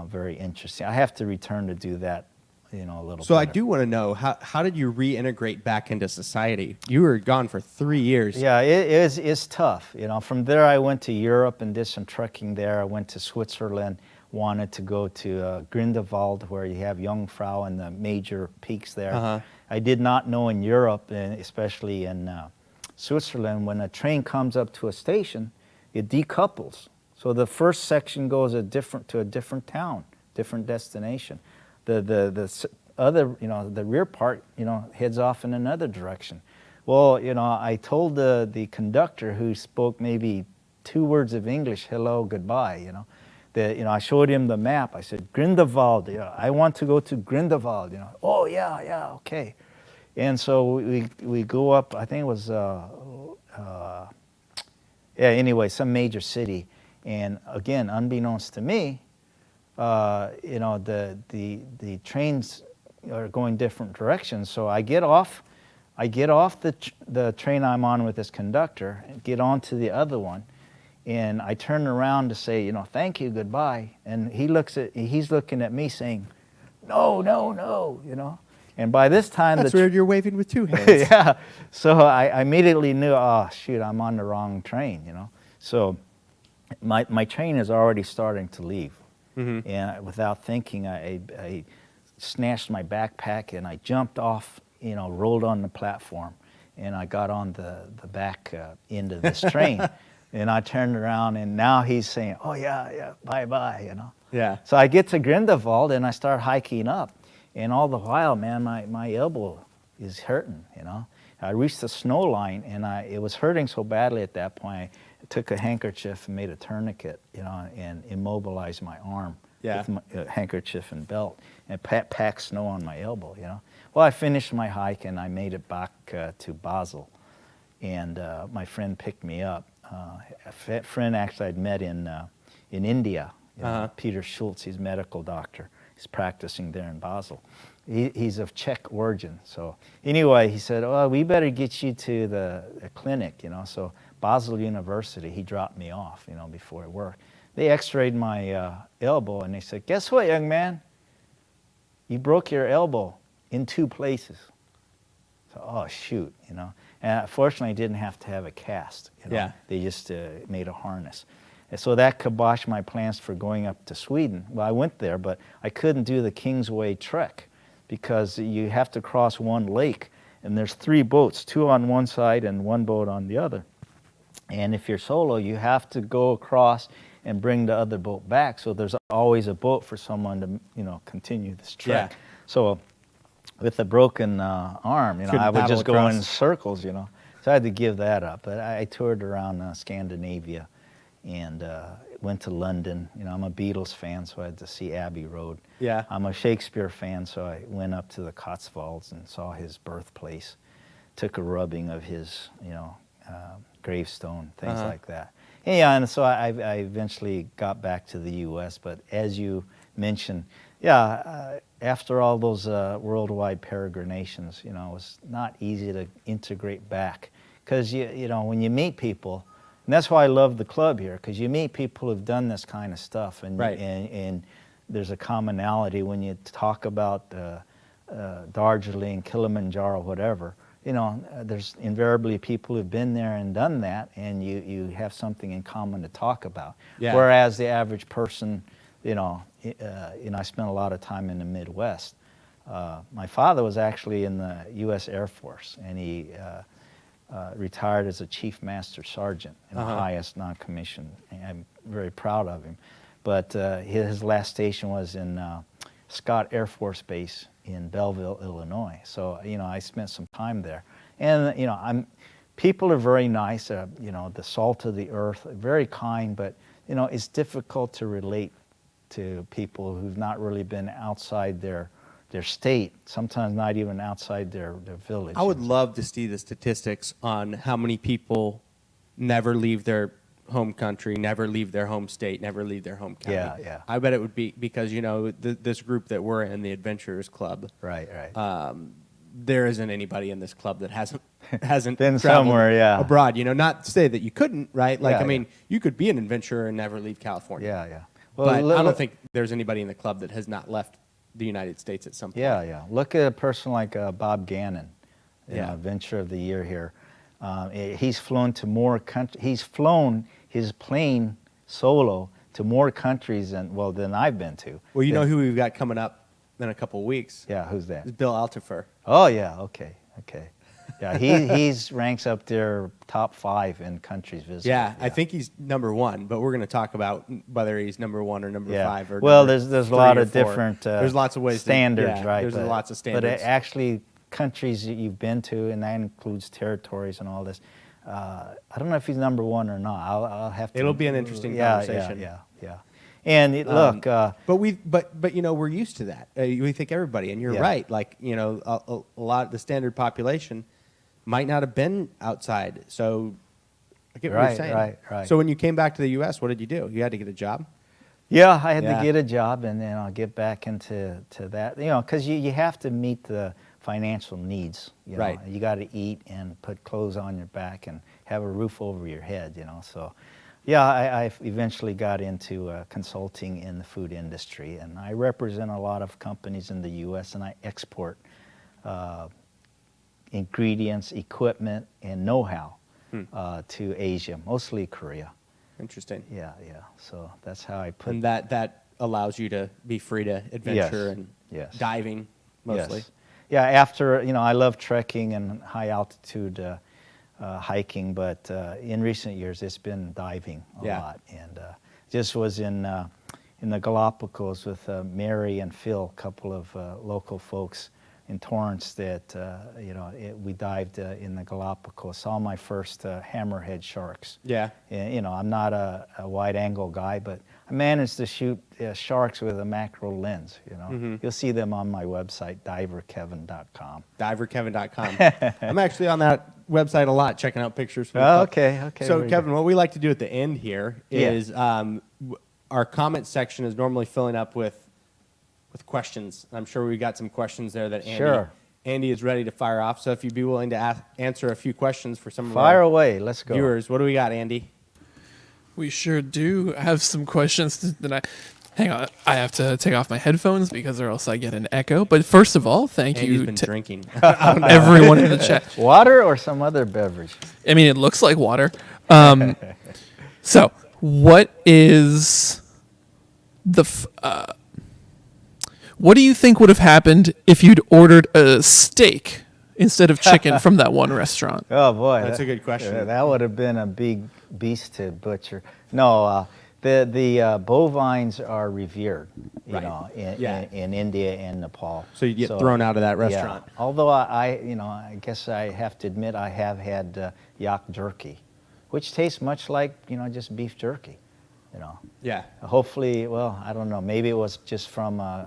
Very interesting. I have to return to do that, you know, a little. So I better. do want to know how did you reintegrate back into society? You were gone for 3 years. Yeah, it's tough. You know, from there I went to Europe and did some trekking there. I went to Switzerland, wanted to go to Grindelwald, where you have Jungfrau and the major peaks there. Uh-huh. I did not know in Europe, and especially in Switzerland, when a train comes up to a station, it decouples. So the first section goes to a different town, different destination. The other, you know, the rear part, you know, heads off in another direction. Well, you know, I told the conductor, who spoke maybe 2 words of English, hello, goodbye, you know, that, you know, I showed him the map. I said, Grindelwald, you know, I want to go to Grindelwald, you know. Oh, yeah, okay. And so we go up, I think it was, anyway, some major city. And again, unbeknownst to me, you know, the trains are going different directions. So I get off the train I'm on with this conductor, and get onto the other one, and I turn around to say, you know, thank you, goodbye. And he's looking at me saying, no, you know. And by this time, That's weird. You're waving with 2 hands. yeah. So I immediately knew, oh shoot, I'm on the wrong train, you know. So my train is already starting to leave. Mm-hmm. And without thinking, I snatched my backpack and I jumped off, you know, rolled on the platform, and I got on the back end of this train. And I turned around, and now he's saying, oh yeah, bye, you know. Yeah. So I get to Grindelwald and I start hiking up. And all the while, man, my elbow is hurting, you know. I reached the snow line, and it was hurting so badly at that point, I took a handkerchief and made a tourniquet, you know, and immobilized my arm with my handkerchief and belt, and packed snow on my elbow, you know. Well, I finished my hike, and I made it back to Basel, and my friend picked me up. A friend actually I'd met in India, you know, Peter Schultz, he's a medical doctor. He's practicing there in Basel. He's of Czech origin. So anyway, he said, oh, we better get you to the clinic, you know. So Basel University, he dropped me off, you know, before work. They x-rayed my elbow, and they said, guess what, young man? You broke your elbow in 2 places. So, oh, shoot, you know. And fortunately, I didn't have to have a cast. You know? Yeah. They just made a harness. And so that kiboshed my plans for going up to Sweden. Well, I went there, but I couldn't do the Kingsway trek because you have to cross one lake, and there's 3 boats, 2 on one side and 1 boat on the other. And if you're solo, you have to go across and bring the other boat back. So there's always a boat for someone to, you know, continue this trek. Yeah. So with a broken arm, you know, Couldn't I would paddle just go across. in circles, you know. So I had to give that up. But I toured around Scandinavia. And went to London. You know, I'm a Beatles fan, so I had to see Abbey Road. Yeah. I'm a Shakespeare fan, so I went up to the Cotswolds and saw his birthplace. Took a rubbing of his, you know, gravestone, things like that. Yeah, and so I eventually got back to the U.S. But as you mentioned, after all those worldwide peregrinations, you know, it was not easy to integrate back because you know, when you meet people. And that's why I love the club here, because you meet people who've done this kind of stuff, and and there's a commonality when you talk about Darjeeling, Kilimanjaro, whatever. You know, there's invariably people who've been there and done that, and you have something in common to talk about. Yeah. Whereas the average person, you know, I spent a lot of time in the Midwest. My father was actually in the U.S. Air Force, and he retired as a Chief Master Sergeant in the highest non-commissioned. I'm very proud of him. But his last station was in Scott Air Force Base in Belleville, Illinois. So, I spent some time there. And, people are very nice, the salt of the earth, very kind, but, it's difficult to relate to people who've not really been outside their state, sometimes not even outside their village. I would love to see the statistics on how many people never leave their home country, never leave their home state, never leave their home county. Yeah. I bet it would be because, this group that we're in, the Adventurers Club, Right. there isn't anybody in this club that hasn't Been traveled somewhere, yeah. abroad. Not to say that you couldn't, right? Like, Yeah, I mean, you could be an adventurer and never leave California. Yeah. But I look- don't think there's anybody in the club that has not left the United States at some point. Yeah. Look at a person like Bob Gannon, Yeah. Venture of the Year here. He's flown to more countries. He's flown his plane solo to more countries than I've been to. Well, you know who we've got coming up in a couple of weeks? Yeah, who's that? It's Bill Altifer. Oh yeah, okay. Yeah, he's ranks up there top 5 in countries visited. Yeah, I think he's number 1, but we're going to talk about whether he's number 1 or number 5 or well, number there's a 3 lot or of 4. different there's lots of ways standards, right? There's lots of standards. But actually, countries that you've been to, and that includes territories and all this. I don't know if he's number 1 or not. I'll have to. It'll be an interesting conversation. Yeah. And look, but we're used to that. We think everybody, and you're Yeah. right. Like a lot of the standard population might not have been outside. So I get what you're saying. Right. So when you came back to the U.S., what did you do? You had to get a job. yeah, I had Yeah. to get a job, and then I'll get back into that. Because you have to meet the financial needs. Right. You got to eat and put clothes on your back and have a roof over your head. So. Yeah, I eventually got into consulting in the food industry, and I represent a lot of companies in the U.S., and I export ingredients, equipment, and know-how to Asia, mostly Korea. Interesting. Yeah. So that's how I put. And that allows you to be free to adventure and Yes. diving mostly. Yes. Yeah, after, I love trekking and high altitude hiking, but in recent years it's been diving a Yeah. lot. And just was in the Galapagos with Mary and Phil, a couple of local folks in Torrance that, we dived in the Galapagos, saw my first hammerhead sharks. Yeah. And, I'm not a wide angle guy, but I managed to shoot sharks with a macro lens. You'll see them on my website, diverkevin.com. Diverkevin.com. I'm actually on that website a lot, checking out pictures. From the Oh, club. okay. So, very Kevin, what we like to do at the end here Yeah. is our comment section is normally filling up with questions. I'm sure we've got some questions there that Sure. Andy is ready to fire off. So if you'd be willing to answer a few questions for some of Fire our away. Let's go. viewers, what do we got, Andy? We sure do have some questions that hang on, I have to take off my headphones because or else I get an echo. But first of all, thank Andy's you been to drinking. everyone in the chat. Water or some other beverage? I mean, it looks like water. So, what is what do you think would have happened if you'd ordered a steak instead of chicken from that one restaurant? Oh boy, That's a good question. That would have been a big beast to butcher. No, the bovines are revered, Right. in India and Nepal. So you get thrown out of that restaurant. Yeah. Although I guess I have to admit I have had yak jerky, which tastes much like just beef jerky. Yeah. Hopefully, well, I don't know. Maybe it was just from an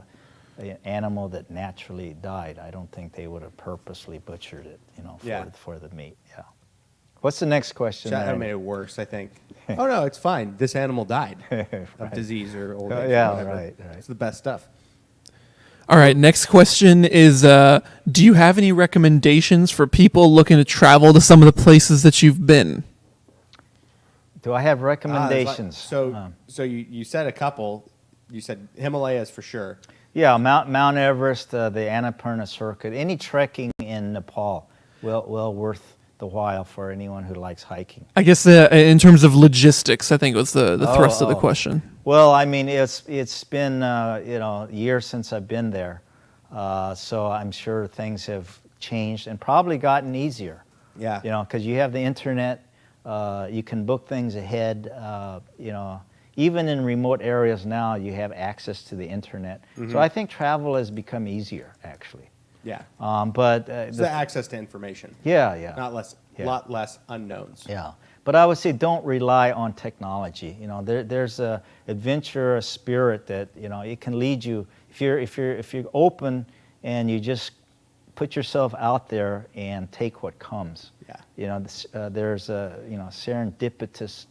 animal that naturally died. I don't think they would have purposely butchered it, for the meat. Yeah. What's the next question? That there? made it worse, I think. Oh, no, it's fine. This animal died of disease or old age. yeah, or whatever. right. It's the best stuff. All right, next question is do you have any recommendations for people looking to travel to some of the places that you've been? Do I have recommendations? So you said a couple. You said Himalayas for sure. Yeah, Mount Everest, the Annapurna Circuit, any trekking in Nepal, well worth the while for anyone who likes hiking. I guess in terms of logistics, I think was the thrust of the question. Well, I mean, it's been years since I've been there, so I'm sure things have changed and probably gotten easier. Yeah. Because you have the internet, you can book things ahead. even in remote areas now, you have access to the internet. So I think travel has become easier, actually. Yeah. But It's the access to information. yeah. Not less, Yeah. lot less unknowns. Yeah, but I would say don't rely on technology. You know, there's a adventurous spirit that, you know, it can lead you if you're open and you just put yourself out there and take what comes. Yeah. You know, there's serendipitous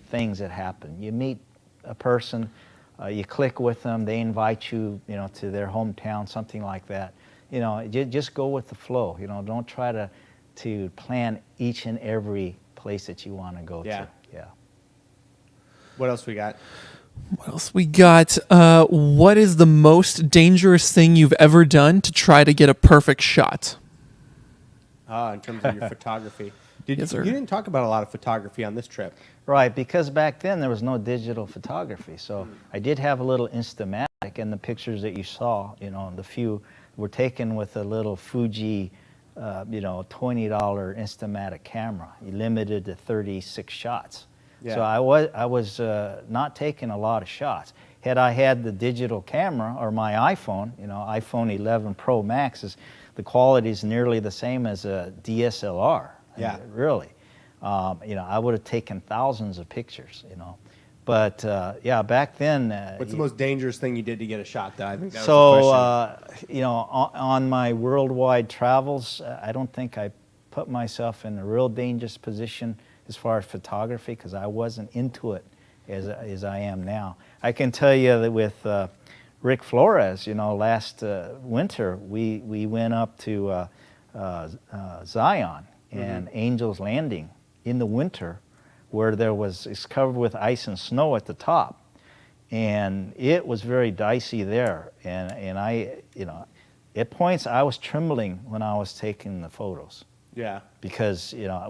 things that happen. You meet a person, you click with them, they invite you, you know, to their hometown, something like that. You know, just go with the flow. You know, don't try to plan each and every place that you want to go Yeah. to. Yeah. What else we got? What else we got? What is the most dangerous thing you've ever done to try to get a perfect shot? In terms of your photography. Yes, sir. You didn't talk about a lot of photography on this trip. Right, because back then there was no digital photography. So I did have a little Instamatic, and the pictures that you saw, you know, the few were taken with a little Fuji, $20 Instamatic camera. You limited to 36 shots. Yeah. So I was not taking a lot of shots. Had I had the digital camera or my iPhone, you know, iPhone 11 Pro Max, the quality is nearly the same as a DSLR. Yeah. Really. You know, I would have taken thousands of pictures, you know. But yeah, back then. What's the most dangerous thing you did to get a shot, though? I think that was the question. You know, on my worldwide travels, I don't think I put myself in a real dangerous position as far as photography because I wasn't into it as I am now. I can tell you that with Rick Flores, you know, last winter we went up to Zion and Angel's Landing in the winter, where it's covered with ice and snow at the top, and it was very dicey there. And I, you know, at points I was trembling when I was taking the photos Yeah. because, you know,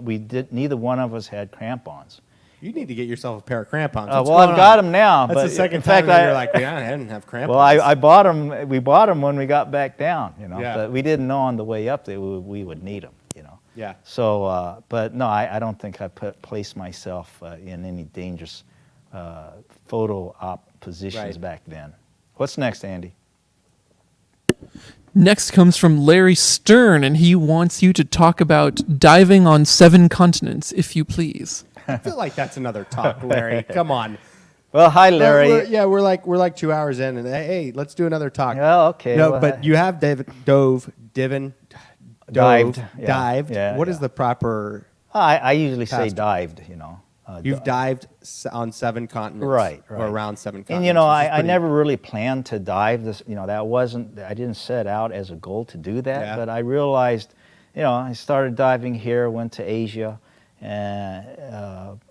neither one of us had crampons. You need to get yourself a pair of crampons. Well, What's going I've got on? them now. That's but the second in fact, time that you're like, yeah, I didn't have crampons. well, I bought them. We bought them when we got back down. You know, Yeah. but we didn't know on the way up that we would need them. You know. Yeah. So, but no, I don't think I placed myself in any dangerous photo op positions Right. back then. What's next, Andy? Next comes from Larry Stern, and he wants you to talk about diving on 7 continents, if you please. I feel like that's another talk, Larry. Come on. Well, hi, Larry. We're like 2 hours in, and hey, let's do another talk. Well, okay. No, well, but you have dived. Yeah, What is yeah. the proper? I usually say Past- dived. You know. You've dived on 7 continents, Right. or around 7 continents. And you know, which is I pretty- never really planned to dive this. You know, I didn't set out as a goal to do that. Yeah. But I realized, you know, I started diving here, went to Asia, and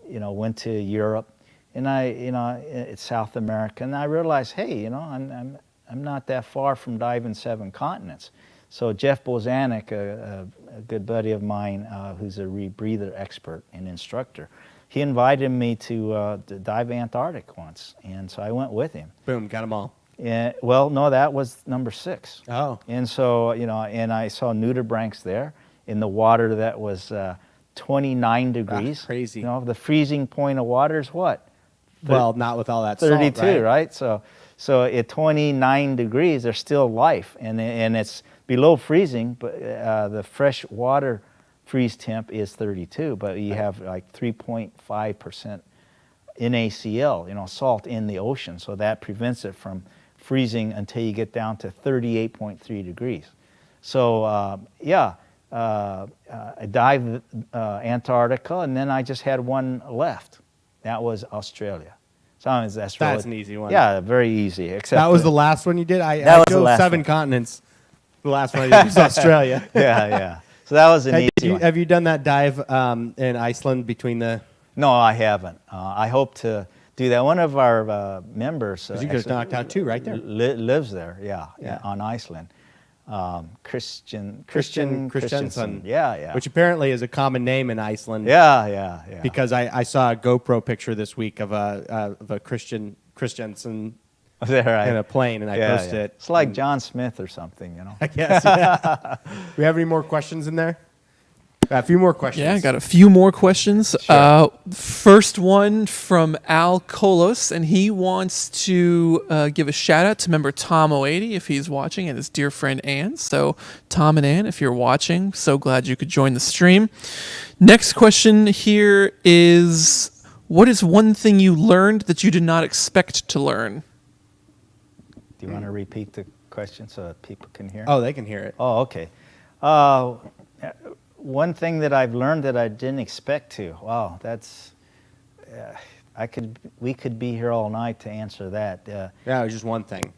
you know, went to Europe, and it's South America, and I realized, hey, you know, I'm not that far from diving 7 continents. So Jeff Bozanek, a good buddy of mine, who's a rebreather expert and instructor, he invited me to dive Antarctic once, and so I went with him. Boom, got them all. And, well, no, that was number 6. Oh. And so, you know, and I saw nudibranchs there in the water that was 29 degrees. crazy. You know, the freezing point of water is what? Well, not with all that 32, salt, right? So at 29 degrees, there's still life, and it's below freezing, but the fresh water freeze temp is 32, but you have like 3.5% NaCl, you know, salt in the ocean, so that prevents it from freezing until you get down to 38.3 degrees. So I dived Antarctica, and then I just had one left. That was Australia. So that's an easy one. Yeah, very easy. Except That was the last one you did? I That was the drove last 7 one. continents. The last one I did was Australia. yeah. So that was an easy one. Have you done that dive in Iceland between the... No, I haven't. I hope to do that. One of our members You just knocked out 2 right there. lives there, Yeah. on Iceland. Christian Christiansen. Yeah. Which apparently is a common name in Iceland. Yeah. Because I saw a GoPro picture this week of a Christiansen There, in a plane, and I posted it. It's like John Smith or something, you know. I guess. Yeah. We have any more questions in there? A few more questions. Yeah, I got a few more questions. Sure. First one from Al Kolos, and he wants to give a shout out to member Tom 080 if he's watching, and his dear friend Ann. So, Tom and Ann, if you're watching, so glad you could join the stream. Next question here is, what is one thing you learned that you did not expect to learn? Do you want to repeat the question so that people can hear? Oh, they can hear it. Oh, okay. One thing that I've learned that I didn't expect to. Wow, that's. We could be here all night to answer that. Yeah, it was just one thing.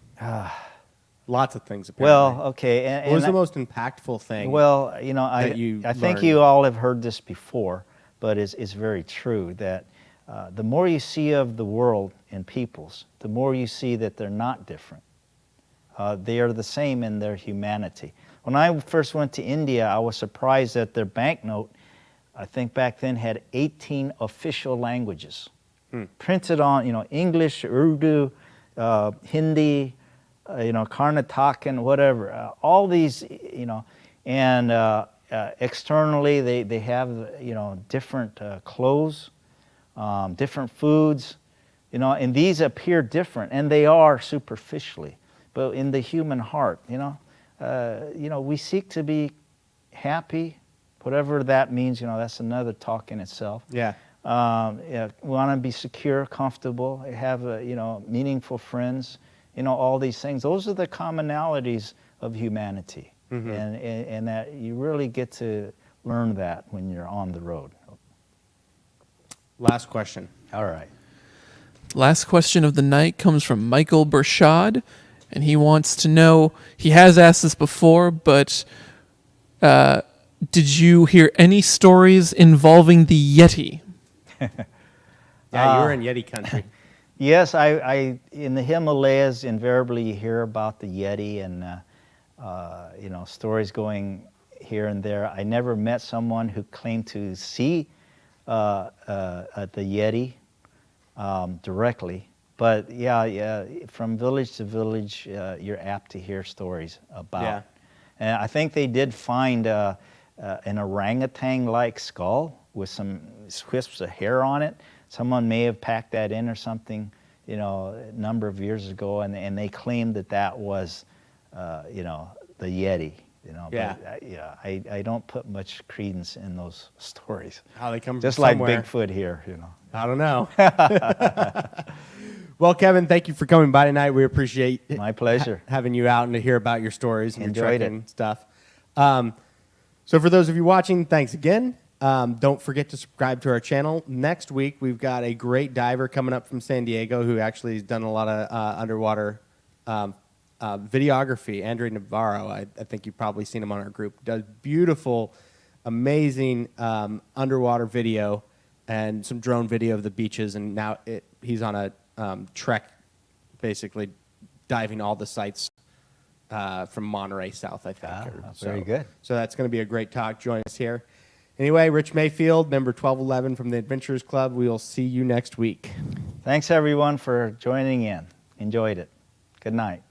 Lots of things, Well, apparently. okay. And, What was and the most impactful thing? Well, you know, that you I think learned? you all have heard this before, but it's very true that the more you see of the world and peoples, the more you see that they're not different. They are the same in their humanity. When I first went to India, I was surprised that their banknote, I think back then, had 18 official languages printed on, English, Urdu, Hindi, Karnatakan, whatever. All these, and externally they have, different clothes, different foods, and these appear different, and they are superficially. But in the human heart, we seek to be happy, whatever that means. That's another talk in itself. Yeah. We want to be secure, comfortable, have meaningful friends. All these things. Those are the commonalities of humanity, and that you really get to learn that when you're on the road. Last question. All right. Last question of the night comes from Michael Bershad, and he wants to know, he has asked this before, but did you hear any stories involving the Yeti? Yeah, you were in Yeti country. Yes, I in the Himalayas, invariably you hear about the Yeti and stories going here and there. I never met someone who claimed to see the Yeti directly, but yeah, from village to village, you're apt to hear stories about. Yeah. And I think they did find an orangutan-like skull with some wisps of hair on it. Someone may have packed that in or something, a number of years ago, and they claimed that was, the Yeti. Yeah. But, I don't put much credence in those stories. How they come Just from like somewhere. Bigfoot here, I don't know. Well, Kevin, thank you for coming by tonight. We appreciate My pleasure. having you out and to hear about your stories and Enjoyed your it. trekking stuff. So for those of you watching, thanks again. Don't forget to subscribe to our channel. Next week, we've got a great diver coming up from San Diego who actually has done a lot of underwater videography. Andre Navarro, I think you've probably seen him on our group. Does beautiful, amazing underwater video and some drone video of the beaches. And now he's on a trek, basically diving all the sites from Monterey South, I think. Very good. So that's going to be a great talk. Join us here. Anyway, Rich Mayfield, member 1211 from the Adventurers Club. We will see you next week. Thanks, everyone, for joining in. Enjoyed it. Good night.